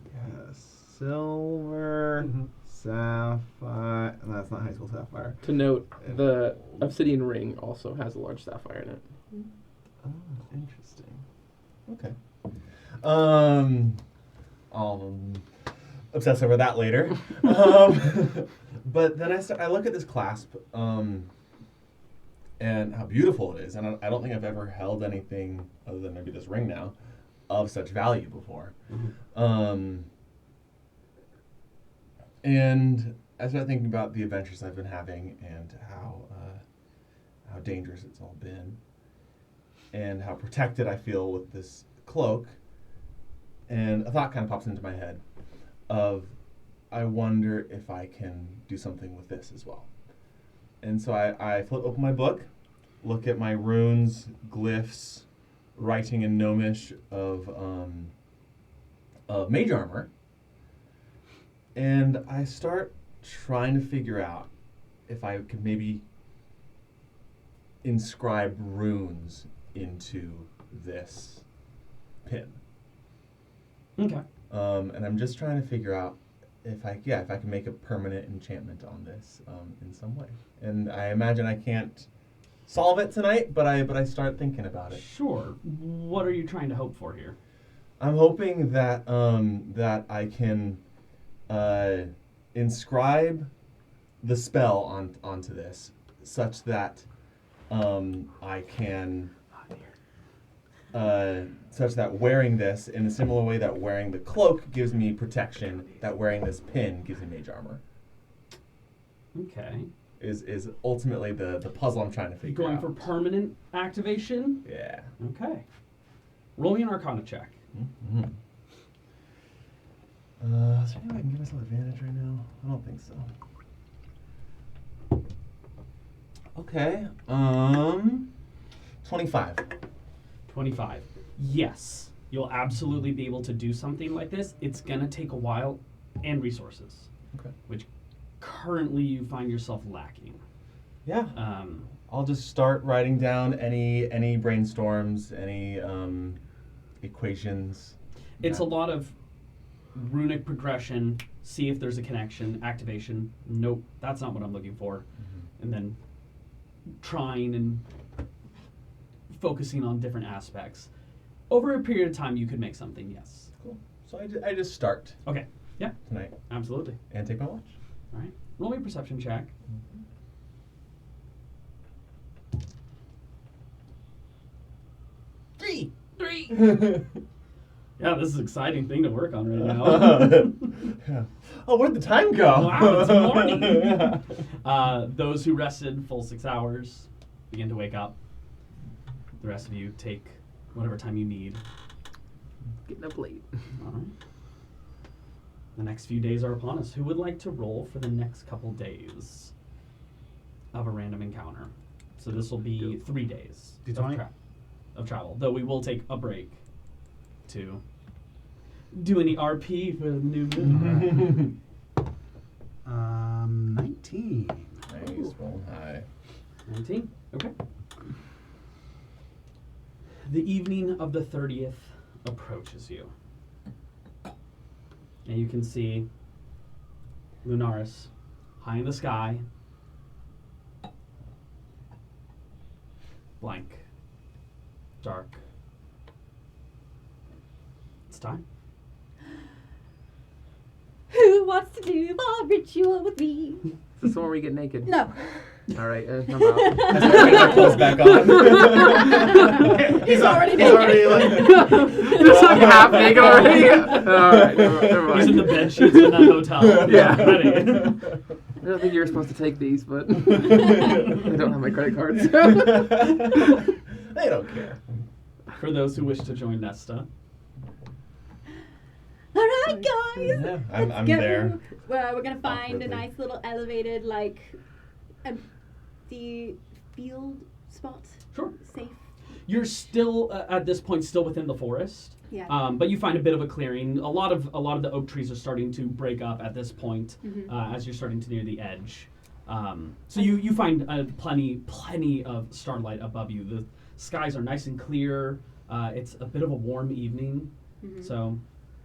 Yes. Silver, sapphire, and that's not high school sapphire. To note, the obsidian ring also has a large sapphire in it. Oh, interesting. Okay. I'll obsess over that later. But then I look at this clasp, and how beautiful it is. And I don't think I've ever held anything other than maybe this ring now of such value before. And I started thinking about the adventures I've been having and how dangerous it's all been, and how protected I feel with this cloak. And a thought kind of pops into my head of, I wonder if I can do something with this as well. And so I flip open my book, look at my runes, glyphs, writing in Gnomish of mage armor, and I start trying to figure out if I could maybe inscribe runes into this pin. Okay. And I'm just trying to figure out if I can make a permanent enchantment on this in some way. And I imagine I can't solve it tonight, but I start thinking about it. Sure. What are you trying to hope for here? I'm hoping that that I can inscribe the spell onto this, such that I can. Such that wearing this in a similar way that wearing the cloak gives me protection, that wearing this pin gives me mage armor. Okay. Is ultimately the puzzle I'm trying to figure Going out. for permanent activation? Yeah. Okay. Roll me an Arcana check. Mm-hmm. Is there any way I can give myself advantage right now? I don't think so. Okay. 25. 25. Yes, you'll absolutely be able to do something like this. It's gonna take a while and resources, Okay. which currently you find yourself lacking. Yeah. I'll just start writing down any brainstorms, any equations. It's a lot of runic progression, see if there's a connection, activation. Nope, that's not what I'm looking for. And then trying and focusing on different aspects. Over a period of time, you could make something, yes. Cool. So I just start Okay, yeah, tonight absolutely. and take my watch. All right, roll me a perception check. 3. Yeah, this is an exciting thing to work on right now. Yeah. Oh, where'd the time go? Wow, it's morning. Yeah. Those who rested full 6 hours begin to wake up. The rest of you take whatever time you need. Getting up late. All right. The next few days are upon us. Who would like to roll for the next couple days of a random encounter? So this will be 3 days D20? of travel, though we will take a break to do any RP for the new moon. 19. Nice, roll high. 19. Okay. The evening of the 30th approaches you. And you can see Lunaris high in the sky. Blank. Dark. It's time. Who wants to do the ritual with me? Is this the one where we get naked? No. All right, I'm out. As I put my clothes back on. He's already He's already like. Just like half naked already. All right, never mind. He's in the bed sheets in that hotel. Yeah. Ready. I don't think you're supposed to take these, but I don't have my credit cards. They don't care. For those who wish to join Nesta. All right, guys. Yeah, I'm Let's go. there. Well, we're gonna find a Awkwardly. nice little elevated, like, empty field spot. Sure. Safe. You're still at this point still within the forest. Yeah. But you find a bit of a clearing. A lot of the oak trees are starting to break up at this point as you're starting to near the edge. So you find plenty of starlight above you. The skies are nice and clear. It's a bit of a warm evening, so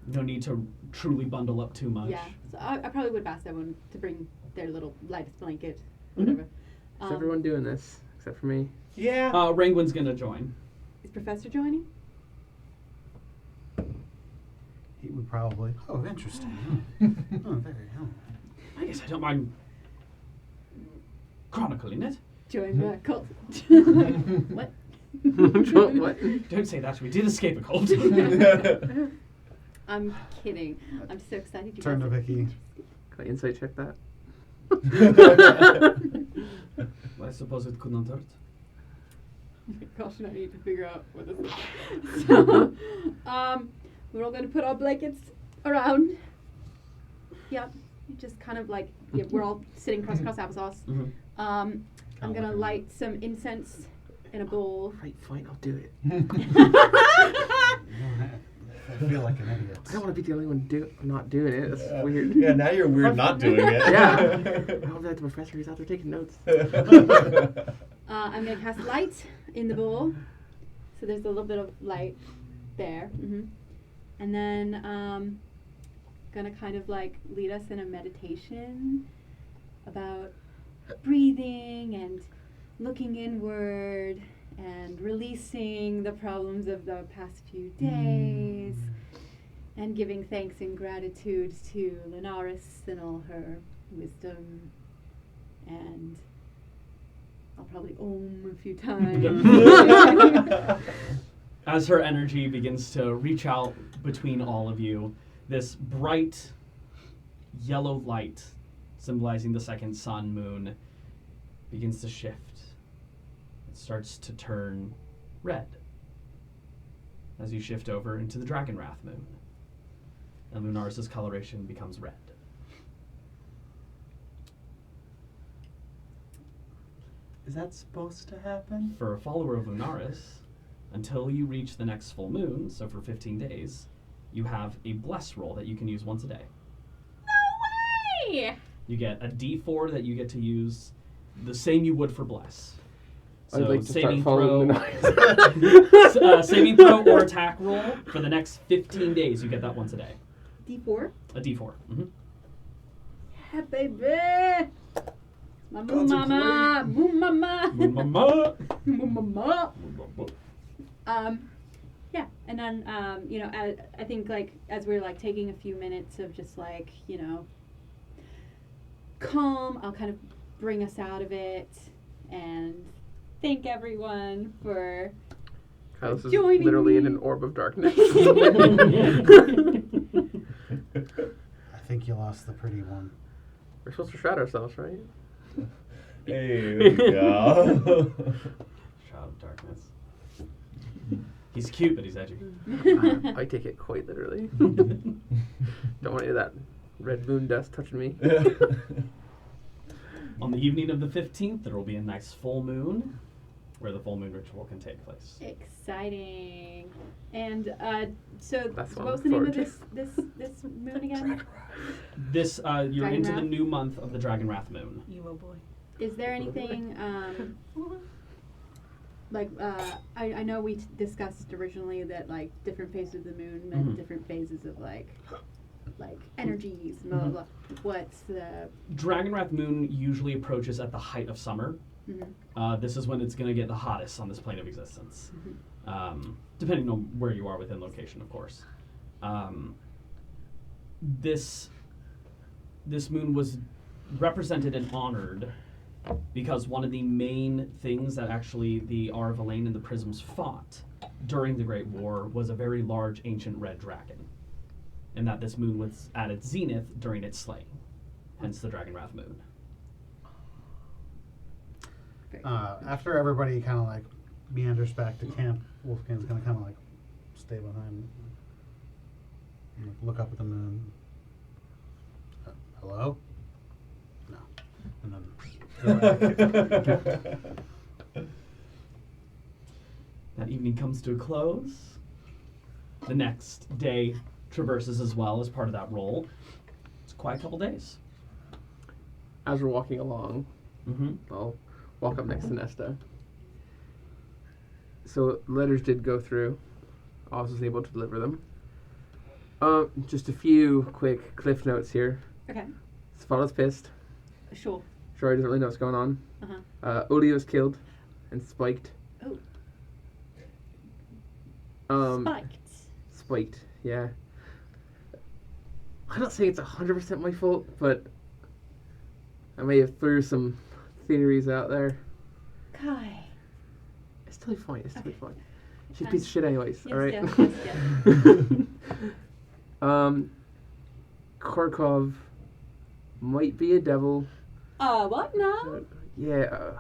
no need to truly bundle up too much. Yeah. So I probably would ask everyone to bring their little lightest blanket, whatever. Is everyone doing this except for me? Yeah. Rangwin's gonna join. Is Professor joining? He would probably. Oh, interesting. Oh, very. Oh. I guess I don't mind chronicling it. Join the cult. What? What? Don't say that. We did escape a cult. I'm kidding. I'm so excited. You Turn to guys- Vicky. Can I insight check that? I suppose it could not hurt. Gosh, I need to figure out what this is. So, we're all going to put our blankets around. Yep. Just kind of like, yeah, we're all sitting crisscross applesauce. I'm going to light some incense in a bowl. Right, fine, I'll do it. I feel like an idiot. I don't want to be the only one not doing it. That's weird. Yeah, now you're weird not doing it. Yeah. I'll be like the professor. He's out there taking notes. I'm going to cast light in the bowl. So there's a little bit of light there. And then going to kind of like lead us in a meditation about breathing and looking inward and releasing the problems of the past few days and giving thanks and gratitude to Linaris and all her wisdom. And I'll probably a few times. As her energy begins to reach out between all of you, this bright yellow light symbolizing the second sun, moon, begins to shift. It starts to turn red as you shift over into the Dragonwrath moon. And Lunaris' coloration becomes red. Is that supposed to happen? For a follower of Lunaris, until you reach the next full moon, so for 15 days, you have a bless roll that you can use once a day. No way! You get a D4 that you get to use the same you would for bless. So I'd like to start saving following throw, the noise. saving throw or attack roll for the next 15 days. You get that once a day. D4? A D4. Yeah, baby! Mama, mama, boom, mama, Mama. boom, mama. Yeah, and then you know, I think like as we're like taking a few minutes of just like, you know, calm, I'll kind of bring us out of it and thank everyone for Kylos is joining literally me. in an orb of darkness. I think you lost the pretty one. We're supposed to shroud ourselves, right? Hey, there we go. Shroud of darkness. He's cute, but he's edgy. I take it quite literally. Don't want any of that red moon dust touching me. On the evening of the 15th, there will be a nice full moon where the full moon ritual can take place. Exciting. And so That's what what was I'm the name of forward this moon again? This, you're into the Dragonwrath? new month of the Dragonwrath moon. You oh boy. Is there anything like I know we discussed originally that like different phases of the moon meant Mhm. different phases of like energies, blah blah blah. What's the Dragonwrath moon usually approaches at the height of summer. mhm. This is when it's going to get the hottest on this plane of existence, depending on where you are within location, of course. This moon was represented and honored Because one of the main things that actually the Arvalane and the Prisms fought during the Great War was a very large ancient red dragon. And that this moon was at its zenith during its slaying. Hence the Dragonwrath moon. After everybody kind of like meanders back to camp, Wolfgang's going to kind of like stay behind and look up at the moon. Hello? No. And then That evening comes to a close. The next day traverses as well as part of that roll. It's quite a couple days. As we're walking along, Mm-hmm. I'll walk up next to Nesta. So letters did go through. I was able to deliver them. Just a few quick cliff notes here. Okay. Svalda's pissed. Sure. Shori doesn't really know what's going on. Uh-huh. Olio's killed and spiked. Oh. Spiked. Spiked, yeah. I'm not saying it's 100% my fault, but I may have threw some theories out there. Kai. It's totally fine. It's totally Okay. fine. She's a Fine. piece of shit anyways, Yes, alright? yes. Korkov might be a devil. What now? Yeah,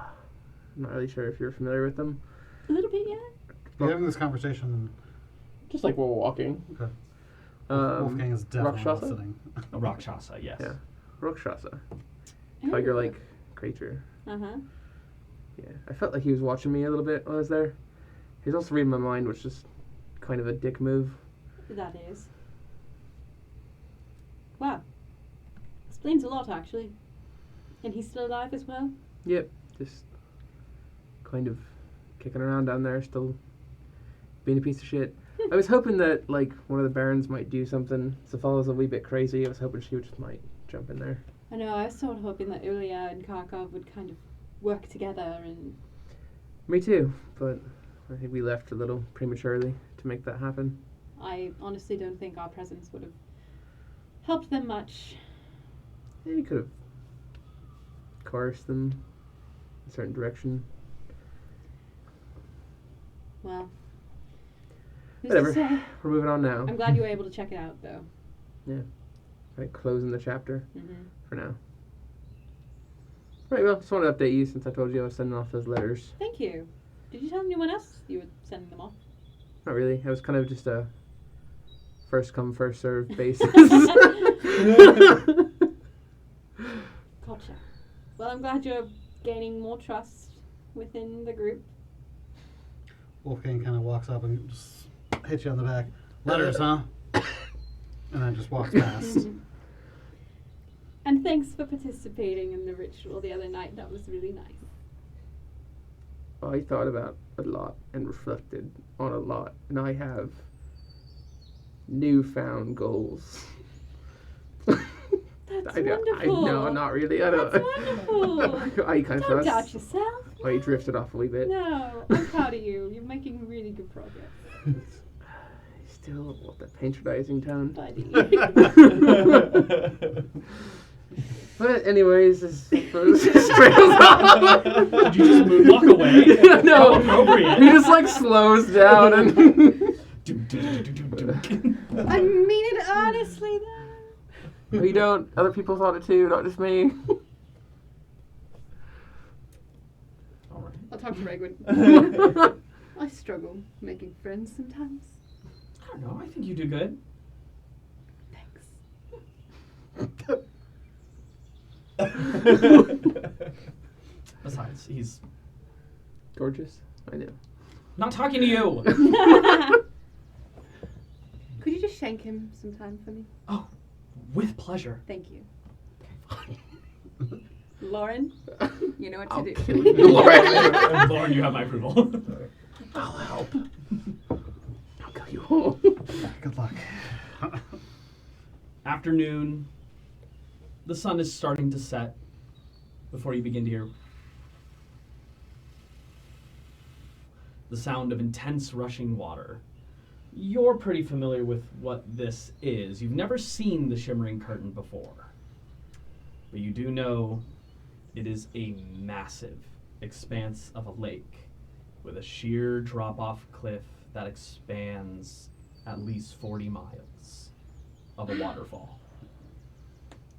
I'm not really sure if you're familiar with them. A little bit, yeah. you're having this conversation. Just like while walking. Okay. Wolfgang is definitely Rakshasa? listening. A Rakshasa, yes. Yeah. Rakshasa. Tiger-like creature. Uh-huh. Yeah, I felt like he was watching me a little bit while I was there. He was also reading my mind, which is kind of a dick move. That is. Wow. Explains a lot, actually. And he's still alive as well? Yep, just kind of kicking around down there, still being a piece of shit. I was hoping that, like, one of the barons might do something. Zaphala's a wee bit crazy. I was hoping she just might jump in there. I know, I was sort of hoping that Ilya and Kharkov would kind of work together and... Me too, but I think we left a little prematurely to make that happen. I honestly don't think our presence would have helped them much. Yeah, we could have coerced them in a certain direction. Well, who's Whatever. to say? We're moving on now. I'm glad you were able to check it out, though. Yeah. Right, closing the chapter Mm-hmm. for now. Right, well, just wanted to update you since I told you I was sending off those letters. Thank you. Did you tell anyone else you were sending them off? Not really. It was kind of just a first come, first serve basis. Gotcha. Well, I'm glad you're gaining more trust within the group. Wolfgang kind of walks up and just hits you on the back. Letters, huh? And then just walks past. And thanks for participating in the ritual the other night. That was really nice. I thought about a lot and reflected on a lot, and I have newfound goals. That's wonderful. I know, not really. I don't. That's wonderful. I kind Don't of doubt yourself. I drifted off a wee bit. No, I'm proud of you. You're making really good progress. Still, what, the patronizing tone. Buddy. But anyways, this trails off. Did you just walk away? No, How appropriate. he just like slows down and. I mean it honestly, though. You don't. Other people thought it too, not just me. I'll talk to Regwin. I struggle making friends sometimes. I don't know. I think you do good. Thanks. Besides, he's Gorgeous. I know. not talking to you. Could you just shank him sometime for me? Oh, with pleasure. Thank you. Lauren, you know what to do. Lauren, you have my approval. I'll help. I'll kill you all. Good luck. Afternoon. The sun is starting to set before you begin to hear the sound of intense rushing water. You're pretty familiar with what this is. You've never seen the Shimmering Curtain before. But you do know It is a massive expanse of a lake with a sheer drop-off cliff that expands at least 40 miles of a waterfall.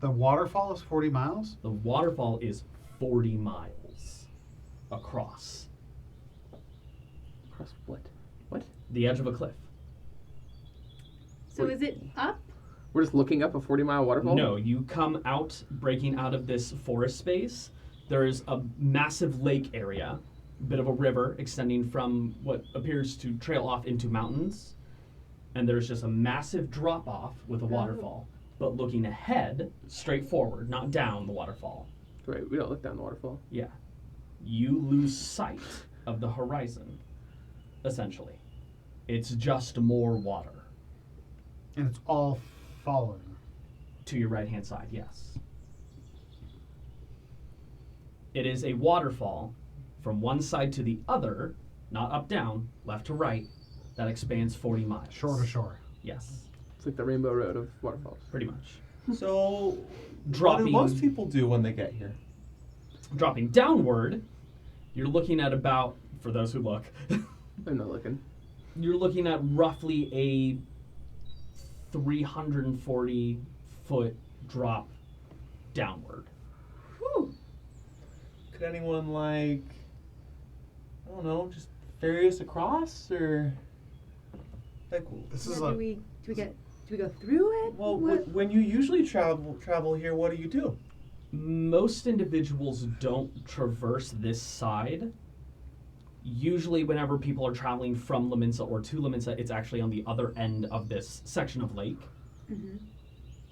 The waterfall is 40 miles? The waterfall is 40 miles across Across what? What? the edge of a cliff. So is it up? We're just looking up a 40-mile waterfall? No, you come out, breaking out of this forest space. There is a massive lake area, a bit of a river extending from what appears to trail off into mountains. And there's just a massive drop off with a waterfall. But looking ahead, straight forward, not down the waterfall. Right, we don't look down the waterfall. Yeah. You lose sight of the horizon, essentially. It's just more water. And it's all falling. To your right-hand side, yes. It is a waterfall from one side to the other, not up-down, left to right, that expands 40 miles. Shore to shore. Yes, It's like the Rainbow Road of waterfalls. pretty much. So, Dropping- what do most people do when they get here? Dropping downward, you're looking at about, for those who look, I'm not looking. you're looking at roughly a 340-foot drop downward. Whew. Could anyone, like, I don't know, just ferry us across, or like? This Yeah, is do we go through it? Well, What? when you usually travel here, what do you do? Most individuals don't traverse this side. Usually whenever people are traveling from Laminsa or to Laminsa, it's actually on the other end of this section of lake. Mhm.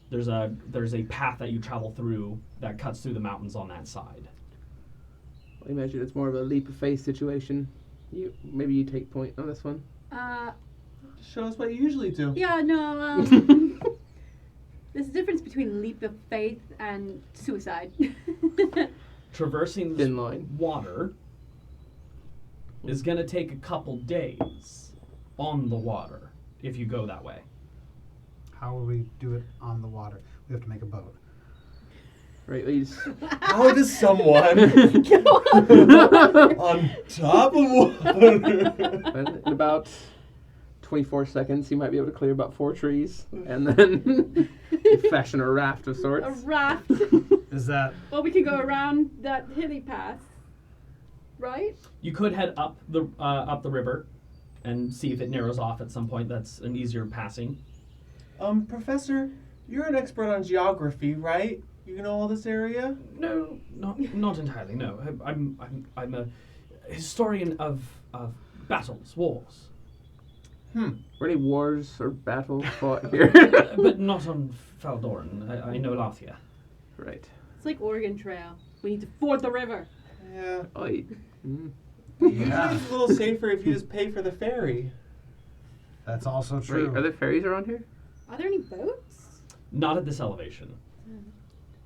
There's a path that you travel through that cuts through the mountains on that side. I imagine it's more of a leap of faith situation. Maybe you take point on this one. Just show us what you usually do. Yeah, no. There's a difference between leap of faith and suicide. Traversing this Thin line. water is going to take a couple days on the water if you go that way. How will we do it on the water? We have to make a boat. Right, leads. How does someone on top of water? In about 24 seconds, you might be able to clear about 4 trees, and then you fashion a raft of sorts. A raft. Is that Well, we could go around that hilly path, right? You could head up the river and see if it narrows off at some point. That's an easier passing. Professor, you're an expert on geography, right? You know all this area? No, not entirely. No, I'm a historian of battles, wars, Were any wars or battles fought here? but not on Faldoran. I know Lathia. Right. It's like Oregon Trail. We need to ford the river. Yeah. Yeah. Usually it's a little safer if you just pay for the ferry. That's also true. Right. Are there ferries around here? Are there any boats? Not at this elevation.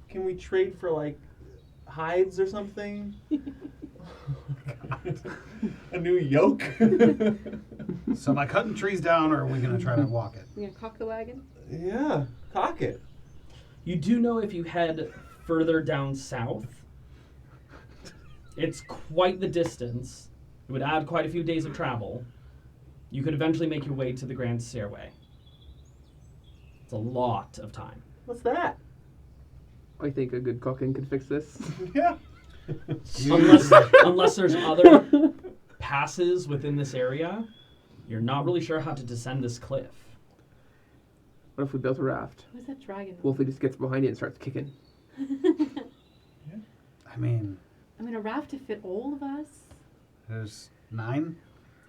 Can we trade for, like, hides or something? A new yoke? So by cutting trees down, or are we going to try to walk it? You gonna cock the wagon? Yeah, cock it. You do know if you head further down south, it's quite the distance. It would add quite a few days of travel. You could eventually make your way to the Grand Stairway. It's a lot of time. What's that? I think a good cocking could fix this. Yeah. Unless there's other passes within this area, you're not really sure how to descend this cliff. What if we built a raft? What's that dragon? Wolfie just gets behind it and starts kicking. I mean, a raft to fit all of us. there's 9.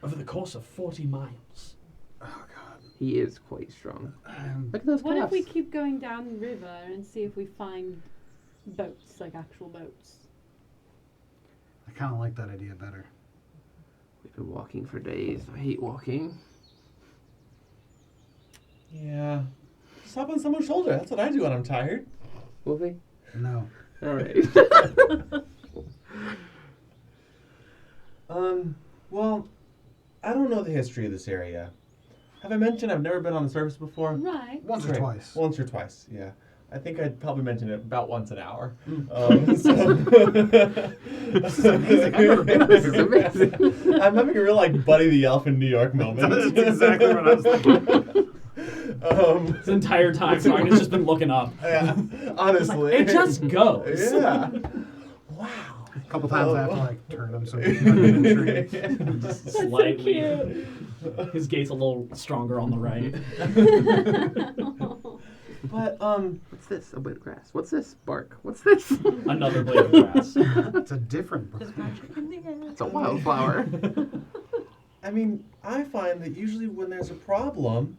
Over the course of 40 miles. Oh, God. He is quite strong. Look at those What if calves. we keep going down the river and see if we find boats, like actual boats? I kind of like that idea better. We've been walking for days. I hate walking. Yeah. Just hop on someone's shoulder. That's what I do when I'm tired. Wolfie? No. All right. Well, I don't know the history of this area. Have I mentioned I've never been on the surface before? Right. Once or Right. twice. Once or twice, yeah. I think I'd probably mention it about once an hour. This is amazing. I've never been This is amazing. I'm having a real like Buddy the Elf in New York moment. That's exactly what I was thinking. This entire time, Sargon's just been looking up. Yeah, honestly. It just goes. Yeah. Wow. A couple times I have to like turn him so he can in a tree. Just slightly. His gait's a little stronger on the right. But What's this? A blade of grass. What's this? Bark. What's this? Another blade of grass. It's a different There's brand. magic in the air. It's a wildflower. I mean, I find that usually when there's a problem,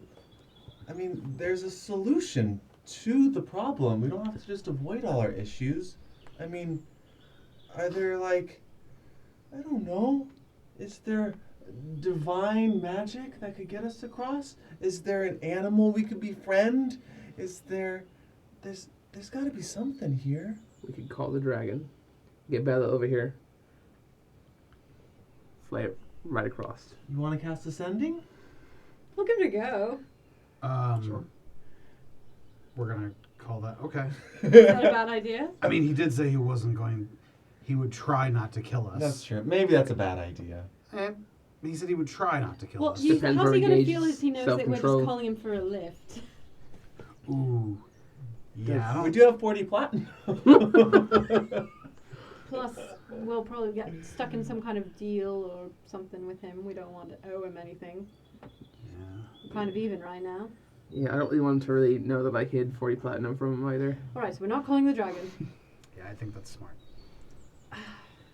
I mean, there's a solution to the problem. We don't have to just avoid all our issues. I mean, are there like, I don't know, is there divine magic that could get us across? Is there an animal we could befriend? Is there's got to be something here. We could call the dragon. Get Bella over here. Fly it right across. You want to cast Ascending? We'll give it a go. Sure. We're gonna call that okay. Is that a bad idea? I mean, he did say he wasn't going. He would try not to kill us. That's true. Maybe that's a bad idea. And he said he would try not to kill Well, us. Depends how's where he he gonna gauges feel as he knows that we're just self-control. calling him for a lift? Ooh. Yeah, I We don't. do have 40 platinum. Plus, we'll probably get stuck in some kind of deal or something with him. We don't want to owe him anything. Yeah. We're kind of even right now. Yeah, I don't really want him to really know that I hid 40 platinum from him either. Alright, so we're not calling the dragon. Yeah, I think that's smart.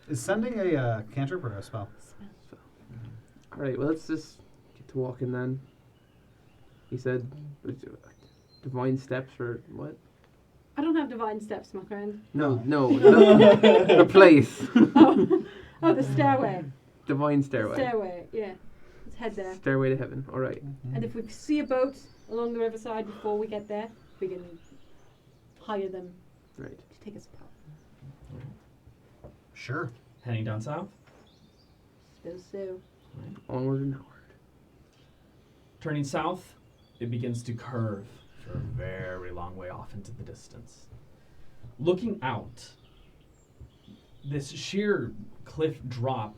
Is sending a cantrip or a spell? Alright, well, let's just get to walking then. He said, divine steps or what? I don't have divine steps, my friend. No, the place. Oh, the stairway. Divine stairway. Stairway, yeah. Let's head there. Stairway to heaven. Alright. And if we see a boat along the riverside before we get there, we can hire them Right. to take us apart. Sure. Heading down south. Suppose so. Onward and outward. Turning south, it begins to curve for a very long way off into the distance. Looking out, this sheer cliff drop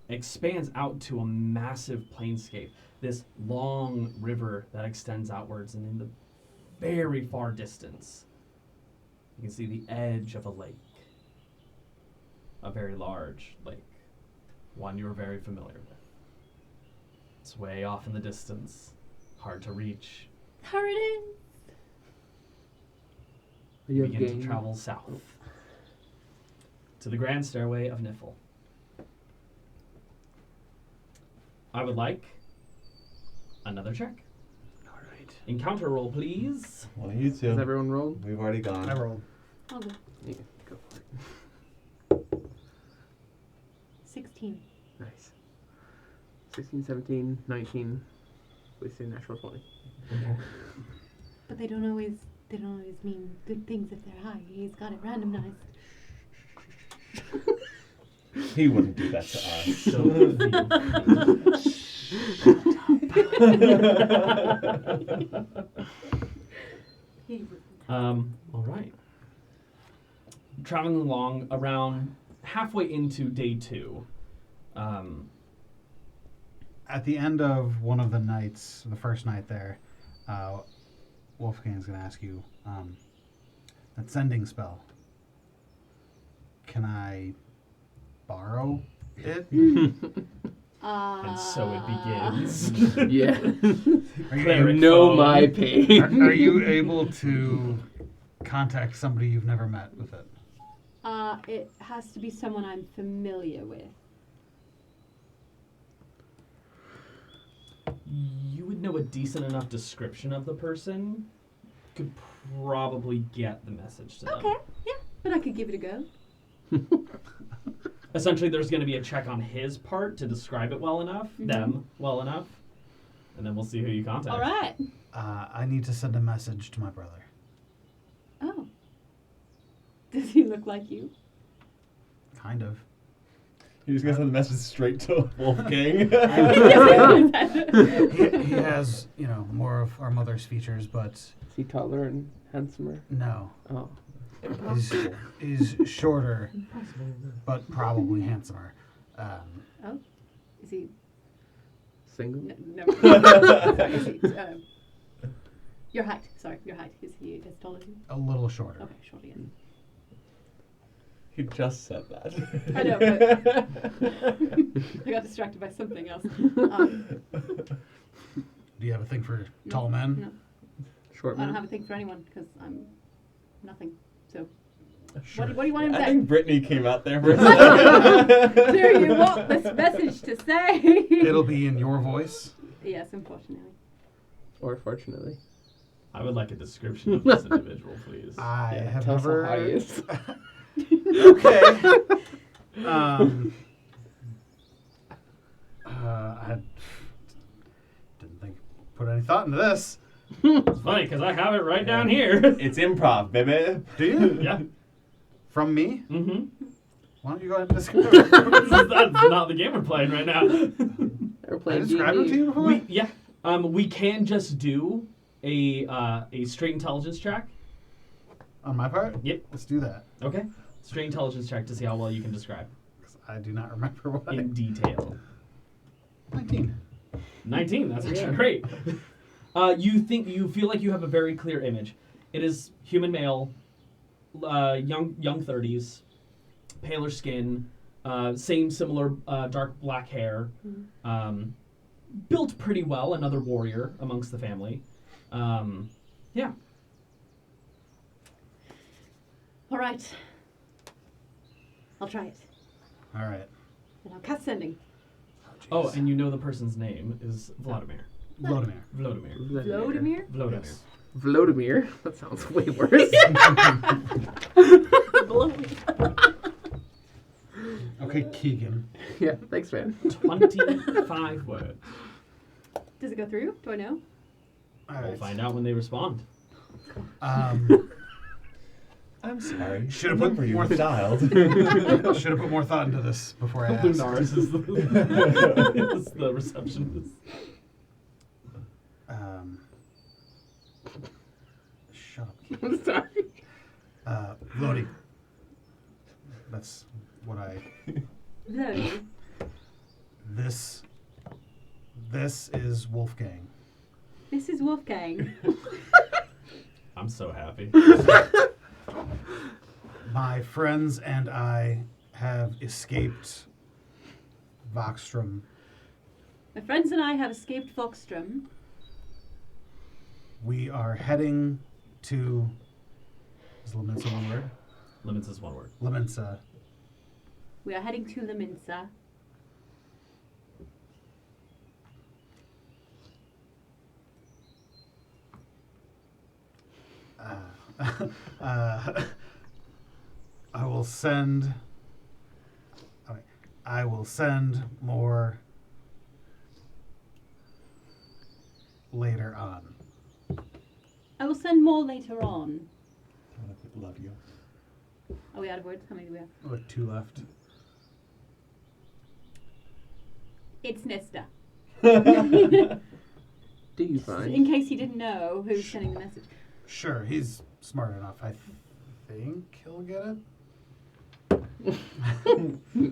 expands out to a massive plainscape. This long river that extends outwards, and in the very far distance, you can see the edge of a lake. A very large lake. One you're very familiar with. It's way off in the distance. Hard to reach. Hurry in! You You have begin gained. to travel south to the Grand Stairway of Nifl. I would like another check. Alright. Encounter roll, please. One of you Has two. everyone rolled? We've already gone. I rolled. I'll go. Yeah, go for it. 16. Nice. 16, 17, 19. We say natural 20. But they don't always mean good things if they're high. He's got it randomized. He wouldn't do that to us. All right. Traveling along around halfway into day 2. At the end of one of the nights, the first night there, Wolfgang's going to ask you, that sending spell, can I borrow it? And so it begins. Yeah. Are you, Cleric Know phone. my pain. are you able to contact somebody you've never met with it? It has to be someone I'm familiar with. You would know a decent enough description of the person. Could probably get the message to them. Okay, yeah, but I could give it a go. Essentially, there's going to be a check on his part to describe it well enough, Mhm. them well enough, and then we'll see who you contact. All right. I need to send a message to my brother. Oh. Does he look like you? Kind of. You're just gonna send the message straight to Wolfgang. He has, more of our mother's features, but Is he taller and handsomer? no. Oh. He's shorter, but probably handsomer. Oh, is he? Single? No. Is he, your height. Sorry, your height. Is he as tall as you? A little shorter. Okay, short again. He just said that. I know, but I got distracted by something else. Do you have a thing for tall men? No, Short I don't man? have a thing for anyone because I'm nothing. So, Sure. what do you want him to I say? think Brittany came out there for a Do you want this message to say? It'll be in your voice. Yes, unfortunately. Or fortunately. I would like a description of this individual, please. I have Tell us how never. high he is. Okay. I didn't think put any thought into this. It's funny because I have it right down here. It's improv, baby. Do you? Yeah. From me? Mm-hmm. Why don't you go ahead and describe it? That's not the game we're playing right now. We're I playing described it to D&D. you before? We can just do a straight intelligence check. On my part? Yep. Let's do that. Okay. Straight intelligence check to see how well you can describe 'Cause I do not remember what in detail. 19. 19. That's actually great. You feel like you have a very clear image. It is human male, young 30s, paler skin, similar dark black hair, built pretty well. Another warrior amongst the family. Yeah. All right. I'll try it. All right. And I'll cast sending. Oh, and you know the person's name is Vladimir. Vladimir. Vladimir. Vladimir? Vladimir. Yes. Vladimir? That sounds way worse. Okay, Keegan. Yeah, thanks, man. 25 words. Does it go through? Do I know? All We'll right. find out when they respond. I'm sorry. Should've The put number you more dialed. Should have put more thought into this before I asked. Lunaris is is the receptionist. Shut up. I'm sorry. Lodi. That's what I. Vladimir. This is Wolfgang. This is Wolfgang. I'm so happy. My friends and I have escaped Voxstrom. My friends and I have escaped Foxstrom. We are heading to. Is Leminsa one word? Limits is one word. Leminsa. We are heading to Leminsa. I will send. Okay, I will send more later on. I will send more later on. Love you. Are we out of words? How many do we have? Like 2 left. It's Nista. Do you find? In case you didn't know who's sending the message. Sure, he's smart enough. I think he'll get it.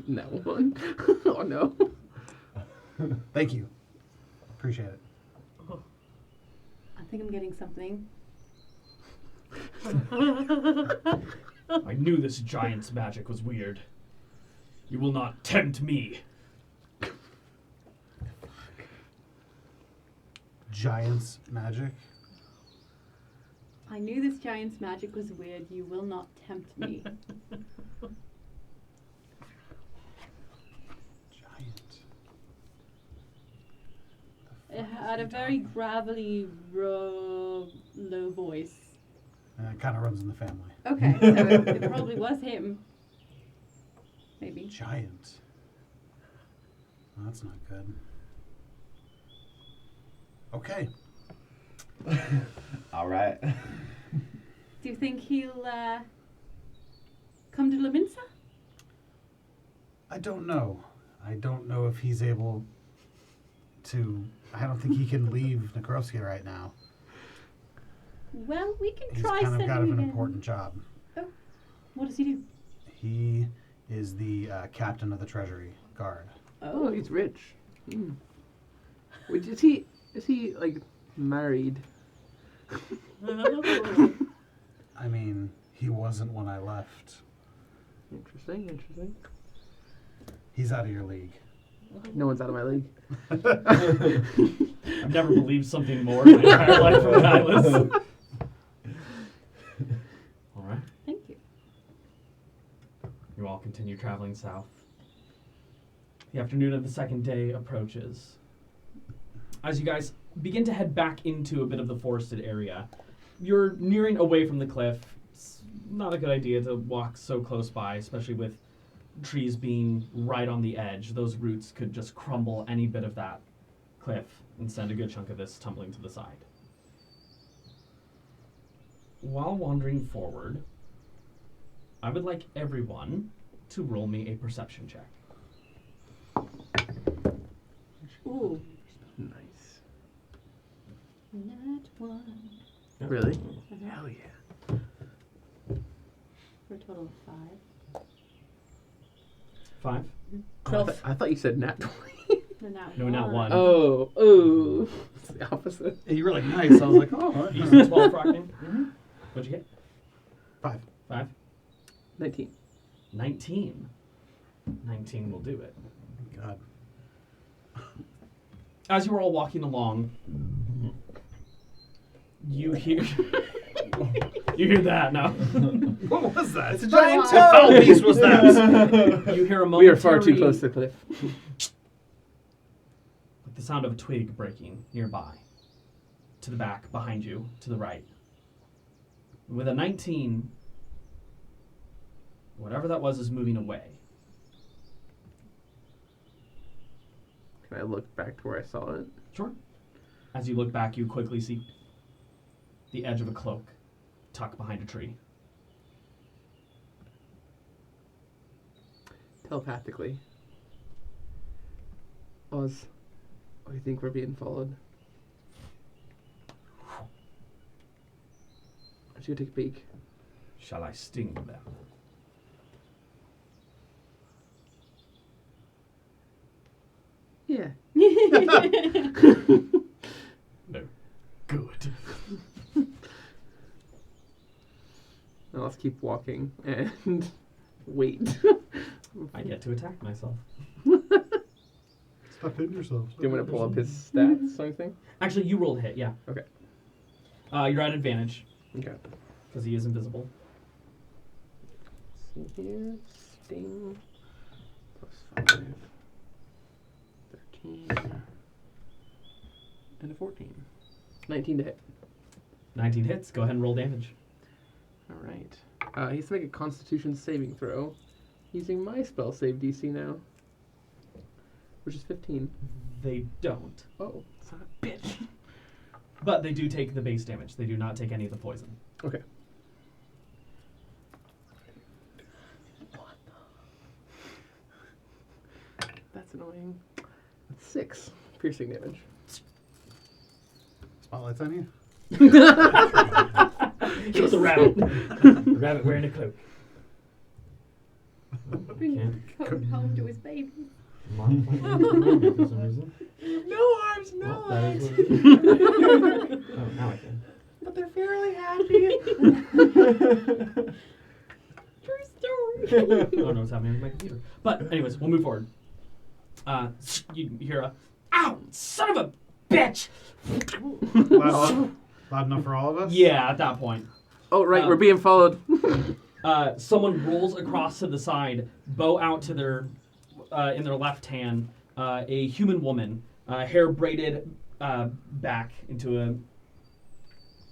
No one. Oh no. Thank you. Appreciate it. I think I'm getting something. I knew this giant's magic was weird. You will not tempt me. Giant's magic. I knew this giant's magic was weird. You will not tempt me. Giant. It had a very gravelly, low voice. It kind of runs in the family. Okay, so it probably was him. Maybe. Giant. Well, that's not good. Okay. All right. Do you think he'll come to Leminsa? I don't know. I don't know if he's able to. I don't think he can leave Nekrovsky right now. Well, we can He's try kind of sending got an him. important job. What does he do? He is the captain of the Treasury Guard. Oh, he's rich. Hmm. Wait, is he like married? I mean, he wasn't when I left. Interesting. He's out of your league. No one's out of my league. I've never believed something more in my entire life from Kylus. All right. Thank you. You all continue traveling south. The afternoon of the second day approaches. As you guys begin to head back into a bit of the forested area, you're nearing away from the cliff. It's not a good idea to walk so close by, especially with trees being right on the edge. Those roots could just crumble any bit of that cliff and send a good chunk of this tumbling to the side. While wandering forward, I would like everyone to roll me a perception check. Ooh. Nice. Nat 1. Really? Uh-huh. Hell yeah. For a total of 5? 5. I thought you said nat 20. No, not 1. Oh, ooh. It's the opposite. Hey, you were like nice. I was like, oh, Easy 12, Rockman. What'd you get? 5. 5? 19. 19. 19 will do it. God. As you were all walking along, you hear... you hear that now. What was that? It's a giant What toad. foul beast was that? You hear a momentary... We are far too close to the cliff. like the sound of a twig breaking nearby. To the back, behind you, to the right. With a 19, whatever that was is moving away. Can I look back to where I saw it? Sure. As you look back, you quickly see the edge of a cloak tucked behind a tree. Telepathically. Oz, do you think we're being followed? Let's go take a peek. Shall I sting them? Yeah. No. Good. Now let's keep walking and wait. I get to attack myself. Stop hitting yourself. Do you want to pull up his stats or anything? Actually, you rolled a hit, yeah. Okay. You're at advantage, Okay. because he is invisible. Let's see here. Sting. Plus 5. 13. And a 14. 19 to hit. 19 hits. Go ahead and roll damage. Alright. He has to make a constitution saving throw using my spell save DC now. Which is 15. They don't. Oh, son of a bitch. But they do take the base damage. They do not take any of the poison. Okay. That's annoying. That's 6 piercing damage. Spotlights on you? It was a rabbit. A rabbit wearing a cloak. Bring Code home to his baby. For some reason. No arms, no legs. Oh, now I can. But they're fairly happy. True story. I don't know what's happening with my computer. But anyways, we'll move forward. You hear a, ow, son of a bitch! Loud enough for all of us? Yeah, at that point. Oh, right, we're being followed. Someone rolls across to the side, bow out to their, in their left hand, a human woman, hair braided back into a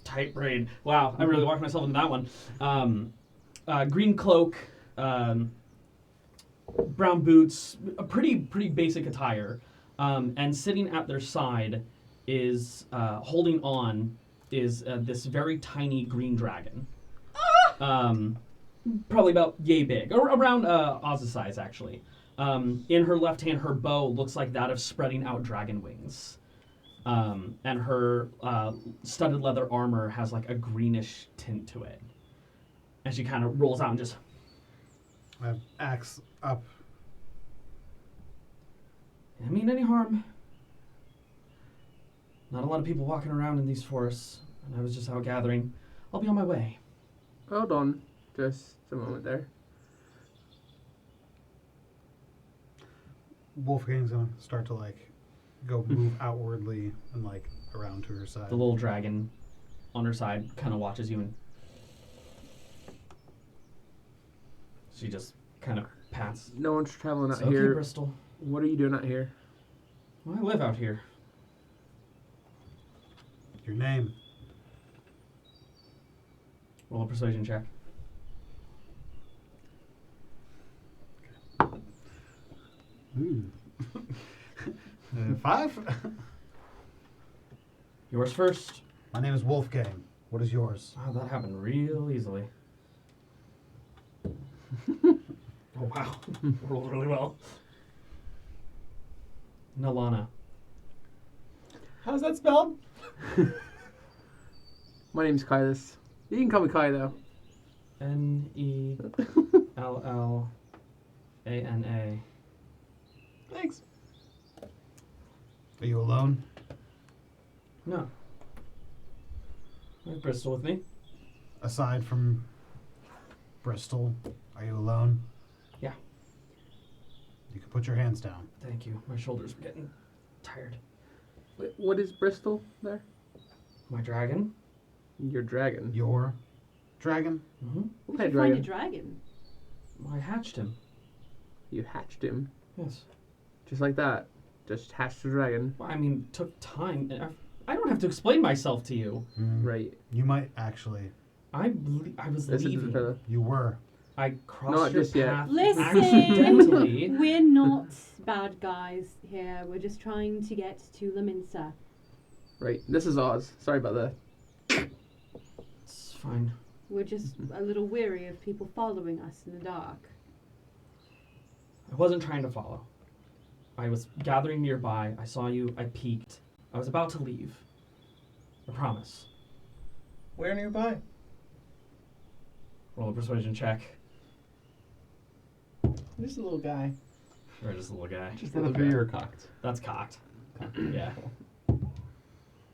tight braid. Wow, I really walked myself into that one. Green cloak, brown boots, a pretty basic attire, and sitting at their side is holding on is this very tiny green dragon. Probably about yay big, or around Oz's size actually. In her left hand, her bow looks like that of spreading out dragon wings. And her studded leather armor has like a greenish tint to it. And she kind of rolls out and just... I have axe up. Didn't mean any harm. Not a lot of people walking around in these forests, and I was just out gathering. I'll be on my way. Hold on. Just a moment there. Wolfgang's gonna start to like go move outwardly and like around to her side. The little dragon on her side kind of watches you and she just kind of pats. No one's traveling out It's okay, here. Bristol. What are you doing out here? Well, I live out here. Your name. Roll a persuasion check. Ooh. 5? Yours first. My name is Wolfgang. What is yours? Oh, that happened real easily. Oh, wow. Rolled really well. Nalana. How's that spelled? My name's Kylus. You can call me Kai though. Nellana. Thanks. Are you alone? No. I have Bristol with me. Aside from Bristol, are you alone? Yeah. You can put your hands down. Thank you. My shoulders were getting tired. Wait, what is Bristol there? My dragon. Your dragon. Your dragon? Mm-hmm. We Hey, should find a dragon. dragon. I hatched him. You hatched him. Yes. Just like that. Just hatched a dragon. Well, I mean, took time. I don't have to explain myself to you. Right. You might actually. I was This is leaving. the You were. I crossed Not your just yet. path Listen, accidentally. We're not bad guys here. We're just trying to get to Laminsa. Right. This is Oz. Sorry about that. It's fine. We're just a little weary of people following us in the dark. I wasn't trying to follow. I was gathering nearby. I saw you. I peeked. I was about to leave. I promise. Where nearby? Roll a persuasion check. Just a little guy. Or just a little guy. Just a The little three guy. are cocked. That's cocked. Yeah.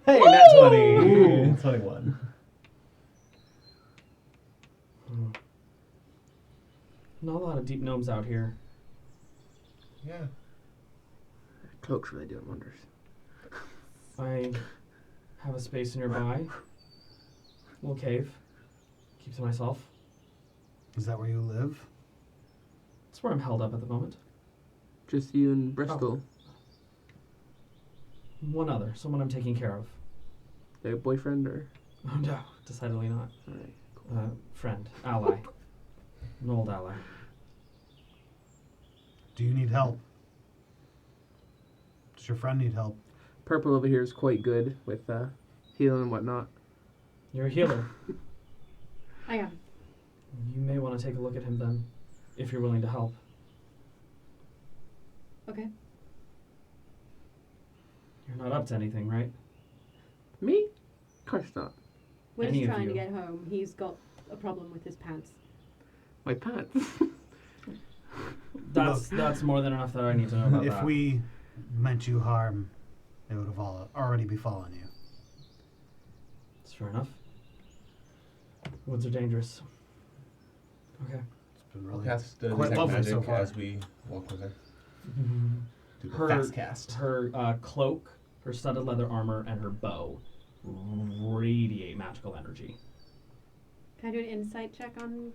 Hey, nat 20. 21. Not a lot of deep gnomes out here. Yeah. Cloak's really doing wonders. I have a space nearby. Little cave. Keep to myself. Is that where you live? That's where I'm held up at the moment. Just you and Bristol. One other. Someone I'm taking care of. A boyfriend or? Oh no, decidedly not. Alright. Friend. Ally. An old ally. Do you need help? Does your friend need help? Purple over here is quite good with healing and whatnot. You're a healer. I am. You may want to take a look at him then, if you're willing to help. Okay. You're not up to anything, right? Me? Of course not. We're Any just of trying to you. get home. He's got a problem with his pants. My pants. That's more than enough that I need to know about If that. we meant you harm, it would have already befallen you. It's fair enough. Woods are dangerous. Okay. It's been I'll really cast quite detect lovely magic so far. as we walk with her. Do the Her- fast cast. Her cloak, her studded leather armor, and her bow radiate magical energy. Can I do an insight check on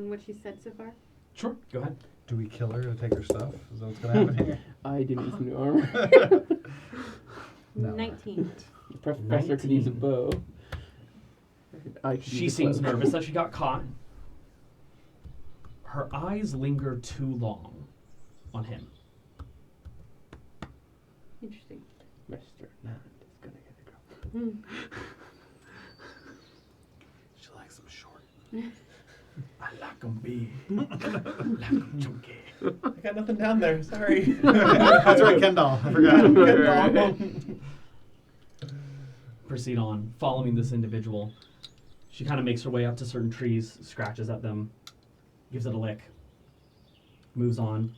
what she said so far? Sure, go ahead. Do we kill her to take her stuff? Is that what's going to happen here? I didn't need some new armor. No. 19. The professor could use a 19. bow. I could She use a seems cloak. nervous that she got caught. Her eyes linger too long on him. Interesting. Mr. Nand is gonna get a girl. She likes them short. I like 'em big. Like 'em chunky. I got nothing down there. Sorry. That's right, Kendall. I forgot. Kendall. Proceed on, following this individual. She kind of makes her way up to certain trees, scratches at them, gives it a lick, moves on,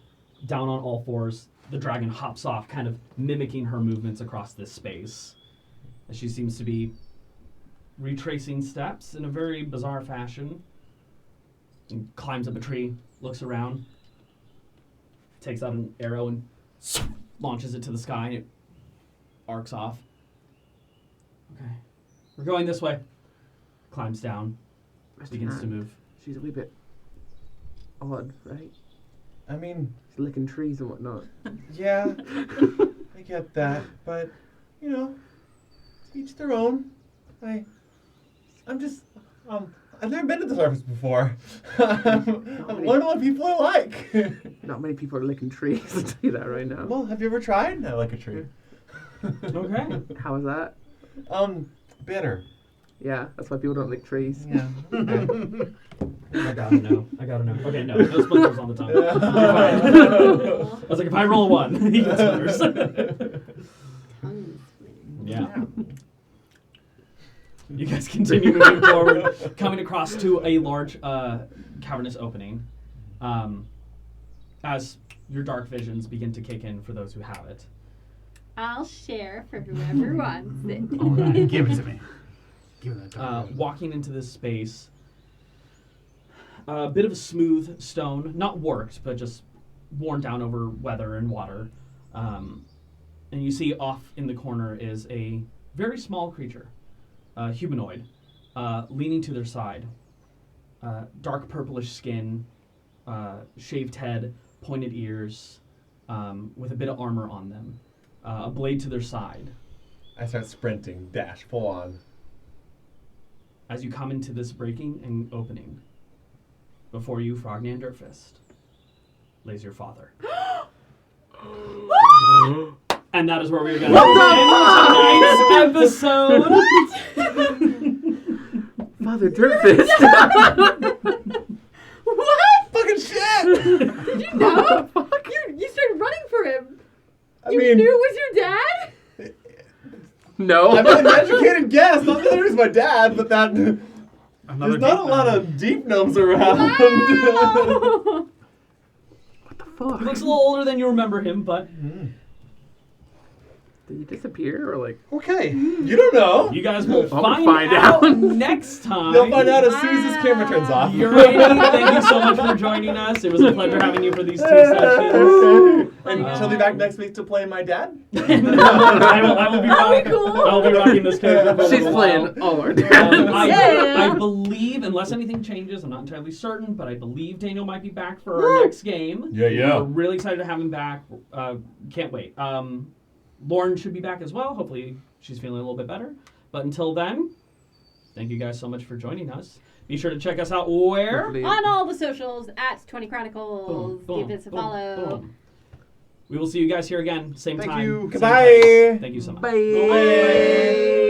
down on all fours. The dragon hops off, kind of mimicking her movements across this space. As she seems to be retracing steps in a very bizarre fashion. And climbs up a tree, looks around, takes out an arrow and launches it to the sky, and it arcs off. Okay. We're going this way. Climbs down, begins to move. She's a wee bit odd, right? I mean, She's licking trees and whatnot. yeah, I get that, but you know, to each their own. I'm just, I've never been to the surface before. I'm learning what people are like. Not many people are licking trees, I'll tell you that right now. Well, have you ever tried? I like a tree. Okay. How is that? Bitter. Yeah, that's why people don't lick trees. Yeah. Okay. I gotta know. Okay, no splinters on the tongue. You're fine. I was like, if I roll a 1, he gets splinters. Yeah. You guys continue moving forward, coming across to a large cavernous opening. As your dark visions begin to kick in for those who have it. I'll share for whoever wants it. All right. Give it to me. Give it that. Walking into this space, a bit of a smooth stone, not worked, but just worn down over weather and water. And you see off in the corner is a very small creature, humanoid, leaning to their side. Dark purplish skin, shaved head, pointed ears, with a bit of armor on them. A blade to their side. I start sprinting, dash, full on. As you come into this breaking and opening, before you, Frogny and Dirtfist, lays your father. And that is where we're going to end tonight's episode. Father Dirtfist! What? Fucking shit! Did you know? You started running for him. I You mean, knew it was your dad? No. I made an educated guess. Not that it was my dad, but that Another there's not a deep lot gnome. of deep gnomes around. Wow. What the fuck? He looks a little older than you remember him, but Did he disappear or like? Okay, you don't know. you guys will I'll find find out out. next time. You'll find out as soon as this camera turns off. Uranie, thank you so much for joining us. It was a pleasure having you for these 2 sessions. And she'll be back next week to play my dad. I will be rocking. cool. I will be rocking this character. For a She's little playing while. all our I believe, unless anything changes, I'm not entirely certain, but I believe Daniel might be back for our next game. Yeah. We're really excited to have him back. Can't wait. Lauren should be back as well. Hopefully she's feeling a little bit better. But until then, thank you guys so much for joining us. Be sure to check us out where? Hopefully- On all the socials at 20 Chronicles. Give us a follow. Boom. We will see you guys here again, same Thank time. you. same Goodbye. place. Thank you so much. Bye.